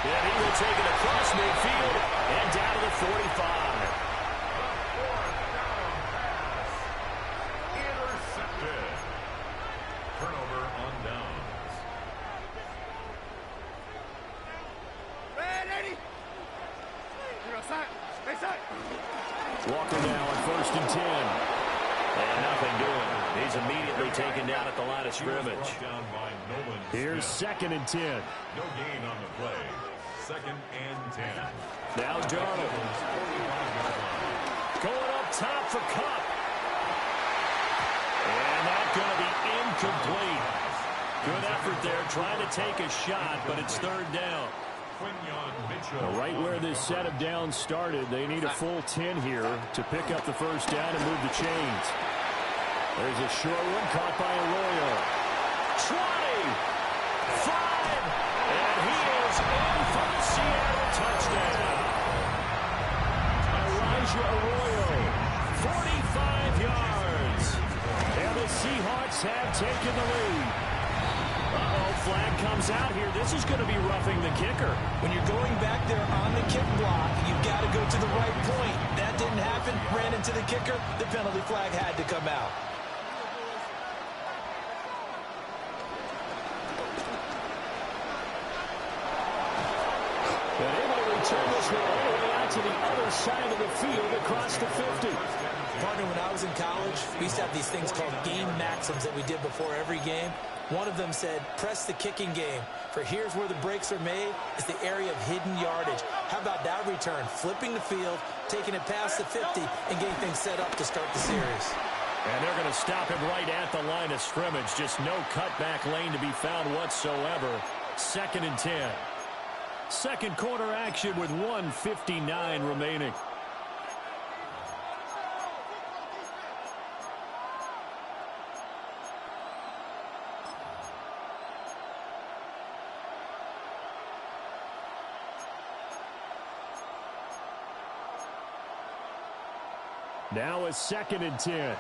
And he will take it across midfield and down to the 45. Intercepted. Turnover on downs. Walker now on 1st and 10. And nothing doing. He's immediately taken down at the line of scrimmage. Here's 2nd and 10. No gain on the play. 2nd and 10. Now Darnold. Going up top for Kupp. And that's going to be incomplete. Good effort there, trying to take a shot, but it's 3rd down. Right where this set of downs started, they need a full 10 here to pick up the 1st down and move the chains. There's a short one caught by Arroyo. 20, 5, and he is in for the Seattle touchdown. Elijah Arroyo, 45 yards. And the Seahawks have taken the lead. Uh-oh, flag comes out here. This is going to be roughing the kicker. When you're going back there on the kick block, you've got to go to the right point. That didn't happen. Ran into the kicker. The penalty flag had to come out. And able to return this one all the way out to the other side of the field across the 50. Partner, when I was in college, we used to have these things called game maxims that we did before every game. One of them said, press the kicking game. For here's where the breaks are made. It's the area of hidden yardage. How about that return? Flipping the field, taking it past the 50, and getting things set up to start the series. And they're going to stop him right at the line of scrimmage. Just no cutback lane to be found whatsoever. 2nd and 10. Second quarter action with 1:59 remaining. Now a 2nd and 10.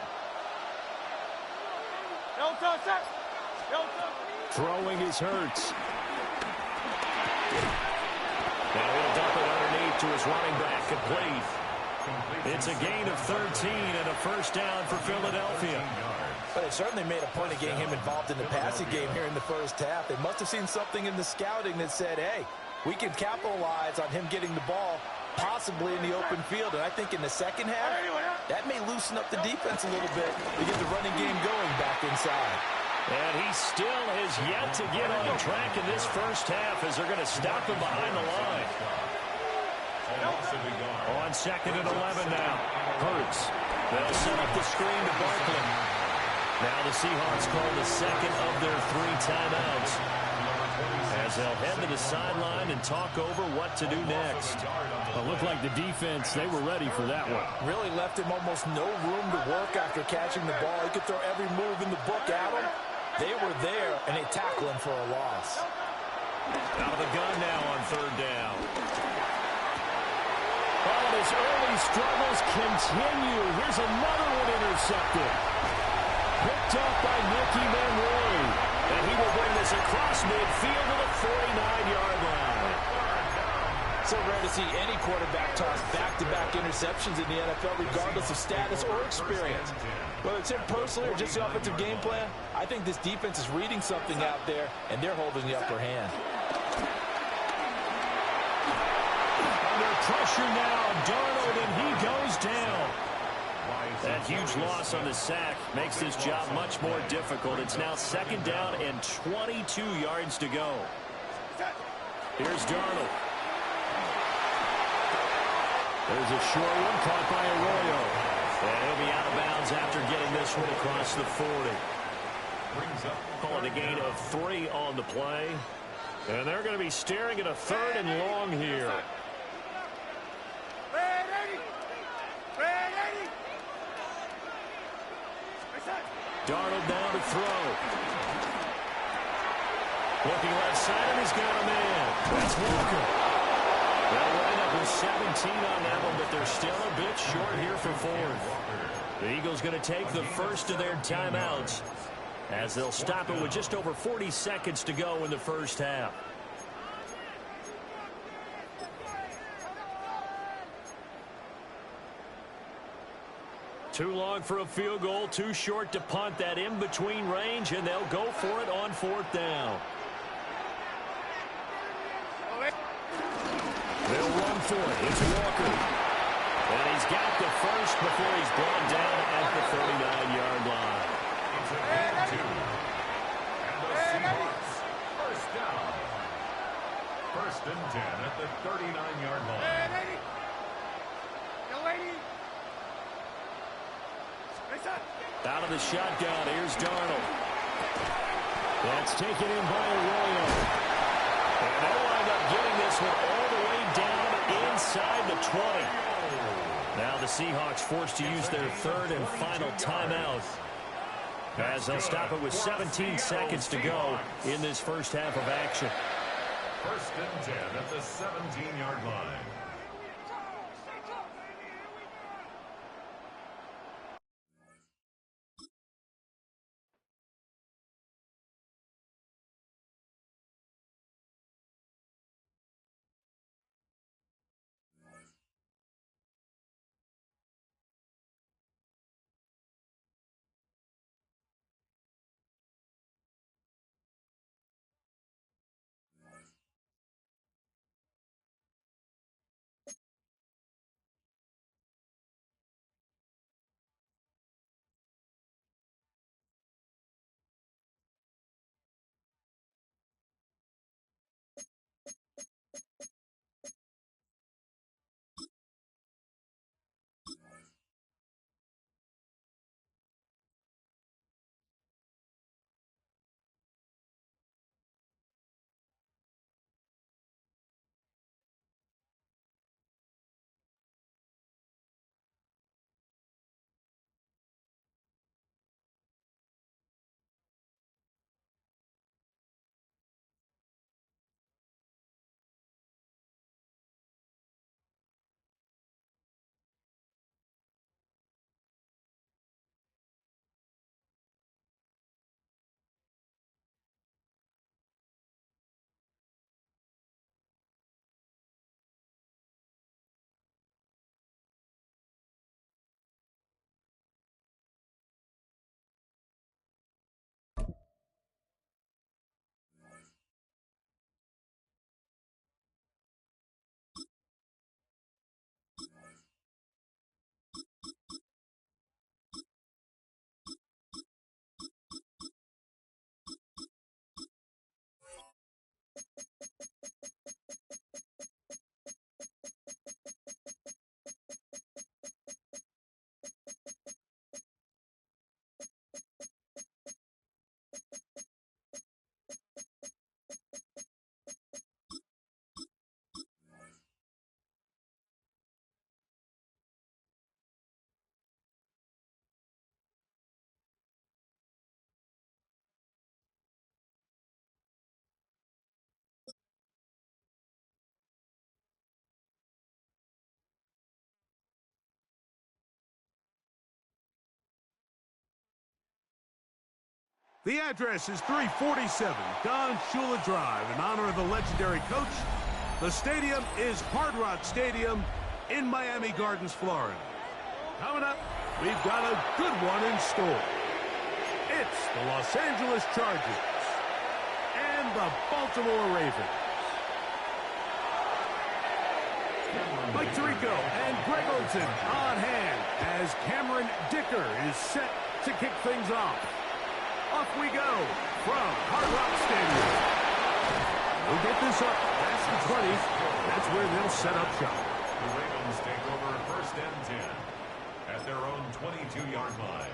Throwing is Hurts. Now he'll dump it underneath. to his running back, complete. It's a gain of 13 and a first down for Philadelphia. But they certainly made a point of getting him involved in the passing game here in the first half. They must have seen something in the scouting that said, hey, we can capitalize on him getting the ball possibly in the open field. And I think in the second half, that may loosen up the defense a little bit to get the running game going back inside. And he still has yet to get on track in this first half as they're going to stop him behind the line. On 2nd and 11 now. Hurts. They'll set up the screen to Barkley. Now the Seahawks call the second of their 3 timeouts, as they'll head to the sideline and talk over what to do next. It looked like the defense, they were ready for that one. Really left him almost no room to work after catching the ball. He could throw every move in the book at him. They were there, and they tackle him for a loss. Out of the gun now on 3rd down. Well, his early struggles continue. Here's another one intercepted. Picked up by Nicky Manroy. And he will bring this across midfield to the 49-yard line. So rare to see any quarterback toss back-to-back interceptions in the NFL, regardless of status or experience. Whether it's him personally or just the offensive game plan, I think this defense is reading something out there, and they're holding the upper hand. Under pressure now, Darnold, and he goes down. That huge loss on the sack makes this job much more difficult. It's now 2nd down and 22 yards to go. Here's Darnold. There's a short one caught by Arroyo. And he'll be out of bounds after getting this one across the 40. Calling a gain of 3 on the play. And they're going to be staring at a 3rd and long here. Darnold now to throw. Looking left side, and he's got a man. That's Walker. They'll wind up with 17 on that one, but they're still a bit short here for 4th. The Eagles going to take the first of their timeouts, as they'll stop it with just over 40 seconds to go in the first half. Too long for a field goal, too short to punt. That in-between range, and they'll go for it on 4th down. They'll run for it. It's Walker. And he's got the first before he's brought down at the 39-yard line. It's a gain 2. And the Seahawks, first down. 1st and 10 at the 39-yard line. Out of the shotgun, here's Darnold. That's taken in by Arroyo. And they'll wind up getting this one all the way down inside the 20. Now the Seahawks forced to use their 3rd and final timeout, as they'll stop it with 17 seconds to go in this first half of action. 1st and 10 at the 17-yard line. The address is 347 Don Shula Drive in honor of the legendary coach. The stadium is Hard Rock Stadium in Miami Gardens, Florida. Coming up, we've got a good one in store. It's the Los Angeles Chargers and the Baltimore Ravens. Mike Tirico and Greg Olsen on hand as Cameron Dicker is set to kick things off. Off we go from Hard Rock Stadium. We'll get this up past the 20. That's where they'll set up shop. The Ravens take over first and 10 at their own 22-yard line.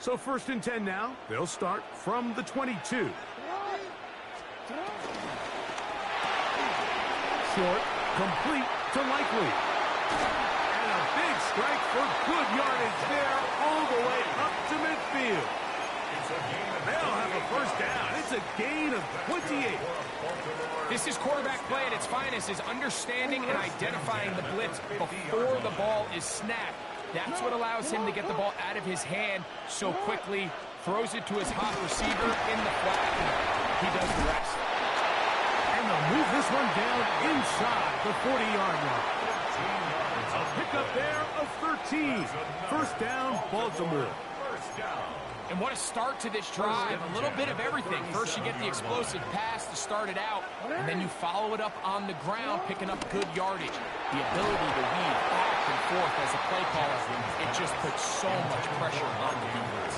So first and 10 now. They'll start from the 22. Short, complete to Likely. And a big strike for good yardage there all the way up to midfield. They'll have a first down. It's a gain of 28. This is quarterback play at its finest, is understanding and identifying the blitz before the ball is snapped. That's what allows him to get the ball out of his hand so quickly, throws it to his hot receiver in the flat, and he does the rest. And they'll move this one down inside the 40-yard line. A pickup there of 13. First down, Baltimore. And what a start to this drive. A little bit of everything. First you get the explosive pass to start it out, and then you follow it up on the ground, picking up good yardage. The ability to weave back and forth as a play caller, it just puts so much pressure on the defense.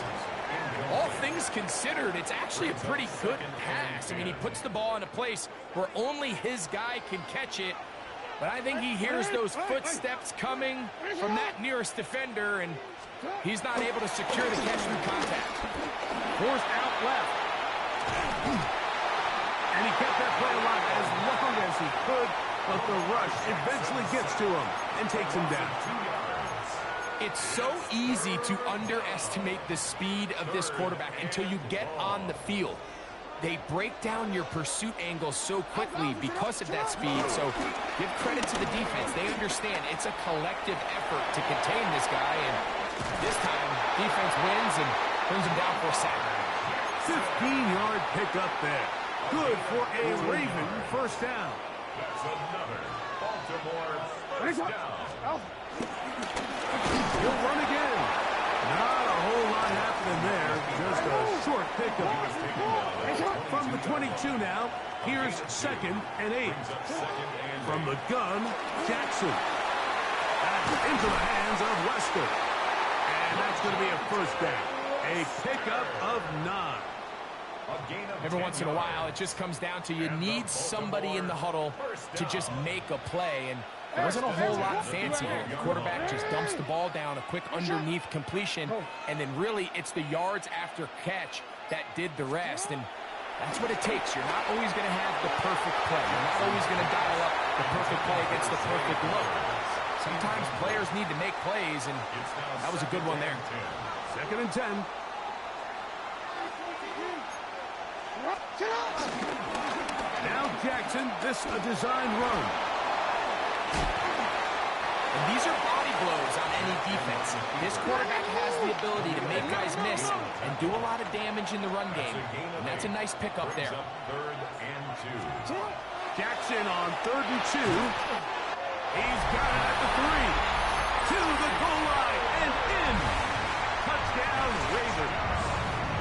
All things considered, it's actually a pretty good pass. I mean, he puts the ball in a place where only his guy can catch it, but I think he hears those footsteps coming from that nearest defender, and he's not able to secure the catch through contact. Forced out left. And he kept that play alive as long as he could, but the rush eventually gets to him and takes him down. It's so easy to underestimate the speed of this quarterback until you get on the field. They break down your pursuit angles so quickly because of that speed, so give credit to the defense. They understand it's a collective effort to contain this guy, and this time, defense wins and brings him down for a sack. 15-yard pickup there. Good for a Raven first down. That's another Baltimore first down. He'll run again. Not a whole lot happening there. Just a short pickup. From the 22 now, here's 2nd and 8. From the gun, Jackson. Into the hands of Lester. And that's going to be a first down. A pickup of 9. Every once in a while, it just comes down to you need somebody in the huddle to just make a play. And there wasn't a whole lot fancy here. The quarterback just dumps the ball down, a quick underneath completion, and then really it's the yards after catch that did the rest. And that's what it takes. You're not always going to have the perfect play. You're not always going to dial up the perfect play against the perfect look. Sometimes players need to make plays, and that was a good one there. 2nd and 10. Now Jackson, this a designed run. And these are body blows on any defense. This quarterback has the ability to make guys miss and do a lot of damage in the run game. And that's a nice pickup there. 3rd and 2. Jackson on 3rd and 2. He's got it at the 3. To the goal line and in. Touchdown, Ravens.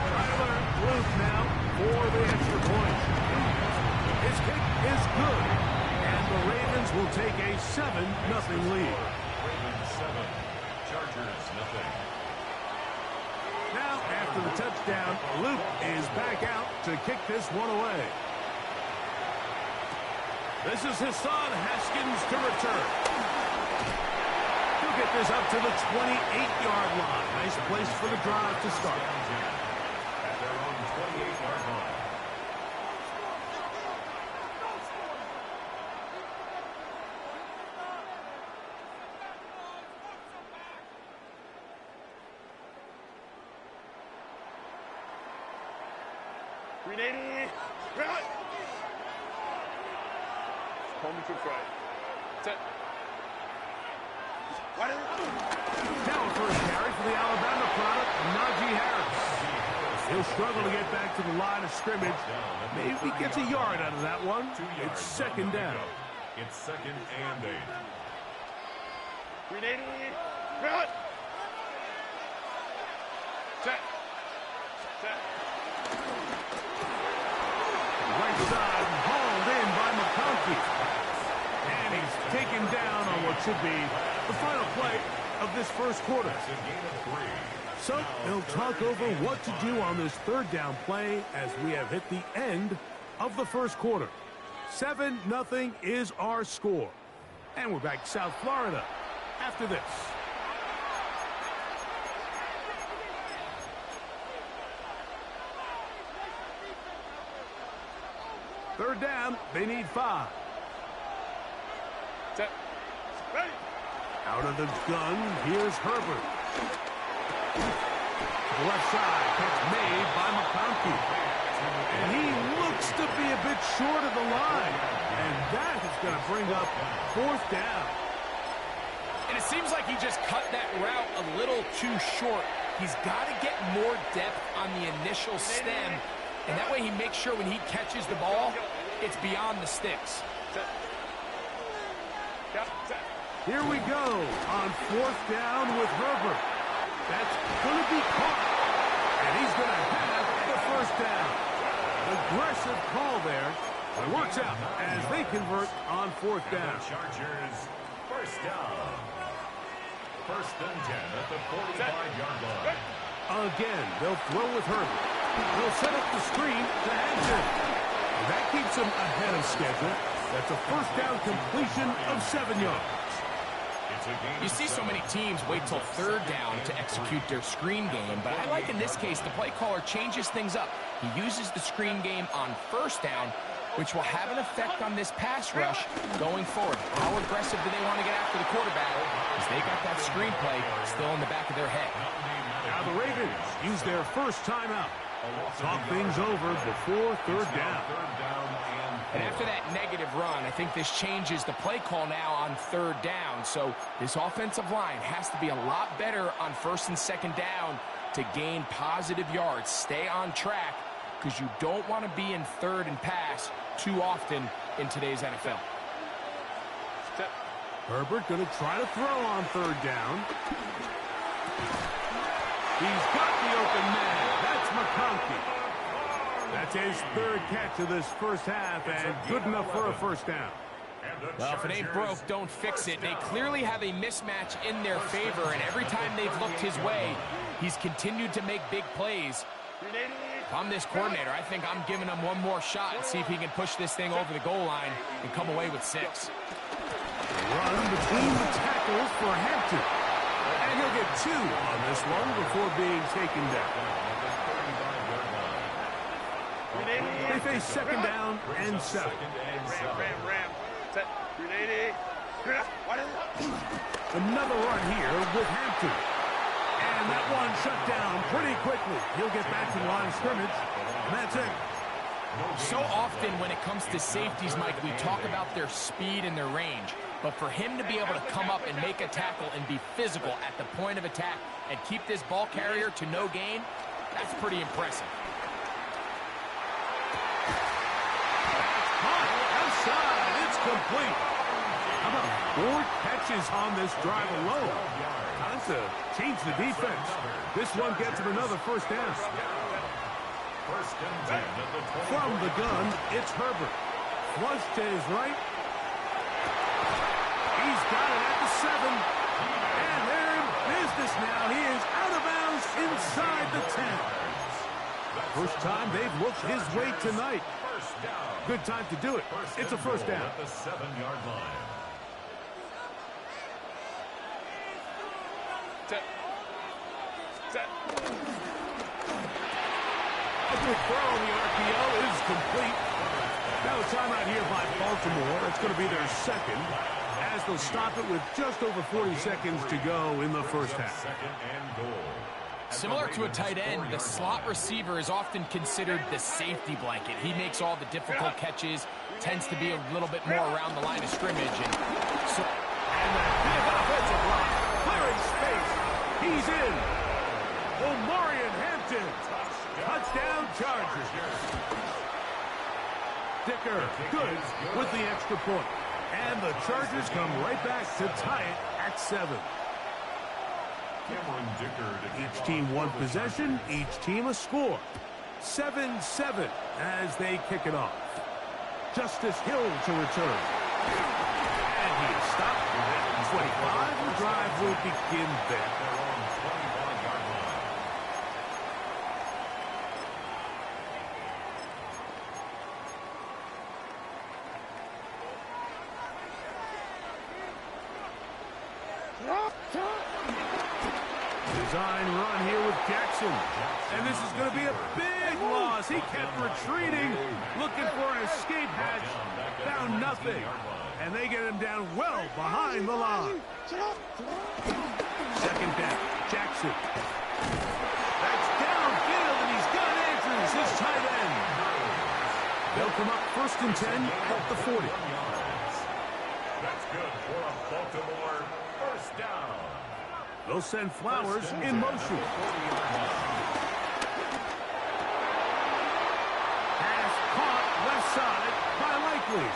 Tyler Luke now for the extra point. His kick is good. And the Ravens will take a 7-0 lead. Ravens 7, Chargers 0. Now, after the touchdown, Luke is back out to kick this one away. This is Hassan Haskins to return. He'll get this up to the 28-yard line. Nice place for the drive to start. At their own 28-yard line. Hold me to right. Set. Now a first carry for the Alabama product, Najee Harris. He'll struggle to get back to the line of scrimmage. Maybe he gets a yard out of that one. It's second down. It's second and 8. 380. Run. Set. Set. Right side, hauled in by McConkey. And he's taken down on what should be the final play of this first quarter. So they'll talk over what to do on this third down play as we have hit the end of the first quarter. 7-0 is our score. And we're back South Florida after this. Third down, they need 5. Set. Ready. Out of the gun, here's Herbert. The left side, catch made by McConkey. And he looks to be a bit short of the line. And that is going to bring up fourth down. And it seems like he just cut that route a little too short. He's got to get more depth on the initial stem. And that way he makes sure when he catches the ball, it's beyond the sticks. Here we go on fourth down with Herbert. That's going to be caught. And he's going to have the first down. Aggressive call there. It works out as they convert on fourth down. Chargers, first down. First and 10 at the 45-yard line. Again, they'll throw with Herbert. He'll set up the screen to Hampton. And that keeps him ahead of schedule. That's a first down completion of 7 yards. You see so many teams wait till third down to execute their screen game, but I like in this case the play caller changes things up. He uses the screen game on first down, which will have an effect on this pass rush going forward. How aggressive do they want to get after the quarterback? Because they got that screen play still in the back of their head. Now the Ravens use their first timeout. Talk things over before third down. And after that negative run, I think this changes the play call now on third down. So this offensive line has to be a lot better on first and second down to gain positive yards. Stay on track because you don't want to be in third and pass too often in today's NFL. Herbert going to try to throw on third down. He's got the open man. That's McConkey. That's his third catch of this first half, and good enough for a first down. Well, if it ain't broke, don't fix it. They clearly have a mismatch in their favor, and every time they've looked his way, he's continued to make big plays. If I'm this coordinator, I think I'm giving him one more shot and see if he can push this thing over the goal line and come away with 6. Run between the tackles for Hampton. And he'll get 2 on this one before being taken down. They face second down and 7. Ram. Set. 380. Another run here with Hampton. And that one shut down pretty quickly. He'll get back to the line of scrimmage. And that's it. So often when it comes to safeties, Mike, we talk about their speed and their range. But for him to be able to come up and make a tackle and be physical at the point of attack and keep this ball carrier to no gain, that's pretty impressive. Outside, it's complete. How about 4 catches on this drive alone? Time to change the defense. This one gets him another first down. From the gun, it's Herbert. Flush to his right. He's got it at the 7. And they're in business now. He is out of bounds inside the 10. First time they've looked his way tonight. Good time to do it. It's a first down. At the 7-yard line. Set. A good throw on the RPO is complete. Now a timeout here by Baltimore. That's going to be their second, as they'll stop it with just over 40 seconds to go in the first half. Second and goal. Similar to a tight end, the slot receiver is often considered the safety blanket. He makes all the difficult catches. tends to be a little bit more around the line of scrimmage. And that big offensive line, clearing space. He's in. Omarion Hampton. Touchdown Chargers. Dicker, good with the extra point. And the Chargers come right back to tie it at 7. Each team one possession, each team a score. 7-7 as they kick it off. Justice Hill to return. And he is stopped at 25. The drive will begin there. Design run here with Jackson. And this is going to be a big loss. He kept retreating, looking for an escape hatch. Found nothing. And they get him down well behind the line. Second down, Jackson. That's downfield, and he's got Andrews, his tight end. They'll come up 1st and 10 at the 40. That's good for a Baltimore first down. They'll send Flowers in motion. Pass caught left side by Likely.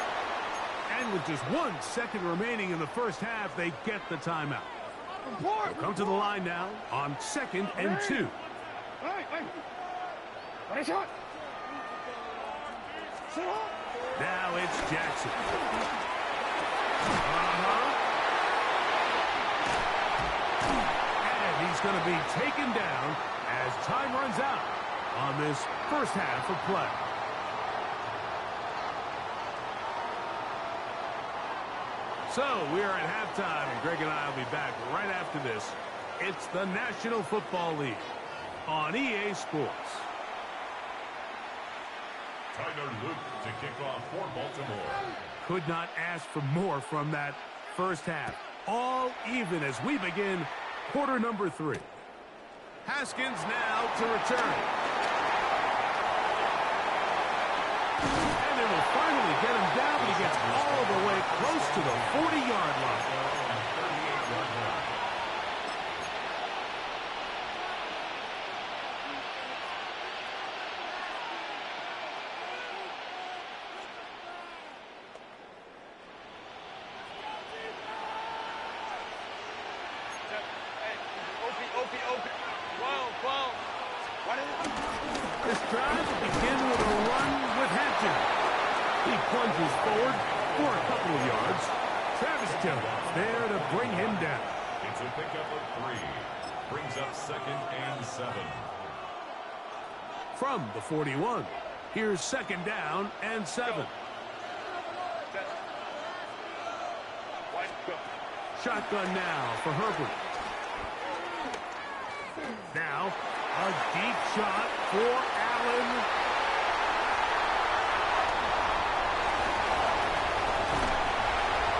And with just 1 second remaining in the first half, they get the timeout. They'll come to the line now on 2nd and 2. Now it's Jackson. He's going to be taken down as time runs out on this first half of play. So we are at halftime, and Greg and I will be back right after this. It's the National Football League on EA Sports. Tyler Luke to kick off for Baltimore. Could not ask for more from that first half. All even as we begin quarter number 3. Haskins now to return. And they will finally get him down, but he gets all the way close to the 40-yard line. This drive will begin with a run with Hampton. He plunges forward for a couple of yards. Travis Jones there to bring him down. It's a pickup of 3. Brings up 2nd and 7. From the 41, here's 2nd down and 7. Shotgun now for Herbert. Now, a deep shot for Allen.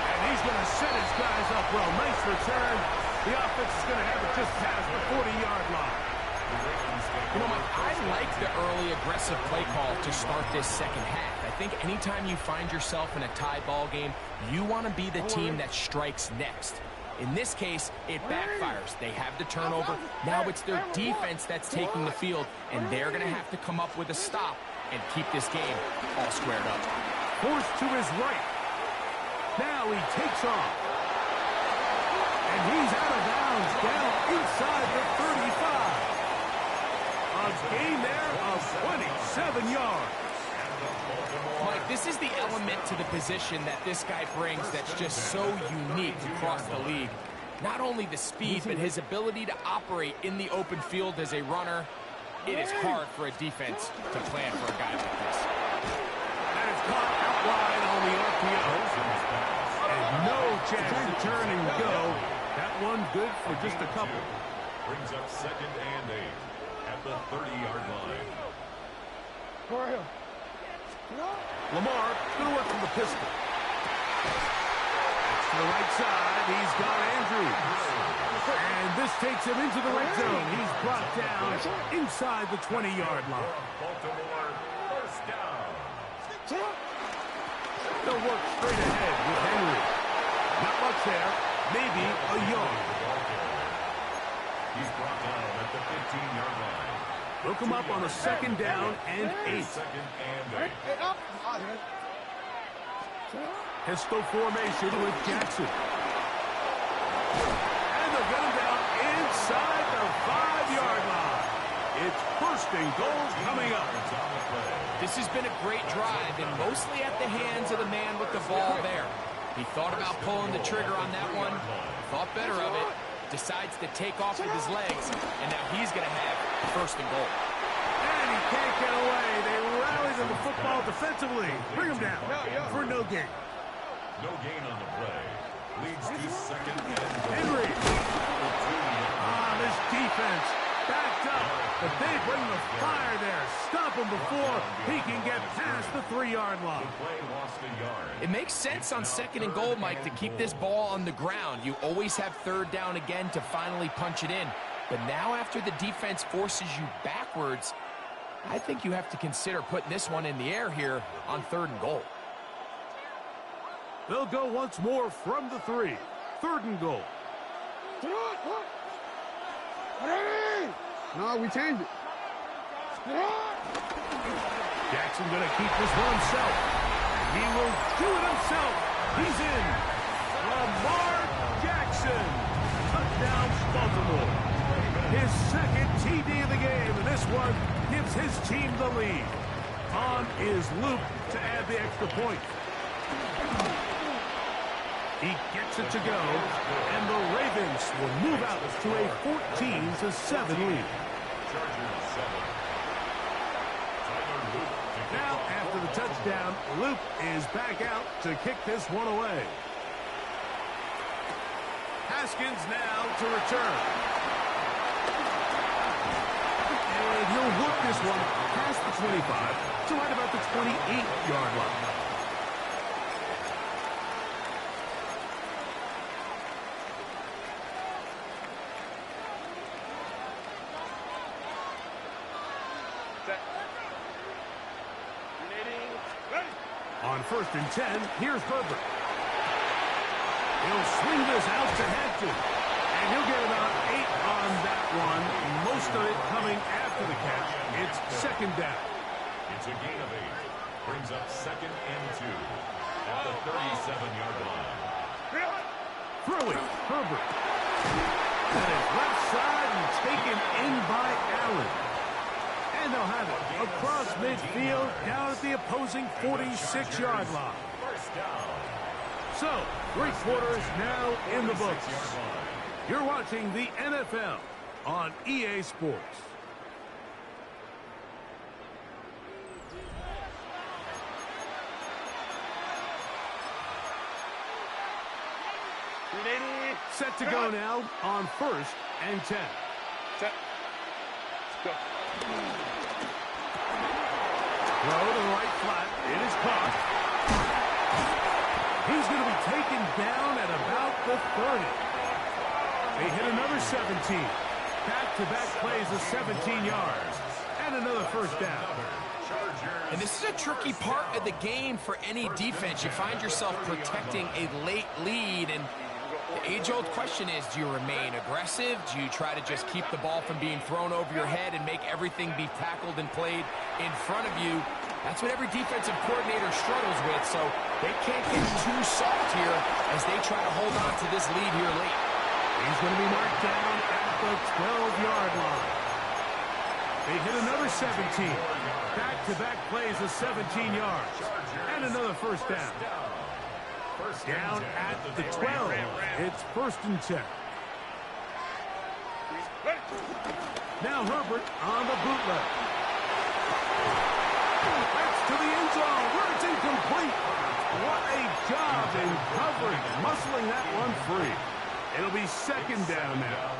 And he's going to set his guys up well. Nice return. The offense is going to have it just past the 40-yard line. You know, Mike, I like the early aggressive play call to start this second half. I think anytime you find yourself in a tie ball game, you want to be the team that strikes next. In this case, it backfires. They have the turnover. Now it's their defense that's taking the field, and they're going to have to come up with a stop and keep this game all squared up. Forced to his right. Now he takes off. And he's out of bounds down inside the 35. A gain there of 27 yards. Mike, this is the element to the position that this guy brings that's just so unique across the league. Not only the speed, but his ability to operate in the open field as a runner. It is hard for a defense to plan for a guy like this. And it's caught out wide on the RPO. And no chance to turn and go. That one good for just a couple. Brings up 2nd and 8 at the 30-yard line. Lamar going to work from the pistol. To the right side, he's got Andrews. And this takes him into the red zone. He's brought down inside the 20-yard line. Baltimore first down. They'll work straight ahead with Henry. Not much there. Maybe a yard. He's brought down at the 15-yard line. They'll come up on a 2nd down and 8. Second and 8. Pistol formation with Jackson. And they'll get him down inside the 5-yard line. It's 1st and goal coming up. This has been a great drive, and mostly at the hands of the man with the ball there. He thought about pulling the trigger on that one, thought better of it, decides to take off with his legs, and now he's going to have 1st and goal. And he can't get away. They rally to the football defensively. Bring him down for no gain. No gain on the play. Leads to 2nd and Henry. This defense backed up, but they bring the fire there. Stop him before he can get past the 3-yard line. play lost a yard. It makes sense on 2nd and goal, Mike, to keep this ball on the ground. You always have 3rd down again to finally punch it in. But now after the defense forces you backwards, I think you have to consider putting this one in the air here on 3rd and goal. They'll go once more from the 3. 3rd and goal. No, we changed it. Jackson going to keep this one himself. He will do it himself. He's in. Lamar Jackson. Touchdown, Baltimore. His 2nd TD of the game, and this one gives his team the lead. On is Luke to add the extra point. He gets it to go, and the Ravens will move out to a 14-7 lead. Now, after the touchdown, Luke is back out to kick this one away. Haskins now to return. And he'll work this one past the 25 to right about the 28-yard line. On 1st and 10, here's Herbert. He'll swing this out to Hampton. And he'll get about 8 on that one. Most of it coming after the catch. It's 2nd down. It's a gain of 8. Brings up 2nd and 2 at the 37-yard line. Throwing, Herbert. And his left side and taken in by Allen. And they'll have it across midfield down at the opposing 46-yard line. So, 3 quarters now in the books. You're watching the NFL on EA Sports. Set to go now on 1st and 10. Set. Let's go. Throw to the right flat. It is caught. He's going to be taken down at about the 30. They hit another 17. Back-to-back plays of 17 yards. And another 1st down. And this is a tricky part of the game for any defense. You find yourself protecting a late lead, and the age-old question is, do you remain aggressive? Do you try to just keep the ball from being thrown over your head and make everything be tackled and played in front of you? That's what every defensive coordinator struggles with, so they can't get too soft here as they try to hold on to this lead here late. He's going to be marked down at the 12-yard line. They hit another 17. Back-to-back plays of 17 yards. And another 1st down. Down at the 12. It's 1st and 10. Now Herbert on the bootleg. That's to the end zone where it's incomplete. What a job in covering, muscling that one free. It'll be 2nd down now.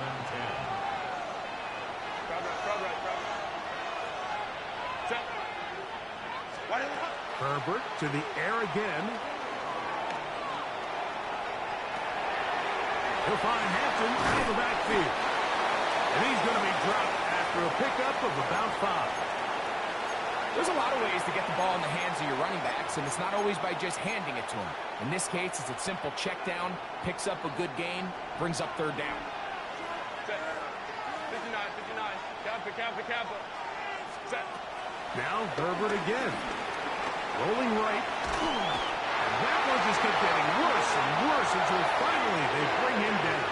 Herbert to the air again. He'll find Hampton out of the backfield. And he's going to be dropped after a pickup of about 5. There's a lot of ways to get the ball in the hands of your running backs, and it's not always by just handing it to them. In this case, it's a simple check down, picks up a good gain, brings up third down. 59, 59. Kappa. Set. Now Herbert again. Rolling right. And that one just kept getting worse and worse until finally they bring him down.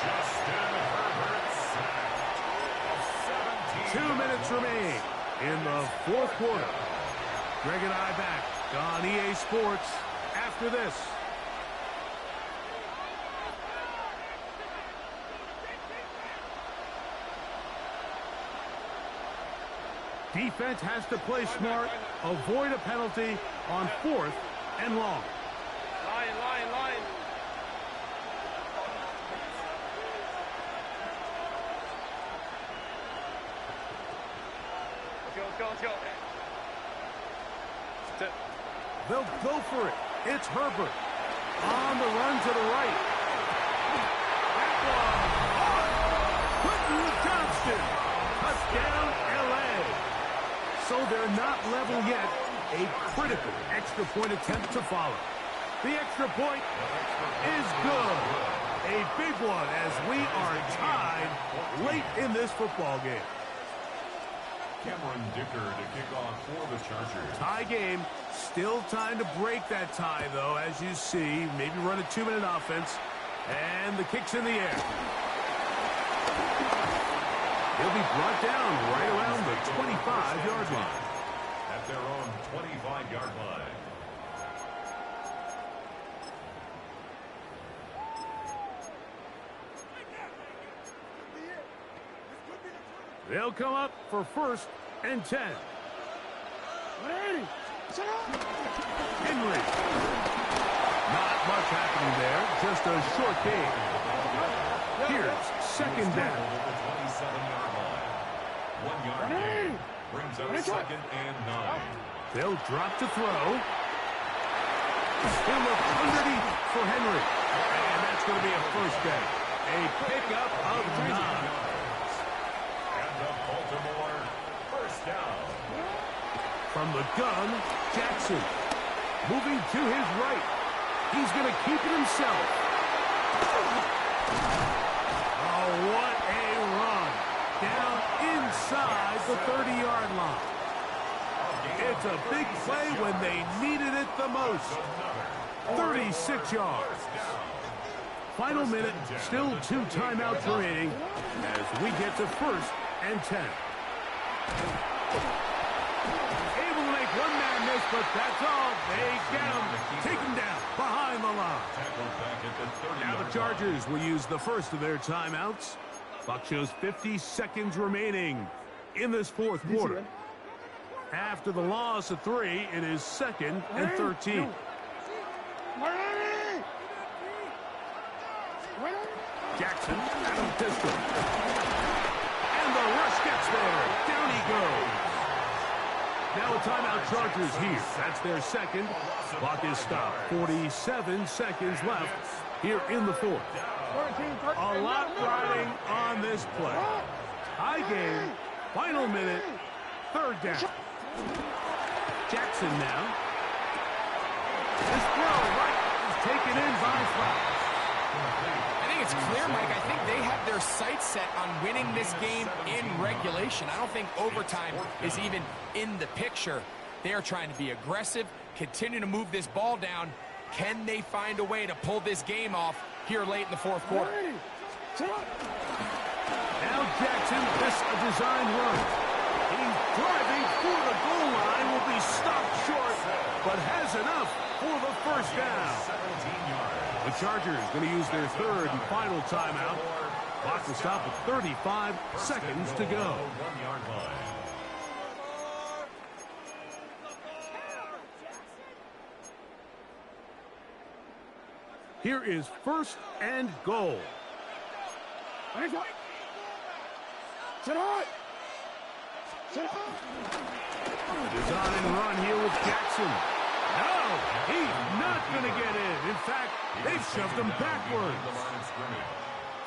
Justin Herbert sacked. 2 minutes remain in the fourth quarter. Greg and I back on EA Sports after this. Defense has to play smart, avoid a penalty on 4th and long. Line. Let's go. They'll go for it. It's Herbert on the run to the right. That one. Quentin Johnston. Touchdown, L.A. So they're not level yet. A critical extra point attempt to follow. The extra point is good. A big one as we are tied late in this football game. Cameron Dicker to kick off for the Chargers. Tie game. Still time to break that tie, though, as you see. Maybe run a 2-minute offense. And the kick's in the air. He'll be brought down right around the 25-yard line. At their own 25-yard line. They'll come up for 1st and 10. Henry. Not much happening there. Just a short gain. Here's 2nd down. 27-yard line. 1-yard gain. Brings up 2nd and 9. They'll drop to throw. He'll look underneath for Henry. And that's going to be a 1st down. A pickup of 9. The Baltimore 1st down. From the gun, Jackson. Moving to his right. He's going to keep it himself. Oh, what a run. Down inside the 30-yard line. It's a big play when they needed it the most. 36 yards. Final minute, still 2 timeouts remaining as we get to 1st and 10. Able to make one man miss, but that's all. They get him. Take him down behind the line. Now the Chargers will use the first of their timeouts. Clock shows 50 seconds remaining in this fourth quarter. After the loss of 3, it is 2nd and 13. Jackson out of pistol. And the rush gets there. Down he goes. Now a timeout Chargers here. That's their 2nd. Clock is stopped. 47 seconds left here in the 4th. A lot riding on this play. Tie game. Final minute. 3rd down. Jackson now. This throw right is taken in by Flowers. I think it's clear, Mike. I think they have their sights set on winning this game in regulation. I don't think overtime is even in the picture. They are trying to be aggressive, continue to move this ball down. Can they find a way to pull this game off here late in the 4th quarter? Now Jackson, this a designed run. He's driving for the goal line, will be stopped short, but has enough for the 1st down. The Chargers going to use their 3rd and final timeout. Clock will stop with 35 seconds to go. Here is 1st and goal. Design run here with Jackson. No, he's not going to get in. In fact, they've shoved him backwards.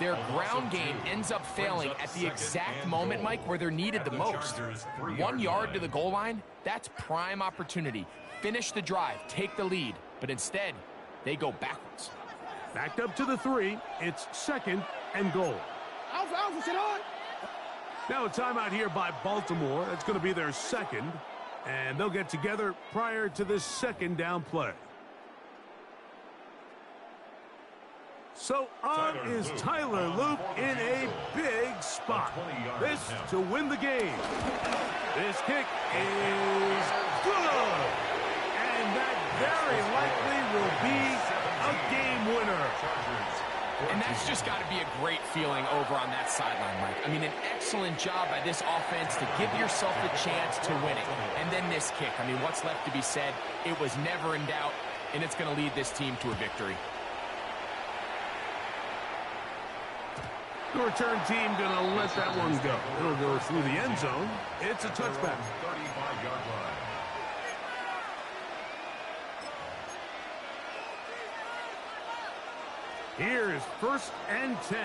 Their ground game ends up failing at the exact moment, Mike, where they're needed the most. 1 yard to the goal line, that's prime opportunity. Finish the drive, take the lead, but instead, they go backwards. Backed up to the 3. It's 2nd and goal. Now a timeout here by Baltimore. That's going to be their 2nd, and they'll get together prior to this 2nd down play. So on is Tyler Loop in a big spot. This to win the game. This kick is good. And that very likely will be a game winner. And that's just got to be a great feeling over on that sideline, Mike. I mean, an excellent job by this offense to give yourself a chance to win it. And then this kick. I mean, what's left to be said? It was never in doubt, and it's going to lead this team to a victory. The return team going to let that one go. It'll go through the end zone. It's a touchback. 35-yard line. Here is 1st and 10.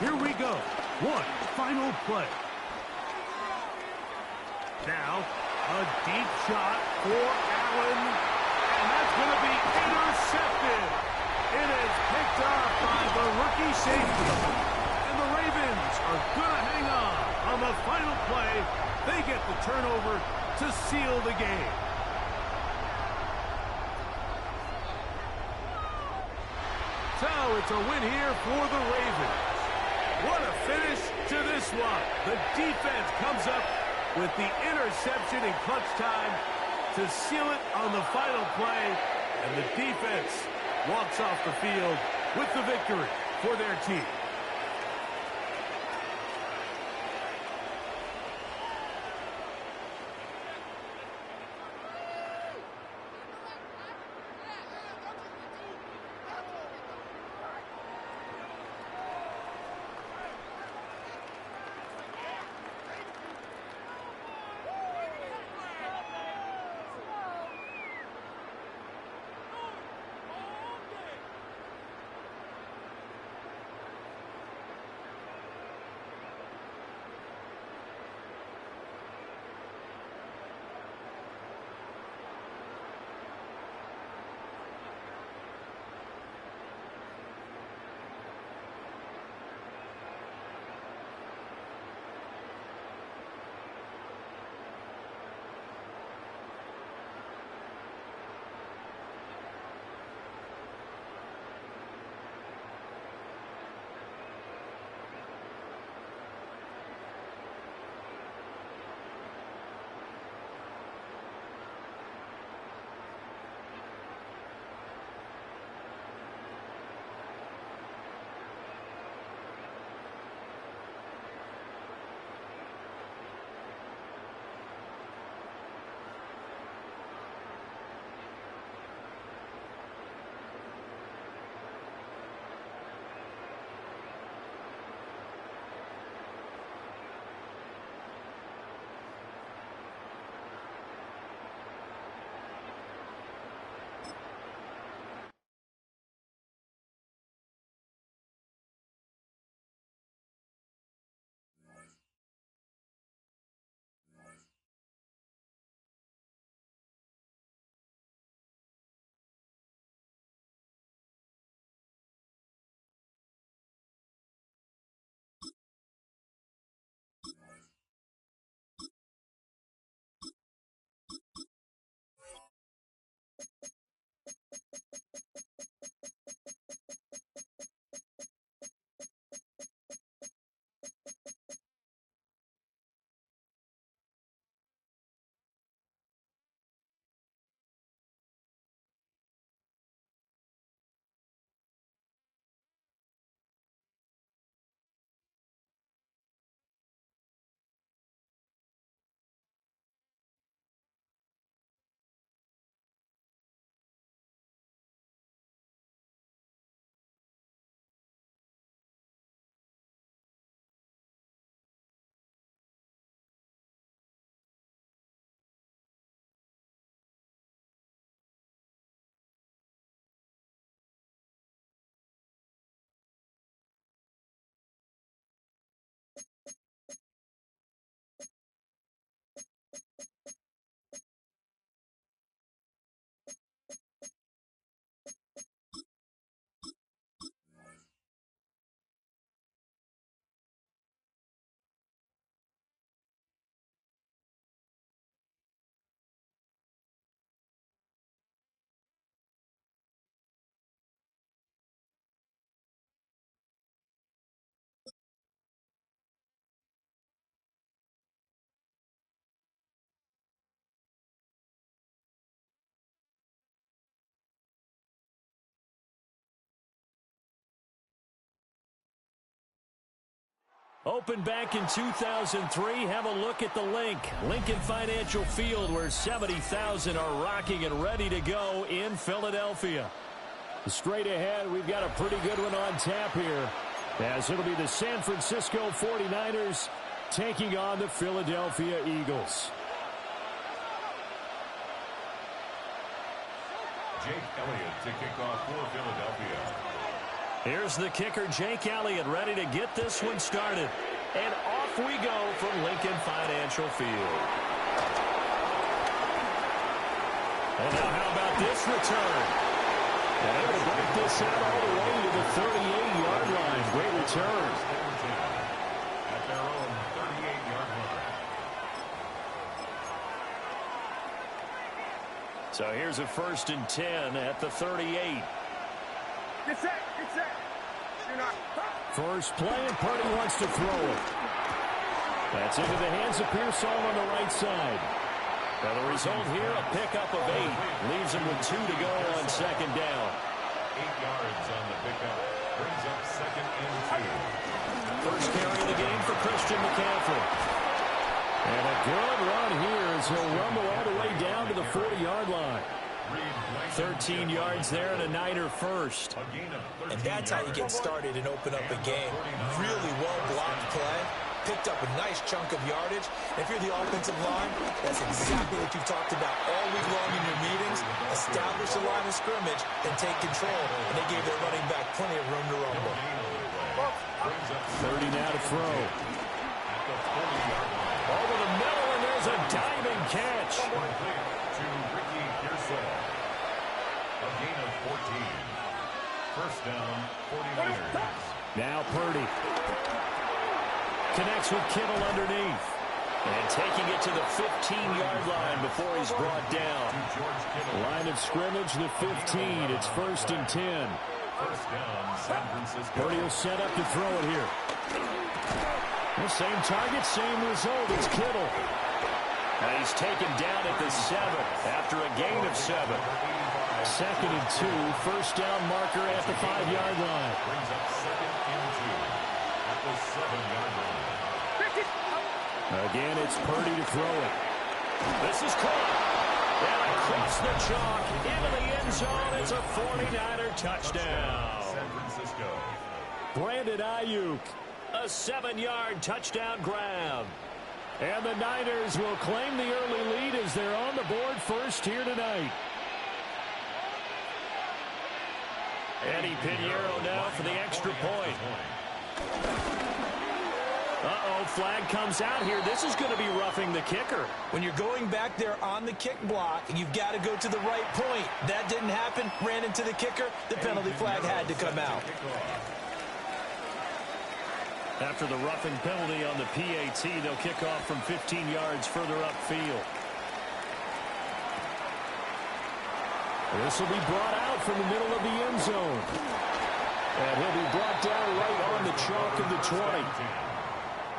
Here we go. One final play. Now, a deep shot for Allen, and that's going to be intercepted. It is picked up by the rookie safety. And the Ravens are going to hang on the final play. They get the turnover to seal the game. So it's a win here for the Ravens. What a finish to this one. The defense comes up with the interception in clutch time to seal it on the final play. And the defense walks off the field with the victory for their team. Opened back in 2003, have a look at the link. Lincoln Financial Field, where 70,000 are rocking and ready to go in Philadelphia. Straight ahead, we've got a pretty good one on tap here, as it'll be the San Francisco 49ers taking on the Philadelphia Eagles. Jake Elliott to kick off for Philadelphia. Here's the kicker, Jake Elliott, ready to get this one started. And off we go from Lincoln Financial Field. And now how about this return? And able to break this out all the way to the 38-yard line. Great return. At their own 38-yard line. So here's a 1st and 10 at the 38. Get set. You're not. First play, and Purdy wants to throw it. That's into the hands of Pearsall on the right side. Now the result here, a pickup of 8. Leaves him with 2 to go on 2nd down. 8 yards on the pickup. Brings up 2nd and 2. First carry of the game for Christian McCaffrey. And a good run here as he'll rumble all the way down to the 40-yard line. 13 yards there and a Niner first. And that's how you get started and open up a game. Really well-blocked play. Picked up a nice chunk of yardage. If you're the offensive line, that's exactly what you've talked about all week long in your meetings. Establish the line of scrimmage and take control. And they gave their running back plenty of room to rumble. 30 now to throw. Over the middle, and there's a diving catch. To Ricky Pearsall. A gain of 14. First down, 49ers. Now Purdy. Connects with Kittle underneath. And taking it to the 15-yard line before he's brought down. Line of scrimmage, the 15. It's 1st and 10. First down, San Francisco. Purdy will set up to throw it here. The same target, same result. It's Kittle. And he's taken down at the 7 after a gain of 7. 2nd and 2. First down marker at the 5-yard line. Brings up 2nd and 2 at the 7-yard line. Again, it's Purdy to throw it. This is caught. And across the chalk into the end zone. It's a 49er touchdown. San Francisco. Brandon Ayuk, a 7-yard touchdown grab. And the Niners will claim the early lead as they're on the board first here tonight. Eddie Pinheiro now for the extra point. Uh-oh, flag comes out here. This is going to be roughing the kicker. When you're going back there on the kick block, you've got to go to the right point. That didn't happen. Ran into the kicker. The penalty flag had to come out. After the roughing penalty on the PAT, they'll kick off from 15 yards further upfield. This will be brought out from the middle of the end zone. And he'll be brought down right on the chalk of the 20.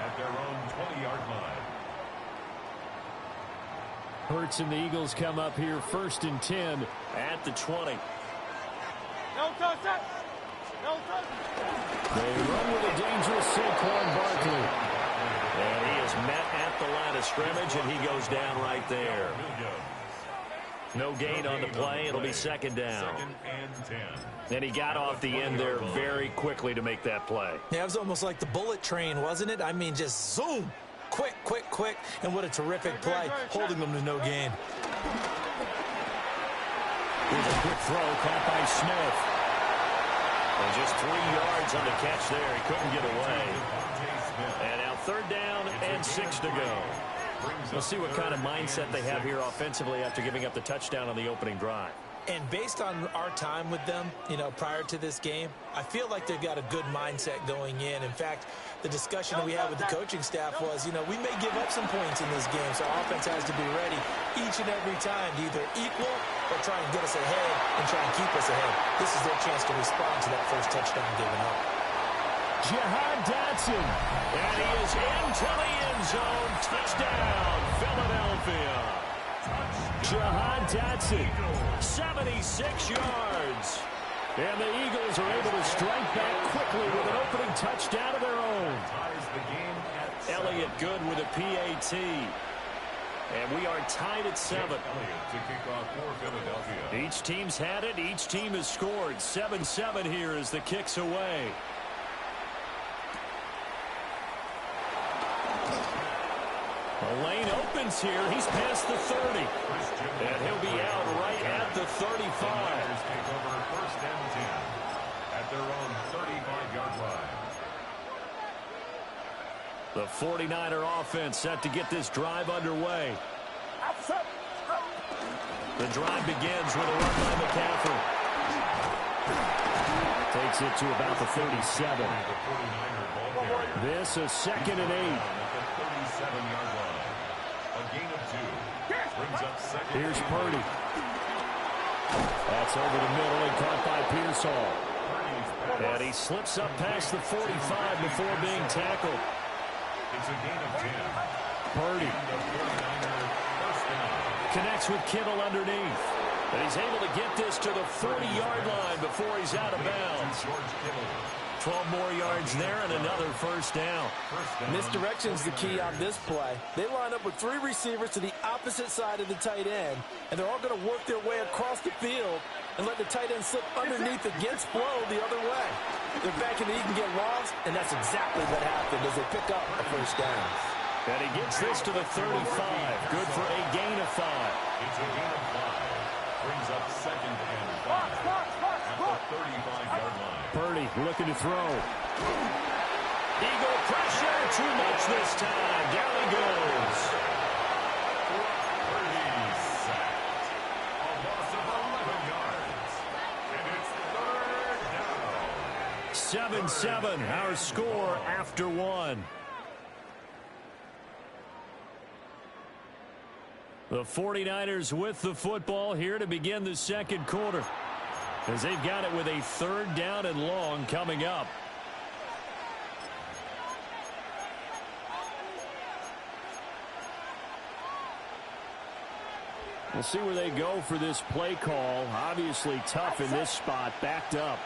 At their own 20-yard line. Hurts and the Eagles come up here 1st and 10 at the 20. No touch that. No touch. They run with a dangerous Saquon Barkley. And he is met at the line of scrimmage, and he goes down right there. No gain on the play. It'll be 2nd down. 2nd and 10. And he got off the end there very quickly to make that play. Yeah, it was almost like the bullet train, wasn't it? I mean, just zoom. Quick, quick, quick. And what a terrific play, holding them to no gain. Here's a quick throw caught by Smith. And just 3 yards on the catch there. He couldn't get away. And now 3rd down and 6 to go. We'll see what kind of mindset they have here offensively after giving up the touchdown on the opening drive. And based on our time with them, you know, prior to this game, I feel like they've got a good mindset going in. In fact, the discussion that we had with the coaching staff was, you know, we may give up some points in this game, so offense has to be ready each and every time to either equal or try and get us ahead and try and keep us ahead. This is their chance to respond to that first touchdown given up. Jahan Dotson, and he is into the end zone. Touchdown, Philadelphia. Jahan Dotson, 76 yards. And the Eagles are able to strike back quickly with an opening touchdown of their own. Elliott good with a PAT. And we are tied at 7. Each team's had it. Each team has scored. 7-7 here as the kick's away. The lane opens here. He's past the 30. And he'll be out right at the 35. Take over 1st and 10 at their own 35-yard line. The 49er offense set to get this drive underway. The drive begins with a run by McCaffrey. Takes it to about the 37. This is 2nd and 8. Here's Purdy. That's over the middle and caught by Pearsall. And he slips up past the 45 before being tackled. It's a gain of 10. Purdy connects with Kittle underneath. But he's able to get this to the 40-yard line before he's out of bounds. 12 more yards there and another 1st down. Misdirection's the key on this play. They line up with 3 receivers to the opposite side of the tight end, and they're all going to work their way across the field and let the tight end slip underneath against flow the other way. They're banking that he can get lost, and that's exactly what happened as they pick up a 1st down. And he gets this to the 35. Good for a gain of 5. It's a gain of 5. Brings up 2nd and 5 at the 35-yard line. Purdy looking to throw. Eagle pressure. Too much this time. Down he goes. Purdy sacked. A loss of 11 yards. And it's 3rd down. 7-7, our score after 1. The 49ers with the football here to begin the 2nd quarter, as they've got it with a 3rd down and long coming up. We'll see where they go for this play call. Obviously tough in this spot, backed up.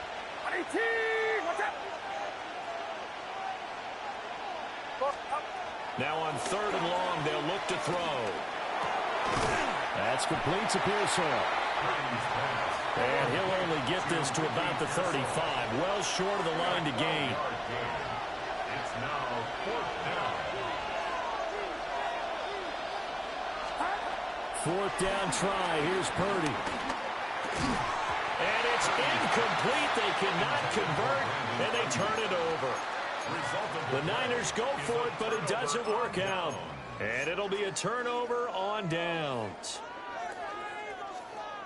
Now on 3rd and long, they'll look to throw. That's complete to Pearsall. And he'll only get this to about the 35. Well short of the line to gain. It's now 4th down. 4th down try. Here's Purdy. And it's incomplete. They cannot convert, and they turn it over. The Niners go for it, but it doesn't work out. And it'll be a turnover on downs.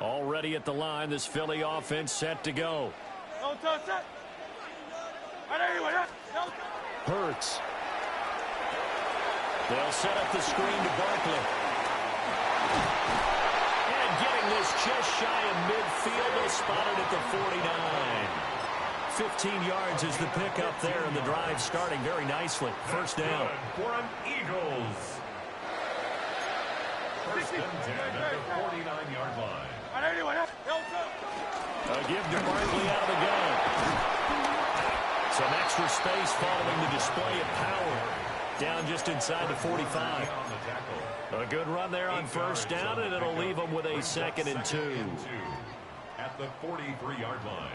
Already at the line, this Philly offense set to go. Hurts. They'll set up the screen to Barkley. And getting this just shy of midfield, they'll spot it at the 49. 15 yards is the pickup there, and the drive starting very nicely. 1st down. For an Eagles. 1st and 10 at the 49-yard line. A give to Barkley out of the gun. Some extra space following the display of power. Down just inside the 45. A good run there on 1st down, and it'll leave them with a 2nd and 2. At the 43-yard line.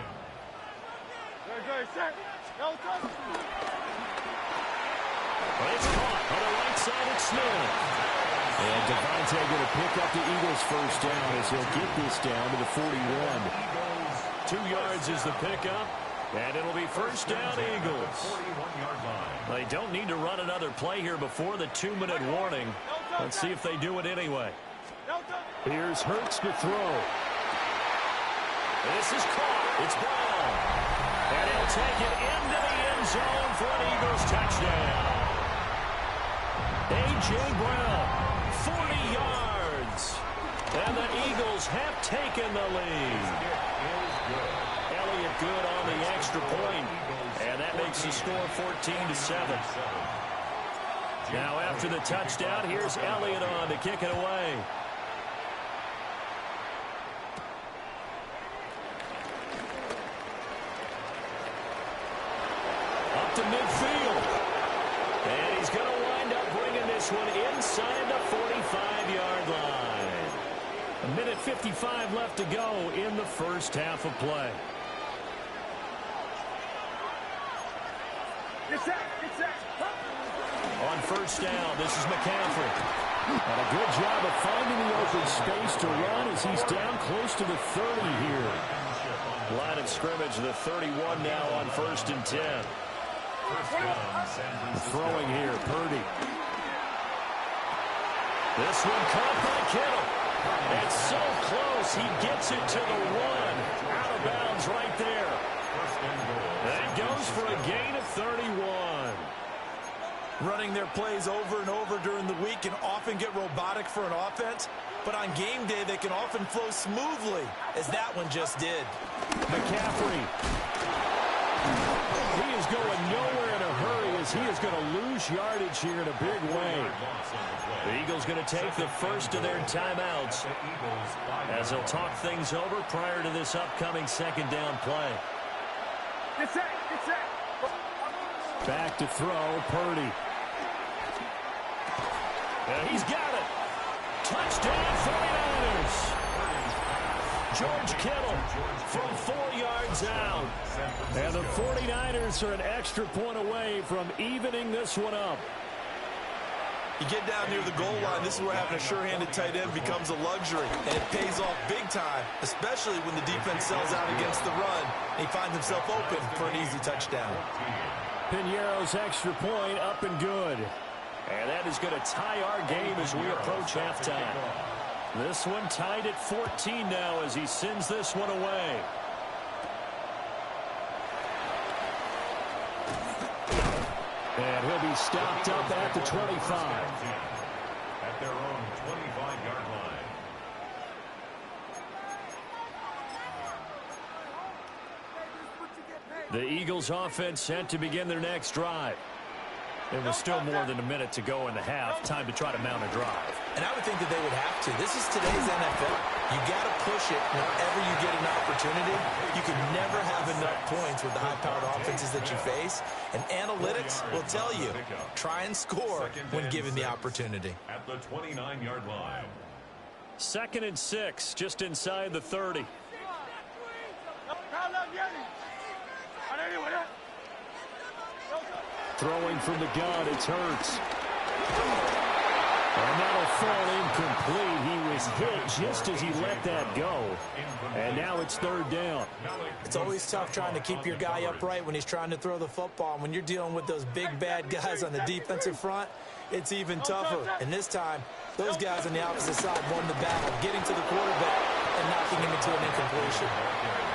But it's caught on the right side of Smith. And Devontae going to pick up the Eagles' 1st down as he'll get this down to the 41. 2 yards is the pickup, and it'll be 1st down Eagles. They don't need to run another play here before the 2-minute warning. Let's see if they do it anyway. Here's Hurts to throw. This is caught. It's Brown. And he'll take it into the end zone for an Eagles touchdown. A.J. Brown, 40 yards. And the Eagles have taken the lead. Elliott good on the extra point. And that makes the score 14-7. Now after the touchdown, here's Elliott on to kick it away. to midfield. And he's going to wind up bringing this one inside the 45-yard line. 1:55 left to go in the first half of play. On first down, this is McCaffrey. And a good job of finding the open space to run as he's down close to the 30 here. Line of scrimmage, the 31 now on 1st and 10. Throwing here, Purdy. This one caught by Kittle. It's so close, he gets it to the 1. Out of bounds right there. That goes for a gain of 31. Running their plays over and over during the week can often get robotic for an offense, but on game day they can often flow smoothly, as that one just did. McCaffrey. He is going nowhere in a hurry as he is going to lose yardage here in a big way. The Eagles going to take the first of their timeouts as they'll talk things over prior to this upcoming second down play. Back to throw, Purdy. And he's got it. Touchdown, 49ers. George Kittle from 4 yards out. And the 49ers are an extra point away from evening this one up. You get down near the goal line, this is where having a sure-handed tight end becomes a luxury, and it pays off big time, especially when the defense sells out against the run, and he finds himself open for an easy touchdown. Piñeiro's extra point up and good. And that is going to tie our game as we approach halftime. This one tied at 14 now as he sends this one away. And he'll be stopped up at the 25. At their own 25-yard line. The Eagles offense set to begin their next drive. There was still more than a minute to go in the half. Time to try to mount a drive. And I would think that they would have to. This is today's NFL. You got to push it whenever you get an opportunity. You can never have enough points with the high-powered offenses that you face. And analytics will tell you, try and score when given the opportunity. At the 29-yard line. 2nd and 6, just inside the 30. Throwing from the gun, it's Hurts. And that'll fall incomplete. He was hit just as he let that go. And now it's 3rd down. It's always tough trying to keep your guy upright when he's trying to throw the football. And when you're dealing with those big, bad guys on the defensive front, it's even tougher. And this time, those guys on the opposite side won the battle, getting to the quarterback and knocking him into an incompletion.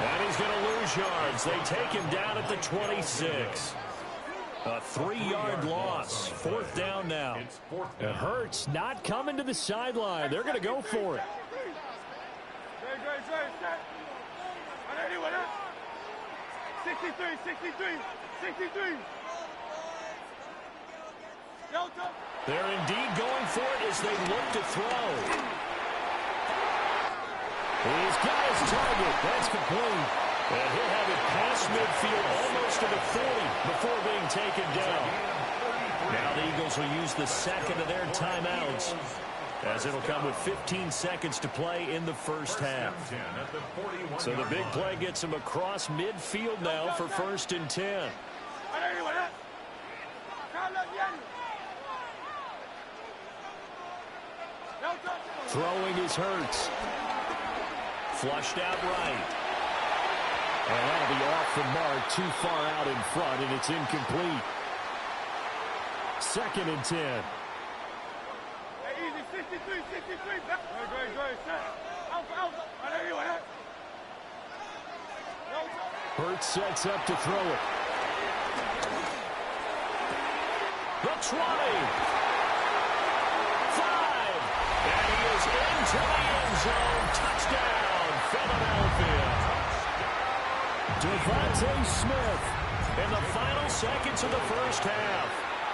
And he's going to lose yards. They take him down at the 26. A 3-yard loss. 4th down now. And Hurts not coming to the sideline. They're going to go for it. 63. They're indeed going for it as they look to throw. He's got his target. That's complete. And he'll have it past midfield almost to the 40 before being taken down. Now the Eagles will use the second of their timeouts as it'll come with 15 seconds to play in the first half. So the big play gets him across midfield now for 1st and 10. Throwing is Hurts. Flushed out right. And that'll be off the mark, too far out in front, and it's incomplete. 2nd and 10. Hurts sets up to throw it. The 20. 5. And he is into the end zone. Touchdown, Philadelphia. Devontae Smith in the final seconds of the first half.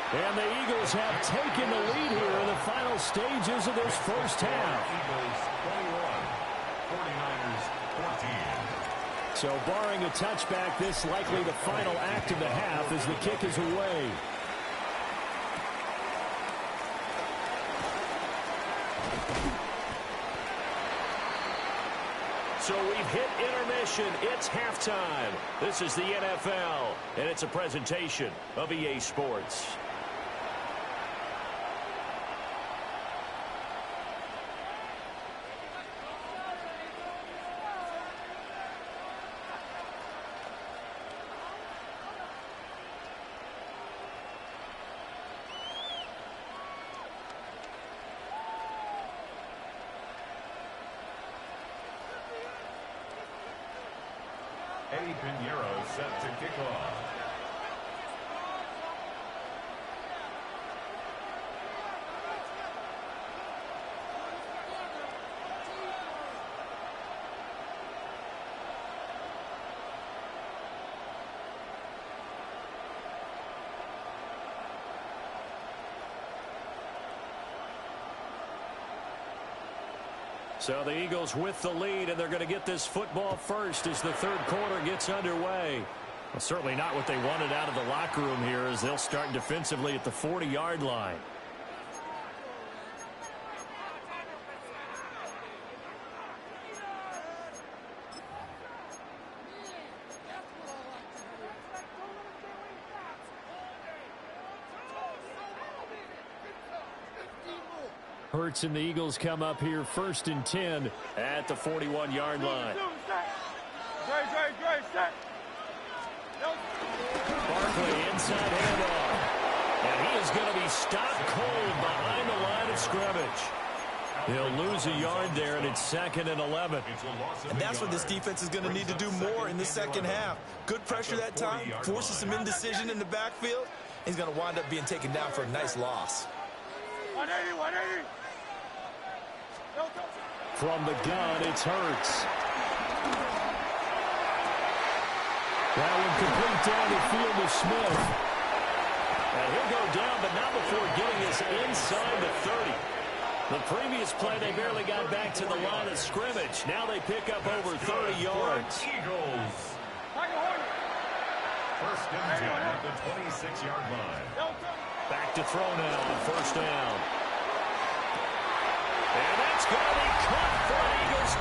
And the Eagles have taken the lead here in the final stages of this first half. Eagles 21, 49ers 14. So barring a touchback, this likely the final act of the half as the kick is away. So we've hit intermission. It's halftime. This is the NFL, and it's a presentation of EA Sports. Eddie Pinheiro set to kick off. So the Eagles with the lead, and they're going to get this football first as the third quarter gets underway. Well, certainly not what they wanted out of the locker room here as they'll start defensively at the 40-yard line. Hurts and the Eagles come up here 1st and 10 at the 41-yard line. Barkley inside handoff. And he is going to be stopped cold behind the line of scrimmage. He'll lose a yard there, and it's 2nd and 11. And that's what this defense is going to need to do more in the second half. Good pressure that time, forces some indecision in the backfield. He's going to wind up being taken down for a nice loss. 180. From the gun, it's Hurts. That one complete down the field to Smith. And he'll go down, but not before getting us inside the 30. The previous play, they barely got back to the line of scrimmage. Now they pick up over 30 yards. Eagles. 1st and 10 at the 26-yard line. Back to throw now on 1st down. And that's going to be caught for the Eagles.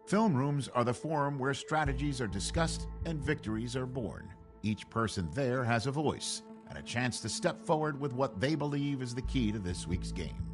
Film rooms are the forum where strategies are discussed and victories are born. Each person there has a voice and a chance to step forward with what they believe is the key to this week's game.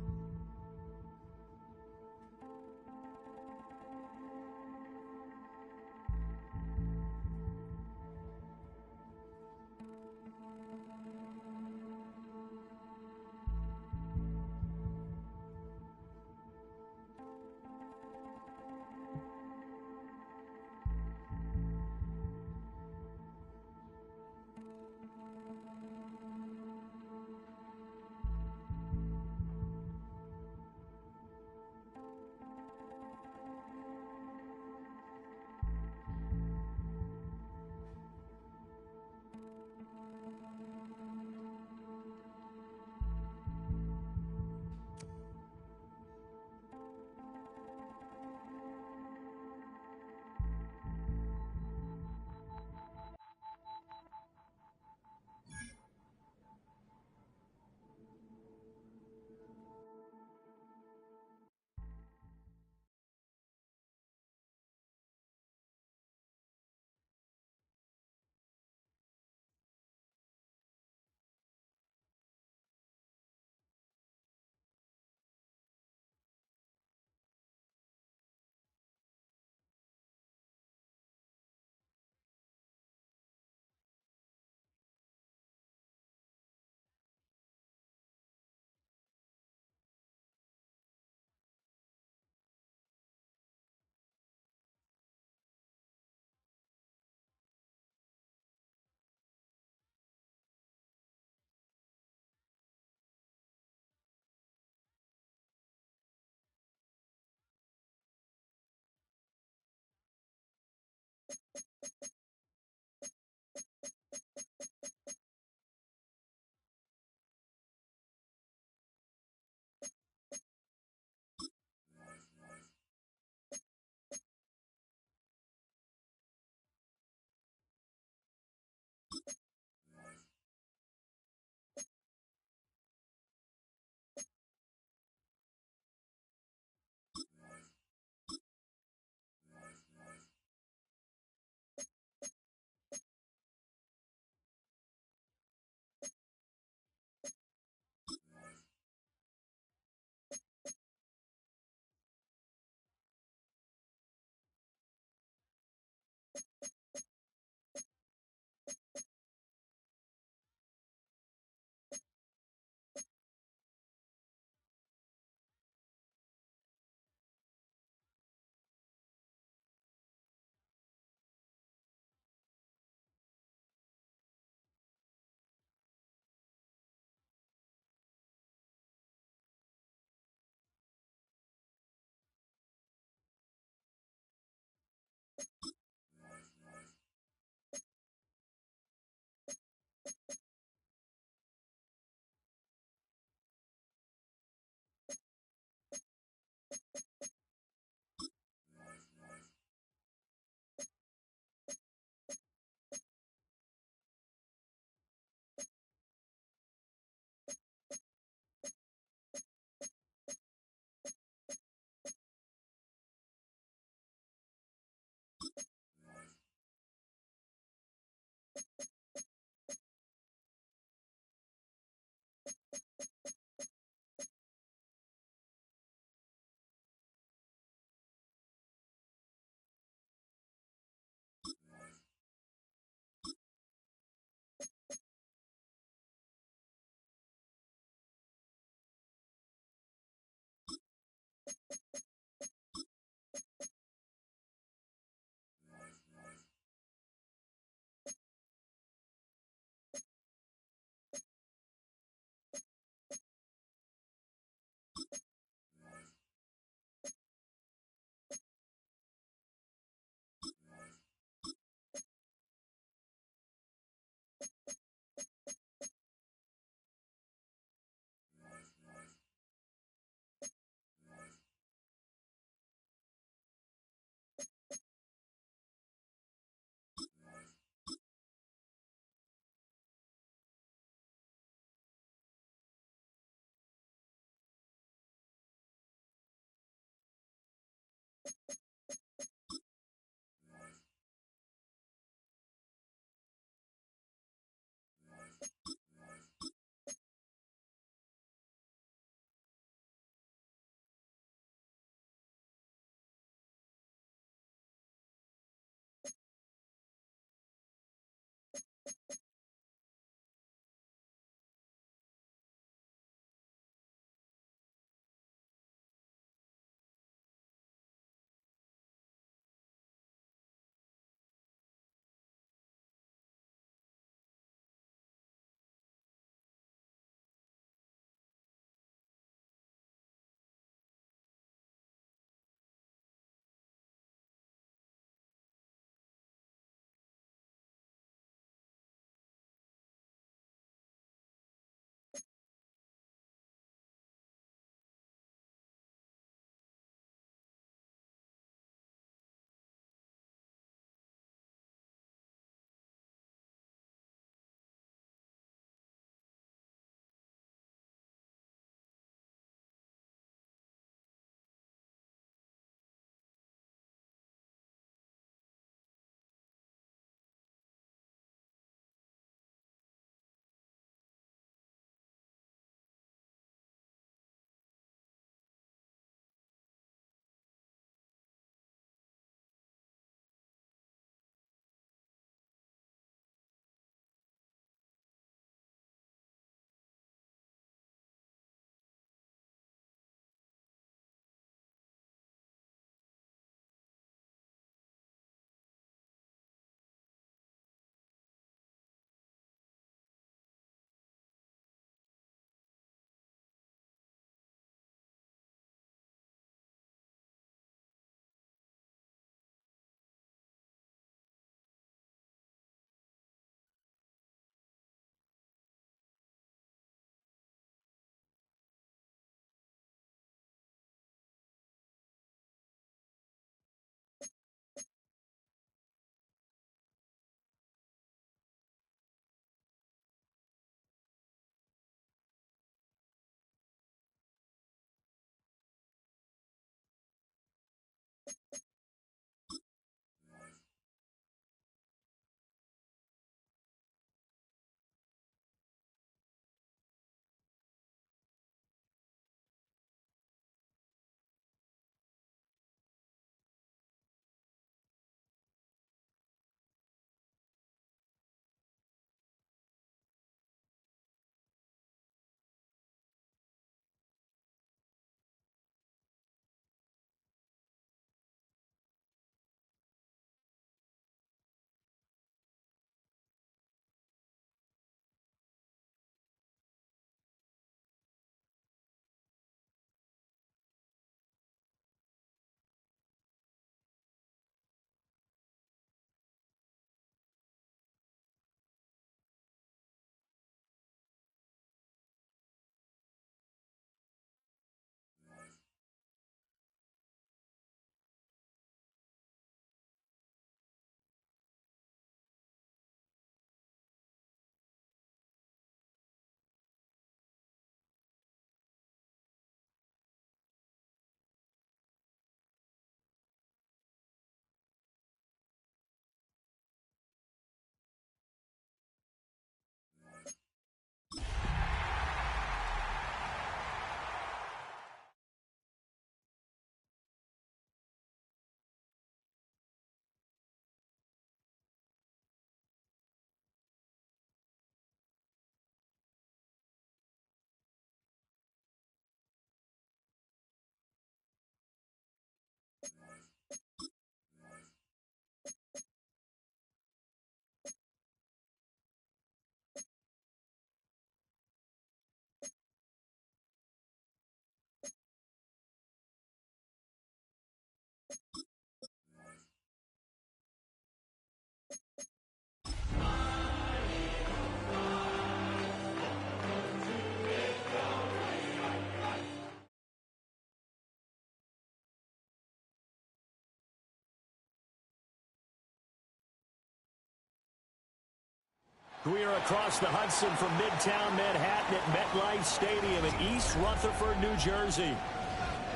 We are across the Hudson from Midtown Manhattan at MetLife Stadium in East Rutherford, New Jersey.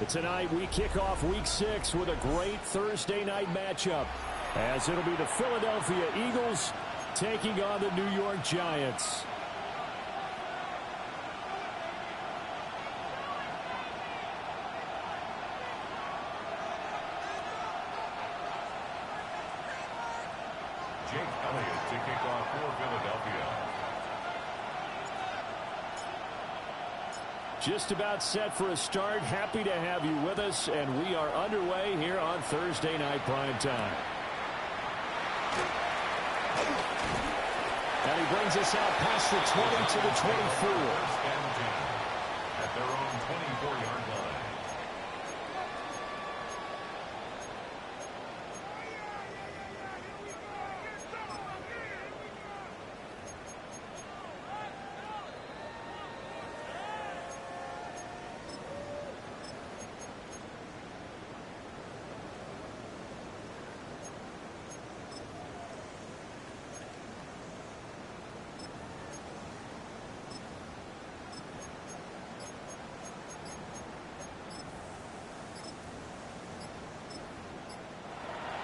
Tonight we kick off Week 6 with a great Thursday night matchup, as it'll be the Philadelphia Eagles taking on the New York Giants. for Philadelphia. Just about set for a start. Happy to have you with us, and we are underway here on Thursday Night Prime Time. And he brings us out past the 20 to the 24. At their own 24-yard line.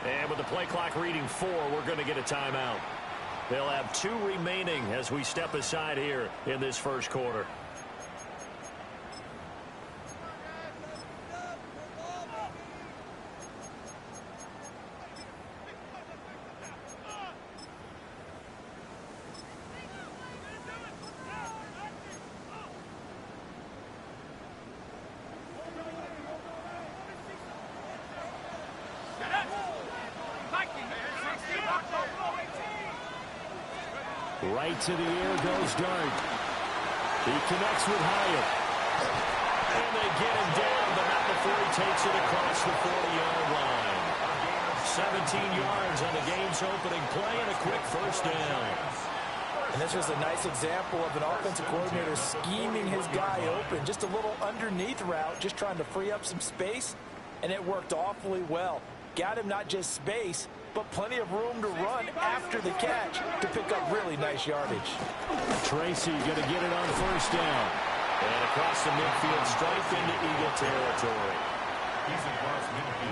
And with the play clock reading 4, we're going to get a timeout. They'll have 2 remaining as we step aside here in this first quarter. Right to the air goes Dart. He connects with Hyatt. And they get him down, but not before he takes it across the 40-yard line. 17 yards on the game's opening play and a quick first down. And this was a nice example of an offensive coordinator scheming his guy open. Just a little underneath route, just trying to free up some space, and it worked awfully well. Got him not just space, but plenty of room to run after the catch to pick up really nice yardage. Tracy going to get it on first down. And across the midfield stripe into Eagle territory.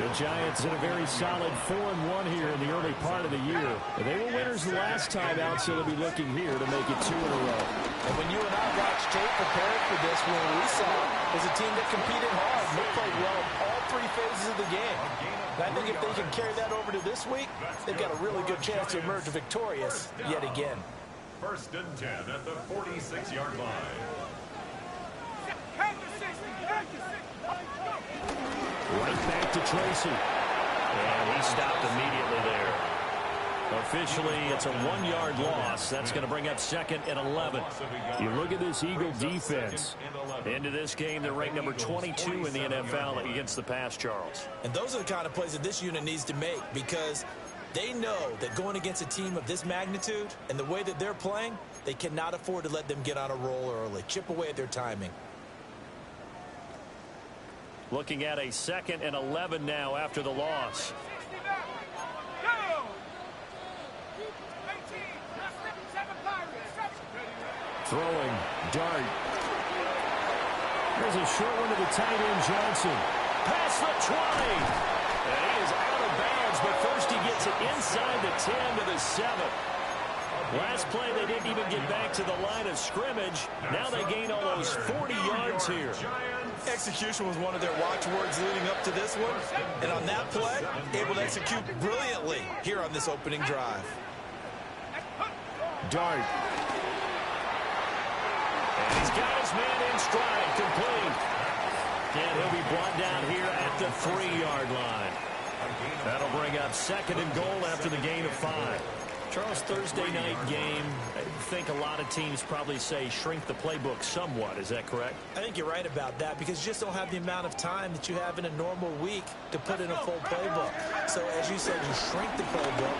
The Giants in a very solid 4-1 here in the early part of the year. And they were winners the last time out, so they'll be looking here to make it 2 in a row. And when you and I watched tape preparing for this, what we saw was a team that competed hard and they played well in all 3 phases of the game. And I think if they can carry that over to this week, they've got a really good chance to emerge victorious yet again. First and 10 at the 46-yard line. Right back to Tracy. And he stopped immediately there. Officially, it's a 1-yard loss. That's going to bring up 2nd and 11. You look at this Eagle defense. Into this game, they're ranked number 22 in the NFL against the pass, Charles. And those are the kind of plays that this unit needs to make, because they know that going against a team of this magnitude and the way that they're playing, they cannot afford to let them get on a roll early. Chip away at their timing. Looking at a 2nd and 11 now after the loss. Throwing, Dart. There's a short one to the tight end, Johnson. Past the 20. And he is out of bounds, but first he gets it inside the 10 to the 7. Last play, they didn't even get back to the line of scrimmage. Now they gain almost 40 yards here. Execution was one of their watchwords leading up to this one. And on that play, able to execute brilliantly here on this opening drive. Dart. And he's got his man in stride, complete. And he'll be brought down here at the 3-yard line. That'll bring up 2nd and goal after the gain of 5. Charles, Thursday night game, I think a lot of teams probably say shrink the playbook somewhat. Is that correct? I think you're right about that, because you just don't have the amount of time that you have in a normal week to put in a full playbook. So as you said, you shrink the playbook,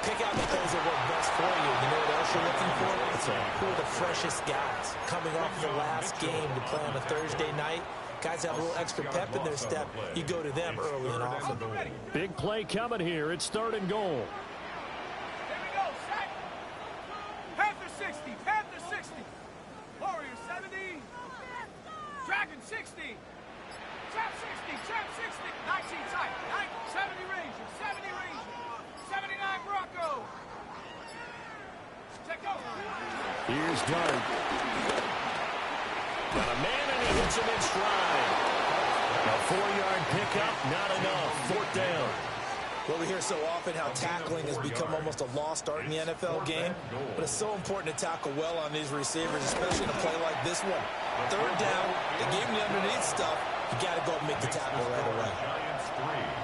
pick out the plays that work best for you. You know what else you're looking for? Who are the freshest guys coming off the last game to play on a Thursday night? Guys have a little extra pep in their step. You go to them early and often. Big play coming here. It's 3rd and goal. Panther 60, Panther 60. Warrior 70. Dragon 60. Trap 60, Trap 60. 19 tight, 70 Ranger, 70 Ranger. 79 Bronco. Check over. Here's Dart. Got a man and he hits him in stride. A 4-yard pickup, not enough. 4th down. Well, we hear so often how tackling has become almost a lost art in the NFL game, but it's so important to tackle well on these receivers, especially in a play like this one. Third down, they gave him the underneath stuff. You got to go and make the tackle right away.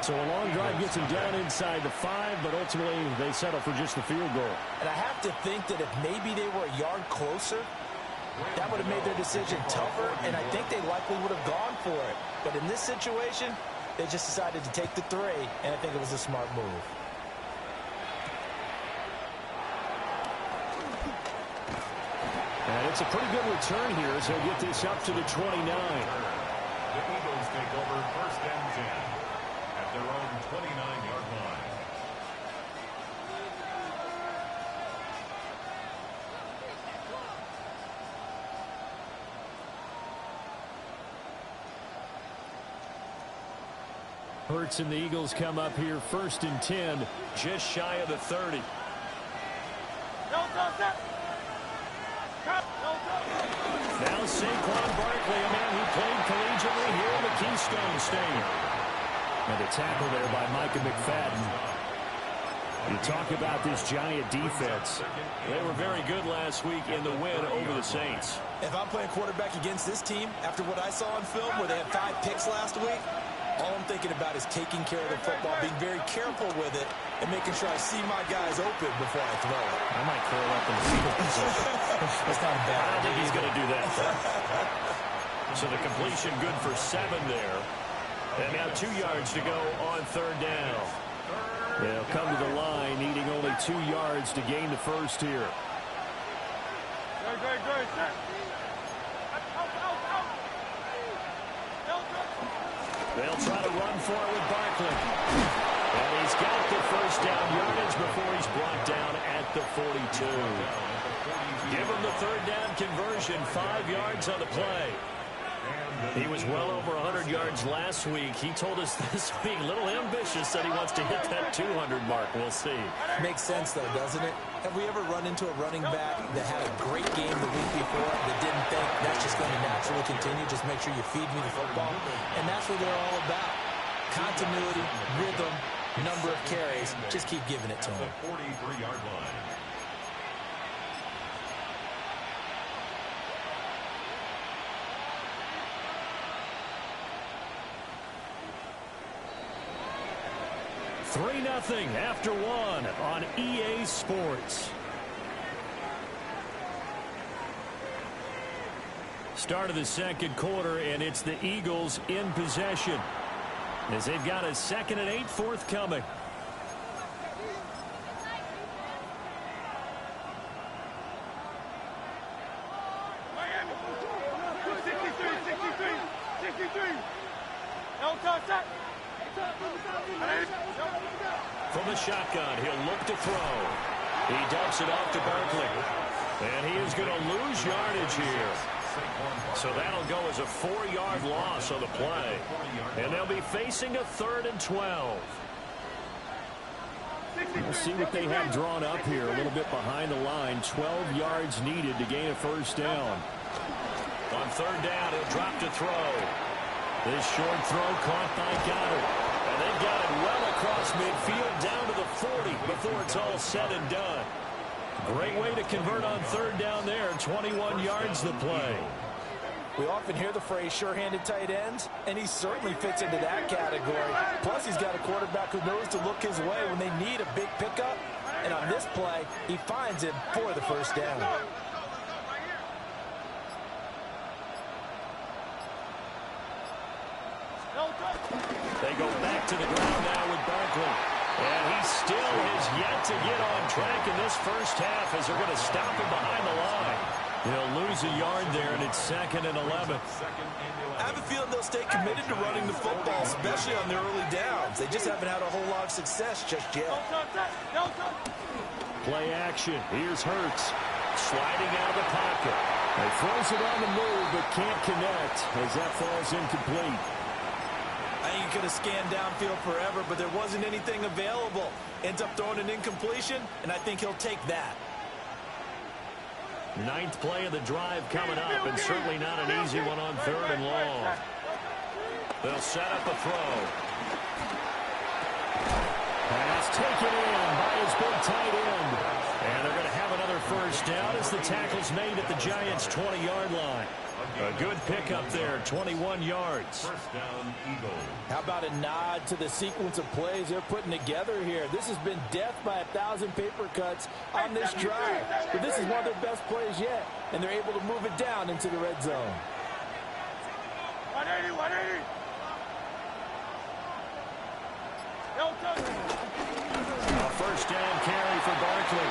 So a long drive gets him down inside the 5, but ultimately they settle for just the field goal. And I have to think that if maybe they were a yard closer, that would have made their decision tougher, and I think they likely would have gone for it. But in this situation, they just decided to take the 3, and I think it was a smart move. And it's a pretty good return here as he'll get this up to the 29. The Eagles take over 1st and 10 at their own 29-yard line. Hurts and the Eagles come up here 1st and 10, just shy of the 30. Now Saquon Barkley, a man who played collegiately here in the Keystone State. And a tackle there by Micah McFadden. You talk about this Giant defense. They were very good last week in the win over the Saints. If I'm playing quarterback against this team, after what I saw on film where they had 5 picks last week, all I'm thinking about is taking care of the football, being very careful with it, and making sure I see my guys open before I throw it. I might curl up in the fetal position. That's not a bad I don't think idea. he's going to do that. So the completion good for 7 there. And now 2 yards to go on 3rd down. They'll come to the line, needing only 2 yards to gain the first here. They'll try to run for it with Barkley. And he's got the first down yardage before he's brought down at the 42. Give him the 3rd down conversion, 5 yards on the play. He was well over 100 yards last week. He told us this week, a little ambitious, that he wants to hit that 200 mark. We'll see. Makes sense, though, doesn't it? Have we ever run into a running back that had a great game the week before that didn't think that's just going to naturally continue? Just make sure you feed me the football. And that's what they're all about. Continuity, rhythm, number of carries. Just keep giving it to him. 43-yard line. Three 0 after 1 on EA Sports. Start of the 2nd quarter, and it's the Eagles in possession as they've got a 2nd and 8 forthcoming. From the shotgun, he'll look to throw. He dumps it off to Barkley. And he is going to lose yardage here. So that'll go as a 4-yard loss on the play. And they'll be facing a 3rd and 12. We'll see what they have drawn up here. A little bit behind the line. 12 yards needed to gain a first down. On 3rd down, he'll drop to throw. This short throw caught by Goddard. And they've got it well across midfield down to the 40 before it's all said and done. Great way to convert on 3rd down there. 21 yards the play. We often hear the phrase sure-handed tight ends, and he certainly fits into that category. Plus, he's got a quarterback who knows to look his way when they need a big pickup. And on this play, he finds him for the first down. They go back to the ground now with Barkley. And he still has yet to get on track in this first half as they're going to stop him behind the line. He'll lose a yard there, and it's 2nd and 11. I have a feeling they'll stay committed to running the football, especially on their early downs. They just haven't had a whole lot of success just yet. Play action. Here's Hurts. Sliding out of the pocket. He throws it on the move, but can't connect as that falls incomplete. I ain't going to scan downfield forever, but there wasn't anything available. Ends up throwing an incompletion, and I think he'll take that. 9th play of the drive coming up, and certainly not an easy one on 3rd and long. They'll set up a throw. Pass taken in by his big tight end. And they're going to have another first down as the tackle's made at the Giants' 20-yard line. A good pickup there, 21 yards. First down, Eagles. How about a nod to the sequence of plays they're putting together here? This has been death by 1,000 paper cuts on this drive. But this is one of their best plays yet, and they're able to move it down into the red zone. 180, 180. A first down carry for Barkley.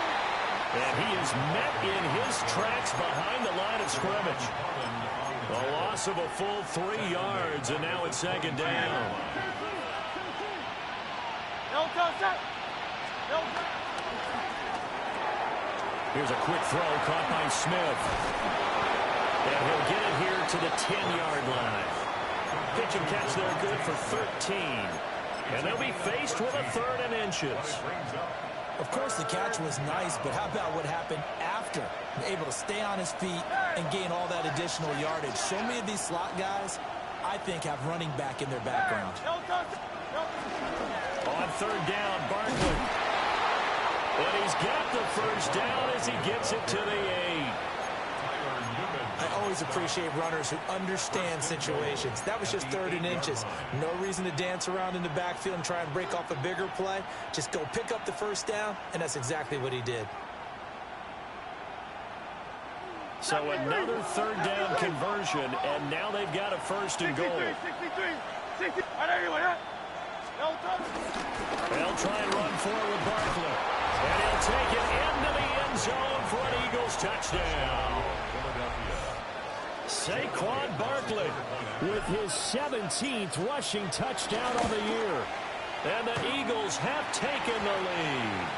And he is met in his tracks behind the line of scrimmage. A loss of a full 3 yards, and now it's second down. Here's a quick throw caught by Smith. And he'll get it here to the 10-yard line. Pitch and catch there good for 13. And they'll be faced with a 3rd and inches. Of course, the catch was nice, but how about what happened after? Able to stay on his feet and gain all that additional yardage. So many of these slot guys, I think, have running back in their background. On 3rd down, Barkley. And he's got the first down as he gets it to the 8. I always appreciate runners who understand situations. That was just 3rd and inches. No reason to dance around in the backfield and try and break off a bigger play. Just go pick up the first down, and that's exactly what he did. So another 3rd down conversion, and now they've got a 1st and goal. They'll try and run forward with Barkley. And he'll take it into the end zone for an Eagles touchdown. Saquon Barkley with his 17th rushing touchdown on the year. And the Eagles have taken the lead.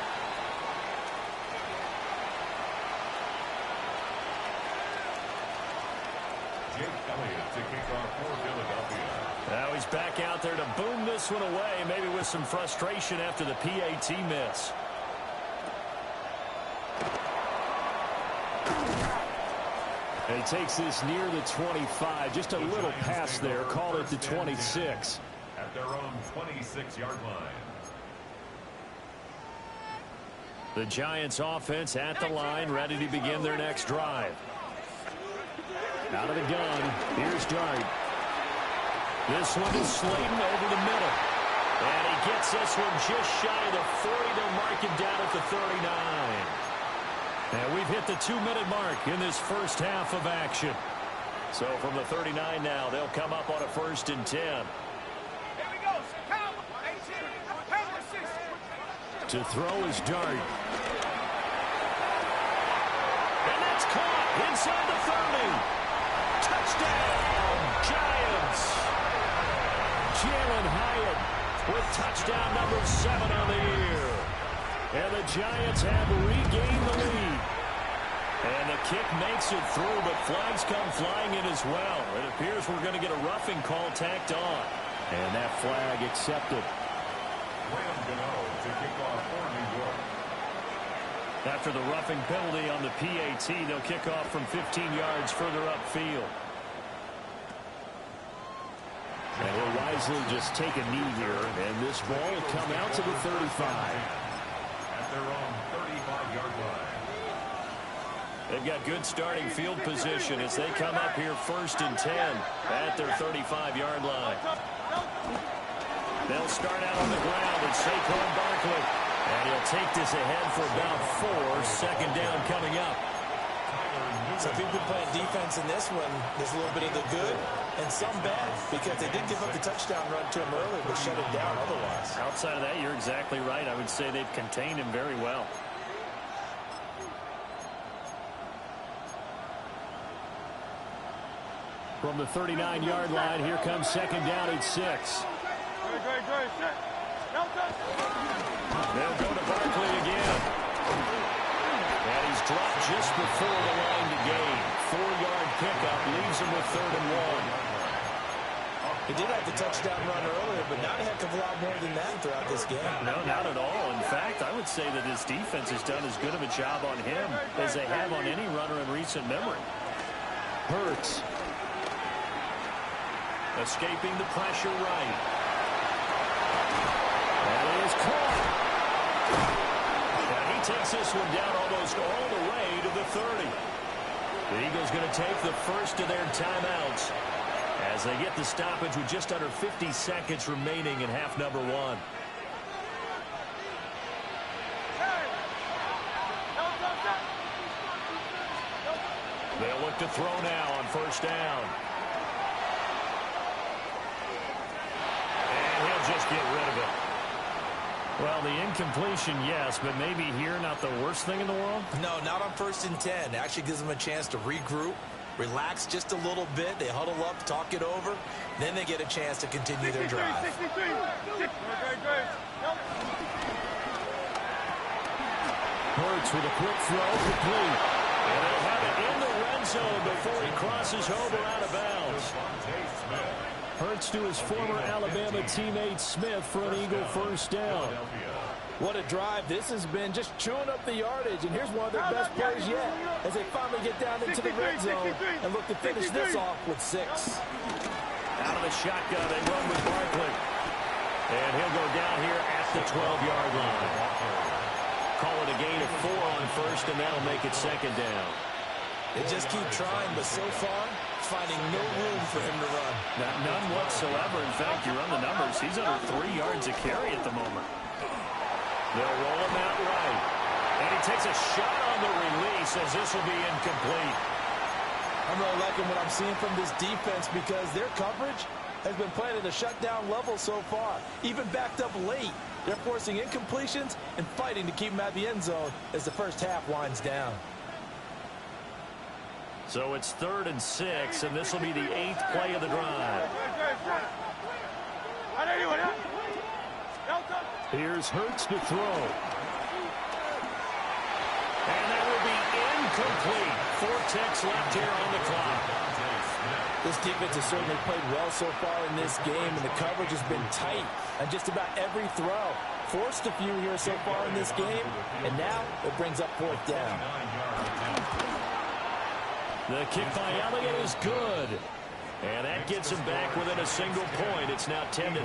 Jake Elliott to kick off for Philadelphia. Now he's back out there to boom this one away, maybe with some frustration after the PAT miss. And he takes this near the 25. Just a little pass there. Call it the 26. At their own 26-yard line. The Giants offense at the line, ready to begin their next drive. Out of the gun, here's Dart. This one is Slayton over the middle. And he gets this one just shy of the 40. They'll mark him down at the 39. And we've hit the 2-minute mark in this first half of action. So from the 39 now, they'll come up on a 1st and 10. Here we go. To throw is Dart. And that's caught inside the 30. Touchdown, Giants. Jalen Hyatt with touchdown number 7 on the year. And the Giants have regained the lead. And the kick makes it through, but flags come flying in as well. It appears we're going to get a roughing call tacked on. And that flag accepted. Graham Gano to kick off for New York. After the roughing penalty on the PAT, they'll kick off from 15 yards further upfield. And he'll wisely just take a knee here, and this ball will come out to the 35. At their own 35-yard line. They've got good starting field position as they come up here 1st and 10 at their 35-yard line. They'll start out on the ground with Saquon Barkley. And he'll take this ahead for about 4. Second down coming up. So if you've been playing defense in this one, there's a little bit of the good and some bad, because they did give up the touchdown run to him earlier, but shut it down otherwise. Outside of that, you're exactly right. I would say they've contained him very well. From the 39-yard line, here comes second down at 6. They'll go to Barkley again. And he's dropped just before the line to gain. 4-yard pickup leaves him with 3rd and 1. He did have the touchdown run earlier, but not a heck of a lot more than that throughout this game. No, not at all. In fact, I would say that his defense has done as good of a job on him as they have on any runner in recent memory. Hurts. Escaping the pressure right. That is caught. And he takes this one down almost all the way to the 30. The Eagles going to take the first of their timeouts as they get the stoppage with just under 50 seconds remaining in half number 1. They'll look to throw now on first down. And he'll just get rid of it. Well, the incompletion, yes, but maybe here not the worst thing in the world? No, not on 1st and 10. It actually gives them a chance to regroup, relax just a little bit. They huddle up, talk it over. Then they get a chance to continue their drive. Hurts with a quick throw, complete. And they'll have it in the red zone before he crosses over out of bounds. Hurts to his former Alabama teammate Smith for an Eagle first down. What a drive this has been, just chewing up the yardage. And here's one of their best plays yet as they finally get down into the red zone and look to finish this off with 6. Out of the shotgun, they run with Barkley. And he'll go down here at the 12-yard line. Call it a gain of 4 on first, and that'll make it second down. They just keep trying, but so far, finding no room for him to run. None whatsoever. In fact, you run the numbers. He's under 3 yards a carry at the moment. They'll roll him out right. And he takes a shot on the release as this will be incomplete. I'm really liking what I'm seeing from this defense because their coverage has been playing at a shutdown level so far. Even backed up late, they're forcing incompletions and fighting to keep them at the end zone as the first half winds down. So it's 3rd and 6, and this will be the 8th play of the drive. Here's Hurts to throw. And that will be incomplete. 4 ticks left here on the clock. This defense has certainly played well so far in this game, and the coverage has been tight on just about every throw. Forced a few here so far in this game, and now it brings up 4th down. The kick by Elliott is good. And that gets him back within a single point. It's now 10-9.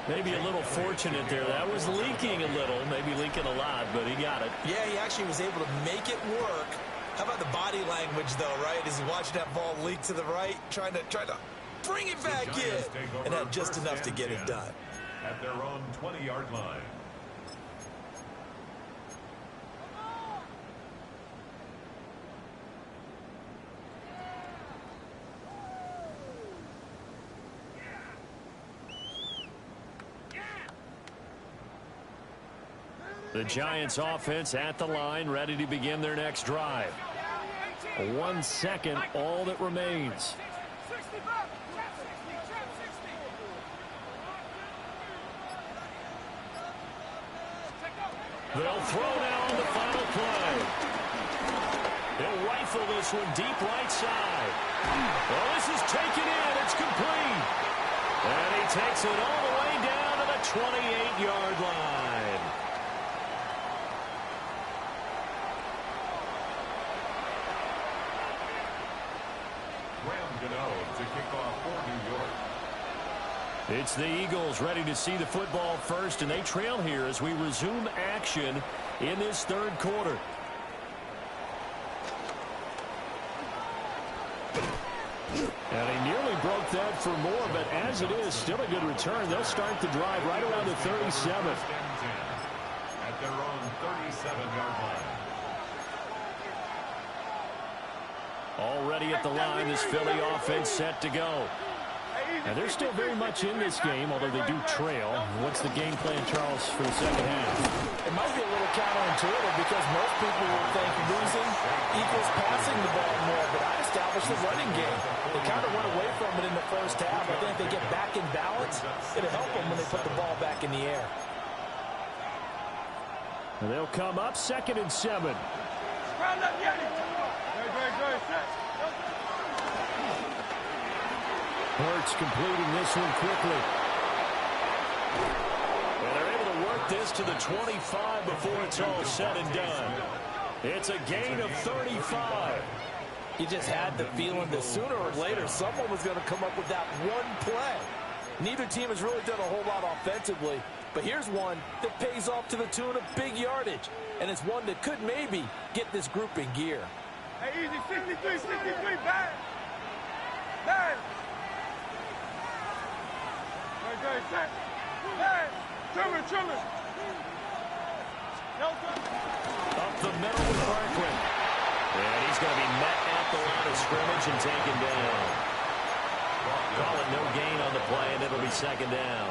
Maybe a little fortunate there. That was leaking a little, maybe leaking a lot, but he got it. Yeah, he actually was able to make it work. How about the body language, though, right? As he's watching that ball leak to the right, trying to bring it back in, and had just enough to get it done. At their own 20-yard line. The Giants offense at the line, ready to begin their next drive. 1 second, all that remains. They'll throw now on the final play. They'll rifle this one deep right side. Well, this is taken in. It's complete. And he takes it all the way down to the 28-yard line. To kick off for New York. It's the Eagles ready to see the football first, and they trail here as we resume action in this 3rd quarter. And he nearly broke that for more, but as it is, still a good return. They'll start the drive right around the 37. At their own 37-yard line. Already at the line, this Philly offense set to go. And they're still very much in this game, although they do trail. What's the game plan, Charles, for the second half? It might be a little counterintuitive because most people will think losing equals passing the ball more, but I established the running game. They kind of went away from it in the first half. I think if they get back in balance, it'll help them when they put the ball back in the air. And they'll come up 2nd and 7. Hurts completing this one quickly. And they're able to work this to the 25 before it's all said and done. It's a gain of 35. You just had the feeling that sooner or later someone was going to come up with that one play. Neither team has really done a whole lot offensively, but here's one that pays off to the tune of big yardage, and it's one that could maybe get this group in gear. Hey, easy, 63, bad. Bad. Right, set. Bad. Trimmer. Up the middle with Barkley. And he's going to be met at the line of scrimmage and taken down. Call it no gain on the play, and it'll be second down.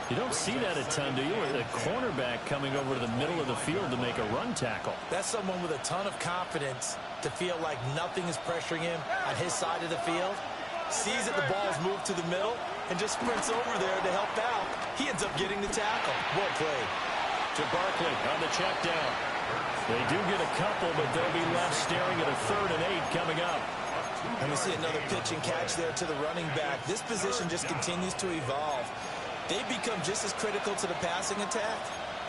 You don't see that a ton, do you? With a cornerback coming over to the middle of the field to make a run tackle. That's someone with a ton of confidence to feel like nothing is pressuring him on his side of the field. Sees that the ball's moved to the middle and just sprints over there to help out. He ends up getting the tackle. Well played. To Barkley on the check down. They do get a couple, but they'll be left staring at a 3rd and 8 coming up. And we see another pitch and catch there to the running back. This position just continues to evolve. They become just as critical to the passing attack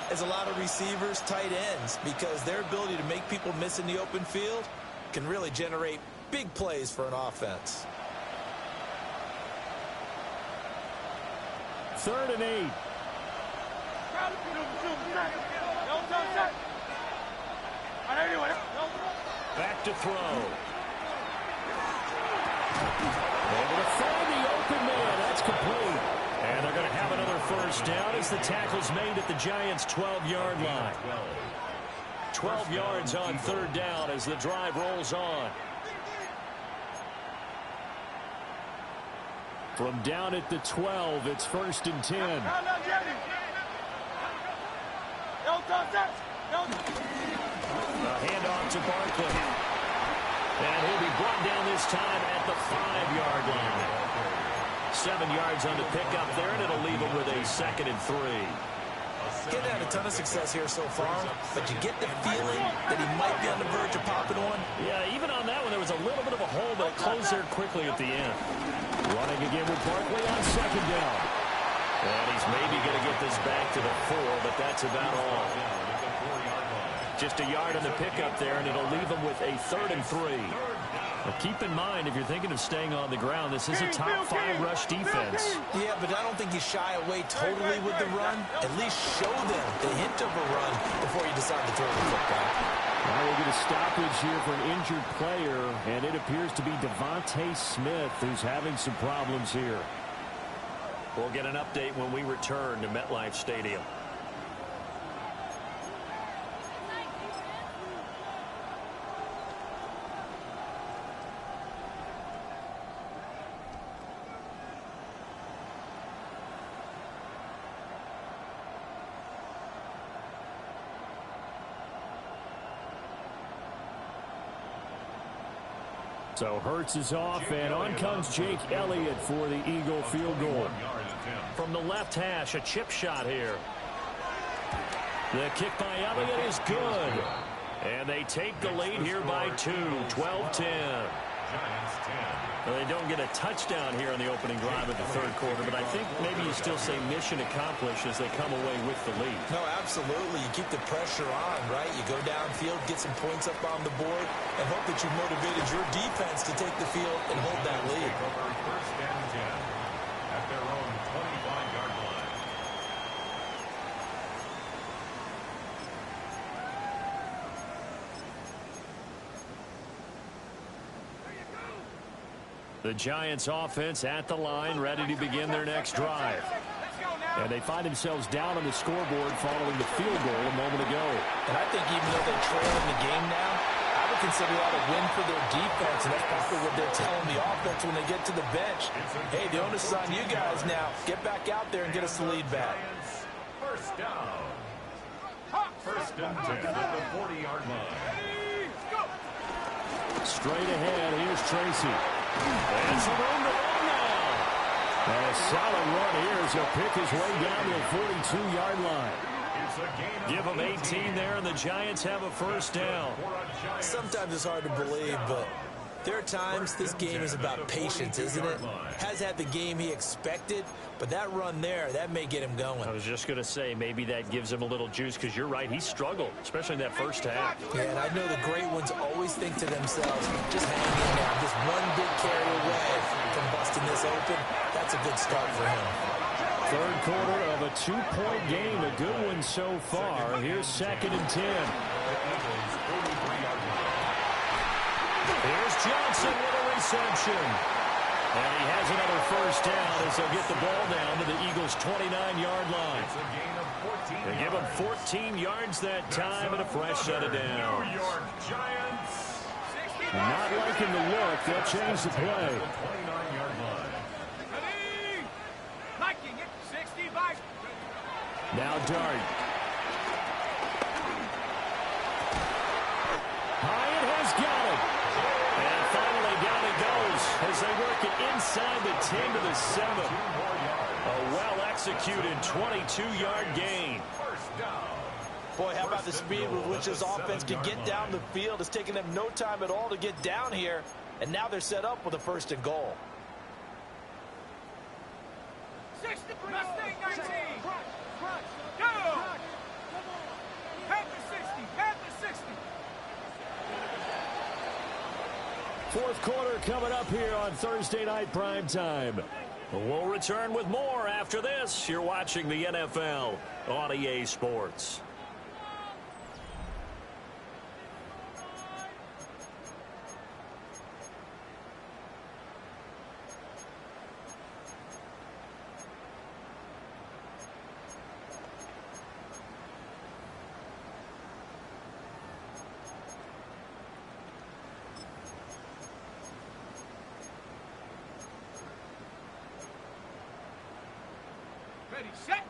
as a lot of receivers, tight ends, because their ability to make people miss in the open field can really generate big plays for an offense. 3rd and 8. Back to throw. Able to find the open man. That's complete. And they're going to have another first down as the tackle's made at the Giants' 12-yard line. 12 yards on 3rd down as the drive rolls on. From down at the 12, it's 1st and 10. A handoff to Barkley. And he'll be brought down this time at the 5-yard line. 7 yards on the pickup there, and it'll leave him with a 2nd and 3. He's had a ton of success here so far, but you get the feeling that he might be on the verge of popping one. Yeah, even on that one, there was a little bit of a hole, but it closed there quickly at the end. Running again with Barkley on 2nd down. And he's maybe going to get this back to the 4, but that's about all. Just a yard on the pickup there, and it'll leave him with a 3rd and 3. Well, keep in mind, if you're thinking of staying on the ground, this is a top 5 rush defense. Yeah, but I don't think you shy away totally with the run. At least show them the hint of a run before you decide to throw the football. Now we'll get a stoppage here for an injured player, and it appears to be Devontae Smith who's having some problems here. We'll get an update when we return to MetLife Stadium. So Hurts is off, and on comes Jake Elliott for the Eagle field goal. From the left hash, a chip shot here. The kick by Elliott is good. And they take the lead here by 2, 12-10. Well, they don't get a touchdown here on the opening drive of the 3rd quarter, but I think maybe you still say mission accomplished as they come away with the lead. No, absolutely. You keep the pressure on, right? You go downfield, get some points up on the board, and hope that you've motivated your defense to take the field and hold that lead. 1st and 10 at their own 25-yard line. The Giants offense at the line, ready to begin their next drive. And they find themselves down on the scoreboard following the field goal a moment ago. And I think even though they're trailing the game now, I would consider that a win for their defense, and that's probably what they're telling the offense when they get to the bench. Hey, the onus is on you guys now. Get back out there and get us the lead back. 1st down. 1st and 10 at the 40-yard line. Straight ahead, here's Tracy. And some room to run now. And a solid run here as he'll pick his way down to the 42-yard line. Give them 18 there, and the Giants have a 1st down. Sometimes it's hard to believe, but There are times this game is about patience, isn't it? Has had the game he expected, but that run there, that may get him going. I was just going to say, maybe that gives him a little juice, because you're right, he struggled, especially in that first half. Yeah, and I know the great ones always think to themselves, just hang in there. Just one big carry away from busting this open. That's a good start for him. Third quarter of a 2-point game, a good one so far. Here's 2nd and 10. Here's Johnson with a reception. And he has another first down as they'll get the ball down to the Eagles' 29-yard line. They give him 14 yards that time and a fresh set of downs. Not liking the look. They'll change the play. Now Dart. Hyatt has got it. And finally down it goes as they work it inside the 10 to the 7. A well-executed 22-yard gain. Boy, how about the speed with which this offense can get down the field? It's taken them no time at all to get down here, and now they're set up with a 1st and goal. 60, Mustang 19. Go! Panther 60, Panther 60. Fourth quarter coming up here on Thursday Night Prime Time. We'll return with more after this. You're watching the NFL on EA Sports.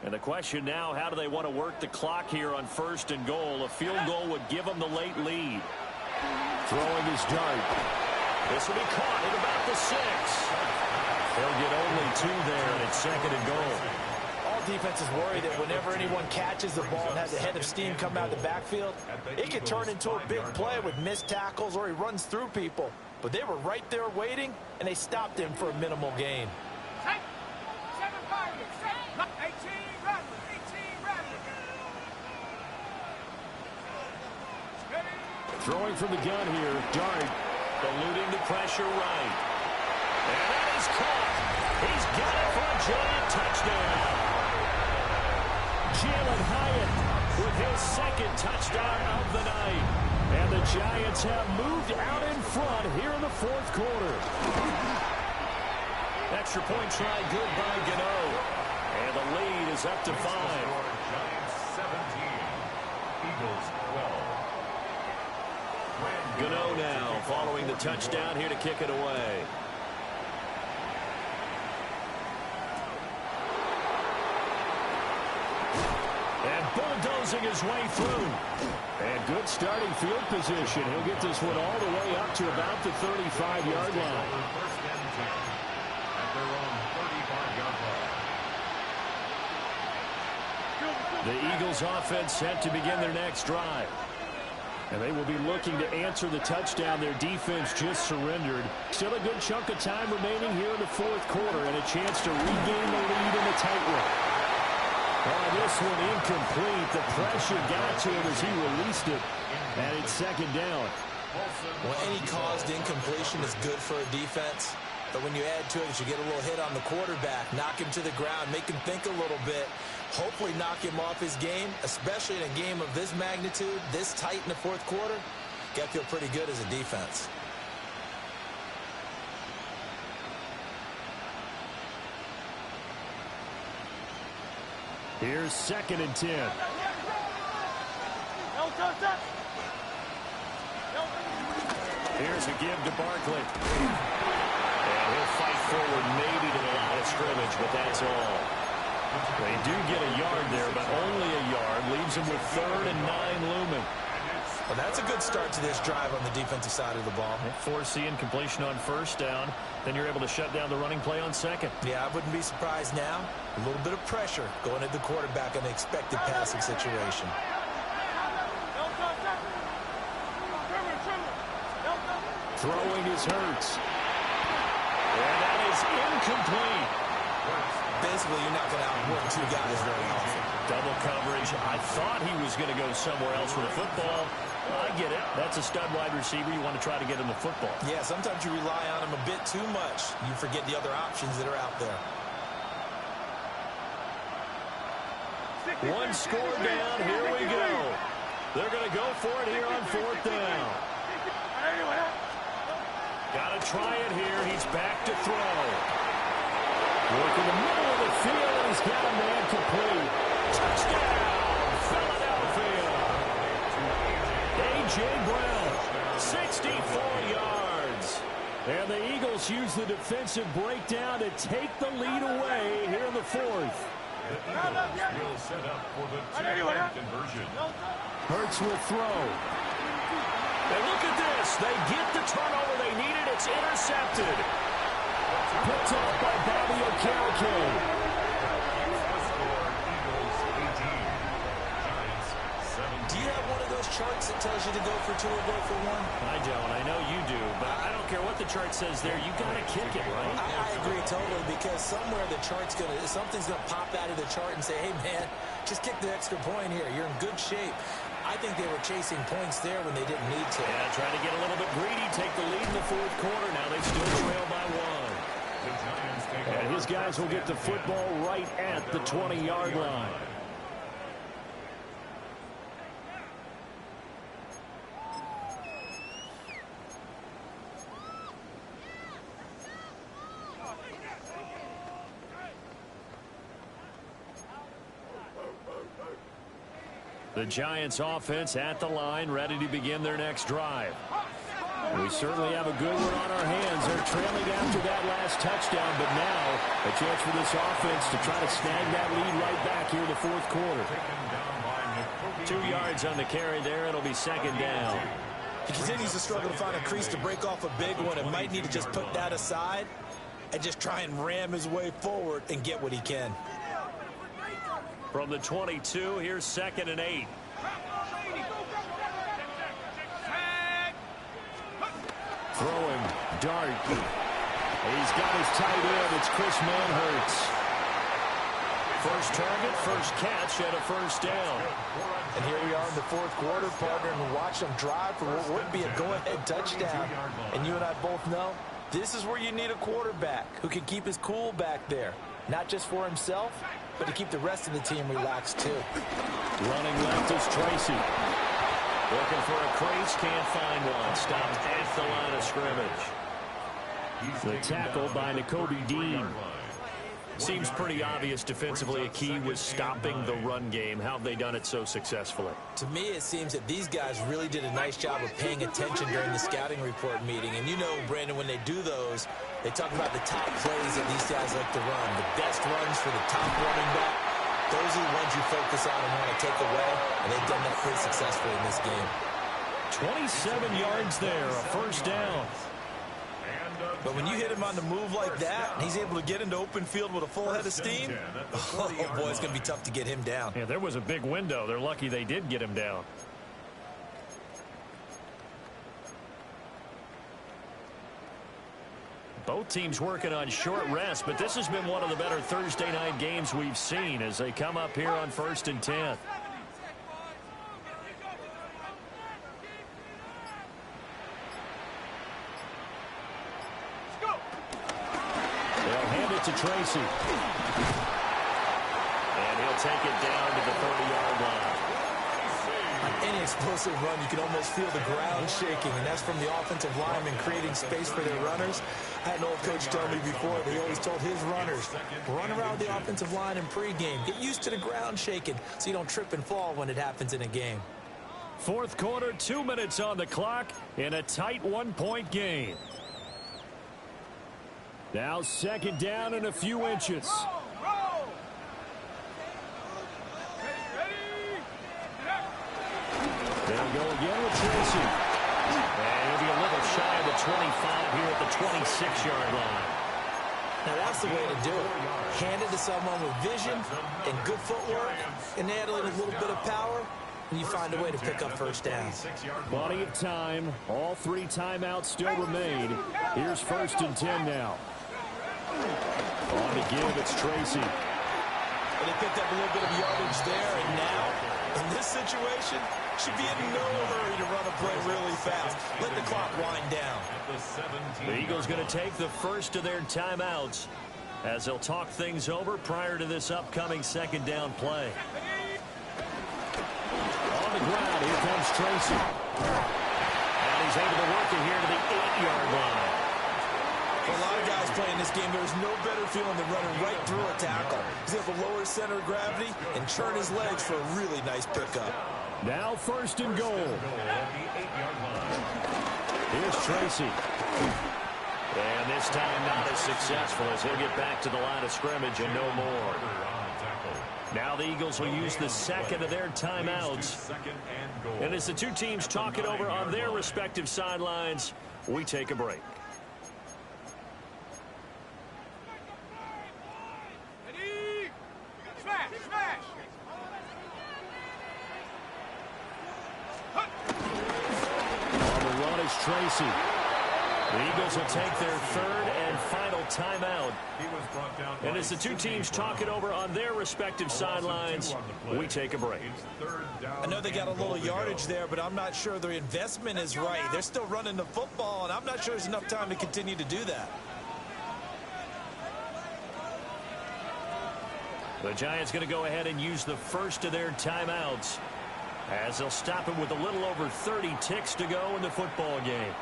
And the question now, how do they want to work the clock here on 1st and goal? A field goal would give them the late lead. Throwing his Dart. This will be caught at about the 6. They'll get only 2 there, and it's 2nd and goal. All defenses worry that whenever anyone catches the ball and has a head of steam come out of the backfield, it could turn into a big play with missed tackles or he runs through people. But they were right there waiting, and they stopped him for a minimal gain. Throwing from the gun here, Dart, eluding the pressure right. And that is caught. He's got it for a giant touchdown. Jalen Hyatt with his 2nd touchdown of the night. And the Giants have moved out in front here in the 4th quarter. Extra point try good by Gano. And the lead is up to 5. Giants 17, Eagles 12. Gano now following the touchdown here to kick it away. And bulldozing his way through. And good starting field position. He'll get this one all the way up to about the 35-yard line. First and 10 at their own 35-yard line. The Eagles offense set to begin their next drive. And they will be looking to answer the touchdown their defense just surrendered. Still a good chunk of time remaining here in the 4th quarter and a chance to regain the lead in the tightrope. Oh, this one incomplete. The pressure got to him as he released it. And it's 2nd down. Well, any caused incompletion is good for a defense. But when you add to it, you get a little hit on the quarterback, knock him to the ground, make him think a little bit, hopefully knock him off his game, especially in a game of this magnitude, this tight in the 4th quarter. Got to feel pretty good as a defense. Here's 2nd and 10. Here's a give to Barkley. And he'll fight forward maybe to the line of scrimmage, but that's all. They do get a yard there, but only a yard. Leaves them with 3rd and 9 looming. Well, that's a good start to this drive on the defensive side of the ball. Foreseeing completion on 1st down. Then you're able to shut down the running play on 2nd. Yeah, I wouldn't be surprised now. A little bit of pressure going at the quarterback in the expected passing situation. Throwing is Hurts. And that is incomplete. Basically, you're not going to outwork two guys very often. Double coverage. I thought he was going to go somewhere else with the football. I get it. That's a stud wide receiver. You want to try to get him the football. Yeah, sometimes you rely on him a bit too much. You forget the other options that are out there. One score down. Here we go. They're going to go for it here on 4th down. Got to try it here. He's back to throw. Work in the middle of the field, and he's got a man complete. Touchdown, Philadelphia. A.J. Brown, 64 yards. And the Eagles use the defensive breakdown to take the lead away here in the 4th. The Eagles will set up for the two-point conversion. Hurts will throw. And look at this. They get the turnover they needed. It's intercepted. Picked off by Bobby Okereke. Do you have one of those charts that tells you to go for 2 or go for 1? I don't. I know you do. But I don't care what the chart says there. You got to kick it, right? I agree totally, because somewhere the chart's something's going to pop out of the chart and say, hey, man, just kick the extra point here. You're in good shape. I think they were chasing points there when they didn't need to. Yeah, trying to get a little bit greedy, take the lead in the 4th quarter. Now they still trail by 1. And his guys will get the football right at the 20-yard line. The Giants offense at the line, ready to begin their next drive. We certainly have a good one on our hands. They're trailing after that last touchdown, but now a chance for this offense to try to snag that lead right back here in the 4th quarter. 2 yards on the carry there. It'll be 2nd down. He continues to struggle to find a crease to break off a big one, and might need to just put that aside and just try and ram his way forward and get what he can. From the 22, here's 2nd and 8. Throwing, dart. He's got his tight end. It's Chris Manhertz. First target, first catch, and a 1st down. And here we are in the 4th quarter, partner, and watch them drive for what would be a go-ahead touchdown. And you and I both know this is where you need a quarterback who can keep his cool back there. Not just for himself, but to keep the rest of the team relaxed, too. Running left is Tracy. Looking for a crease, can't find one. Stopped at the line of scrimmage. The tackle by Nakobe Dean. Seems pretty obvious defensively. A key was stopping the run game. How have they done it so successfully? To me, it seems that these guys really did a nice job of paying attention during the scouting report meeting. And you know, Brandon, when they do those, they talk about the top plays that these guys like to run. The best runs for the top running back. Those are the ones you focus on and want to take away. And they've done that pretty successfully in this game. 27 yards there, a 1st down. But when you hit him on the move like that, and he's able to get into open field with a full head of steam, oh boy, it's going to be tough to get him down. Yeah, there was a big window. They're lucky they did get him down. Both teams working on short rest, but this has been one of the better Thursday night games we've seen as they come up here on 1st and 10. To Tracy. And he'll take it down to the 30-yard line. On any explosive run, you can almost feel the ground shaking, and that's from the offensive linemen creating space for their runners. I had an old coach tell me before that he always told his runners, run around the offensive line in pregame. Get used to the ground shaking so you don't trip and fall when it happens in a game. 4th quarter, 2 minutes on the clock in a tight 1-point game. Now 2nd down and a few inches. They'll go again with Tracy. And he'll be a little shy of the 25 here at the 26-yard line. Now that's the way to do it. Hand it to someone with vision and good footwork, and add a little bit of power. and you find a way to pick up first down. Plenty of time. All 3 timeouts still remain. Here's 1st and 10 now. On to give, it's Tracy. And they picked up a little bit of yardage there, and now, in this situation, should be in no hurry to run a play really fast. Let the clock wind down. The Eagles going to take the first of their timeouts as they'll talk things over prior to this upcoming 2nd down play. On the ground, here comes Tracy. And he's able to work it here to the 8-yard line. For a lot of guys playing this game, there's no better feeling than running right through a tackle. He's able to lower his center of gravity and churn his legs for a really nice pickup. Now 1st and goal. Here's Tracy. And this time not as successful as he'll get back to the line of scrimmage and no more. Now the Eagles will use the 2nd of their timeouts. And as the 2 teams talk it over on their respective sidelines, we take a break. Tracy. The Eagles will take their 3rd and final timeout. And as the 2 teams talk it over on their respective sidelines, we take a break. I know they got a little yardage there, but I'm not sure their investment is right. They're still running the football, and I'm not sure there's enough time to continue to do that. The Giants going to go ahead and use the first of their timeouts, as they'll stop it with a little over 30 ticks to go in the football game.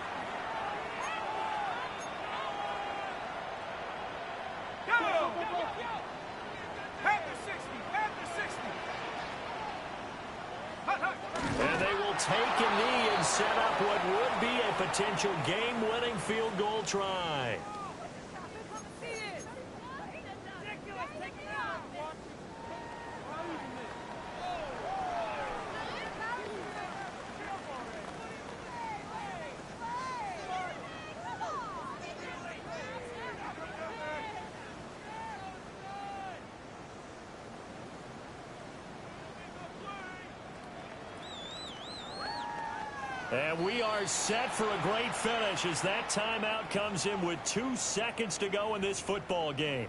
And they will take a knee and set up what would be a potential game-winning field goal try. And we are set for a great finish as that timeout comes in with 2 seconds to go in this football game.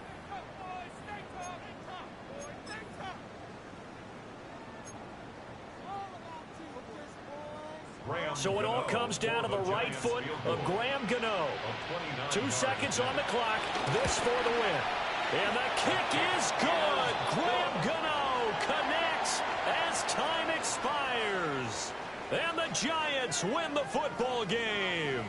So it all comes down to the right foot of Graham Gano. 2 seconds on the clock. This for the win. And the kick is good. Graham Gano connects as time expires. And the Giants win the football game.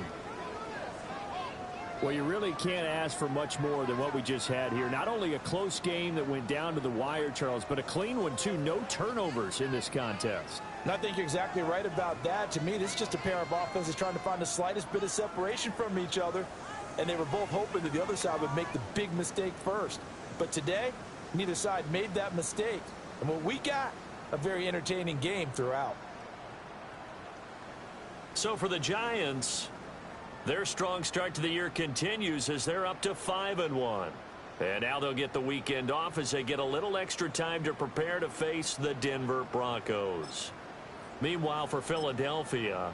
Well, you really can't ask for much more than what we just had here. Not only a close game that went down to the wire, Charles, but a clean one, too. No turnovers in this contest. And I think you're exactly right about that. To me, this is just a pair of offenses trying to find the slightest bit of separation from each other. And they were both hoping that the other side would make the big mistake first. But today, neither side made that mistake. And what we got, a very entertaining game throughout. So for the Giants, their strong start to the year continues as they're up to 5-1. And now they'll get the weekend off as they get a little extra time to prepare to face the Denver Broncos. Meanwhile, for Philadelphia,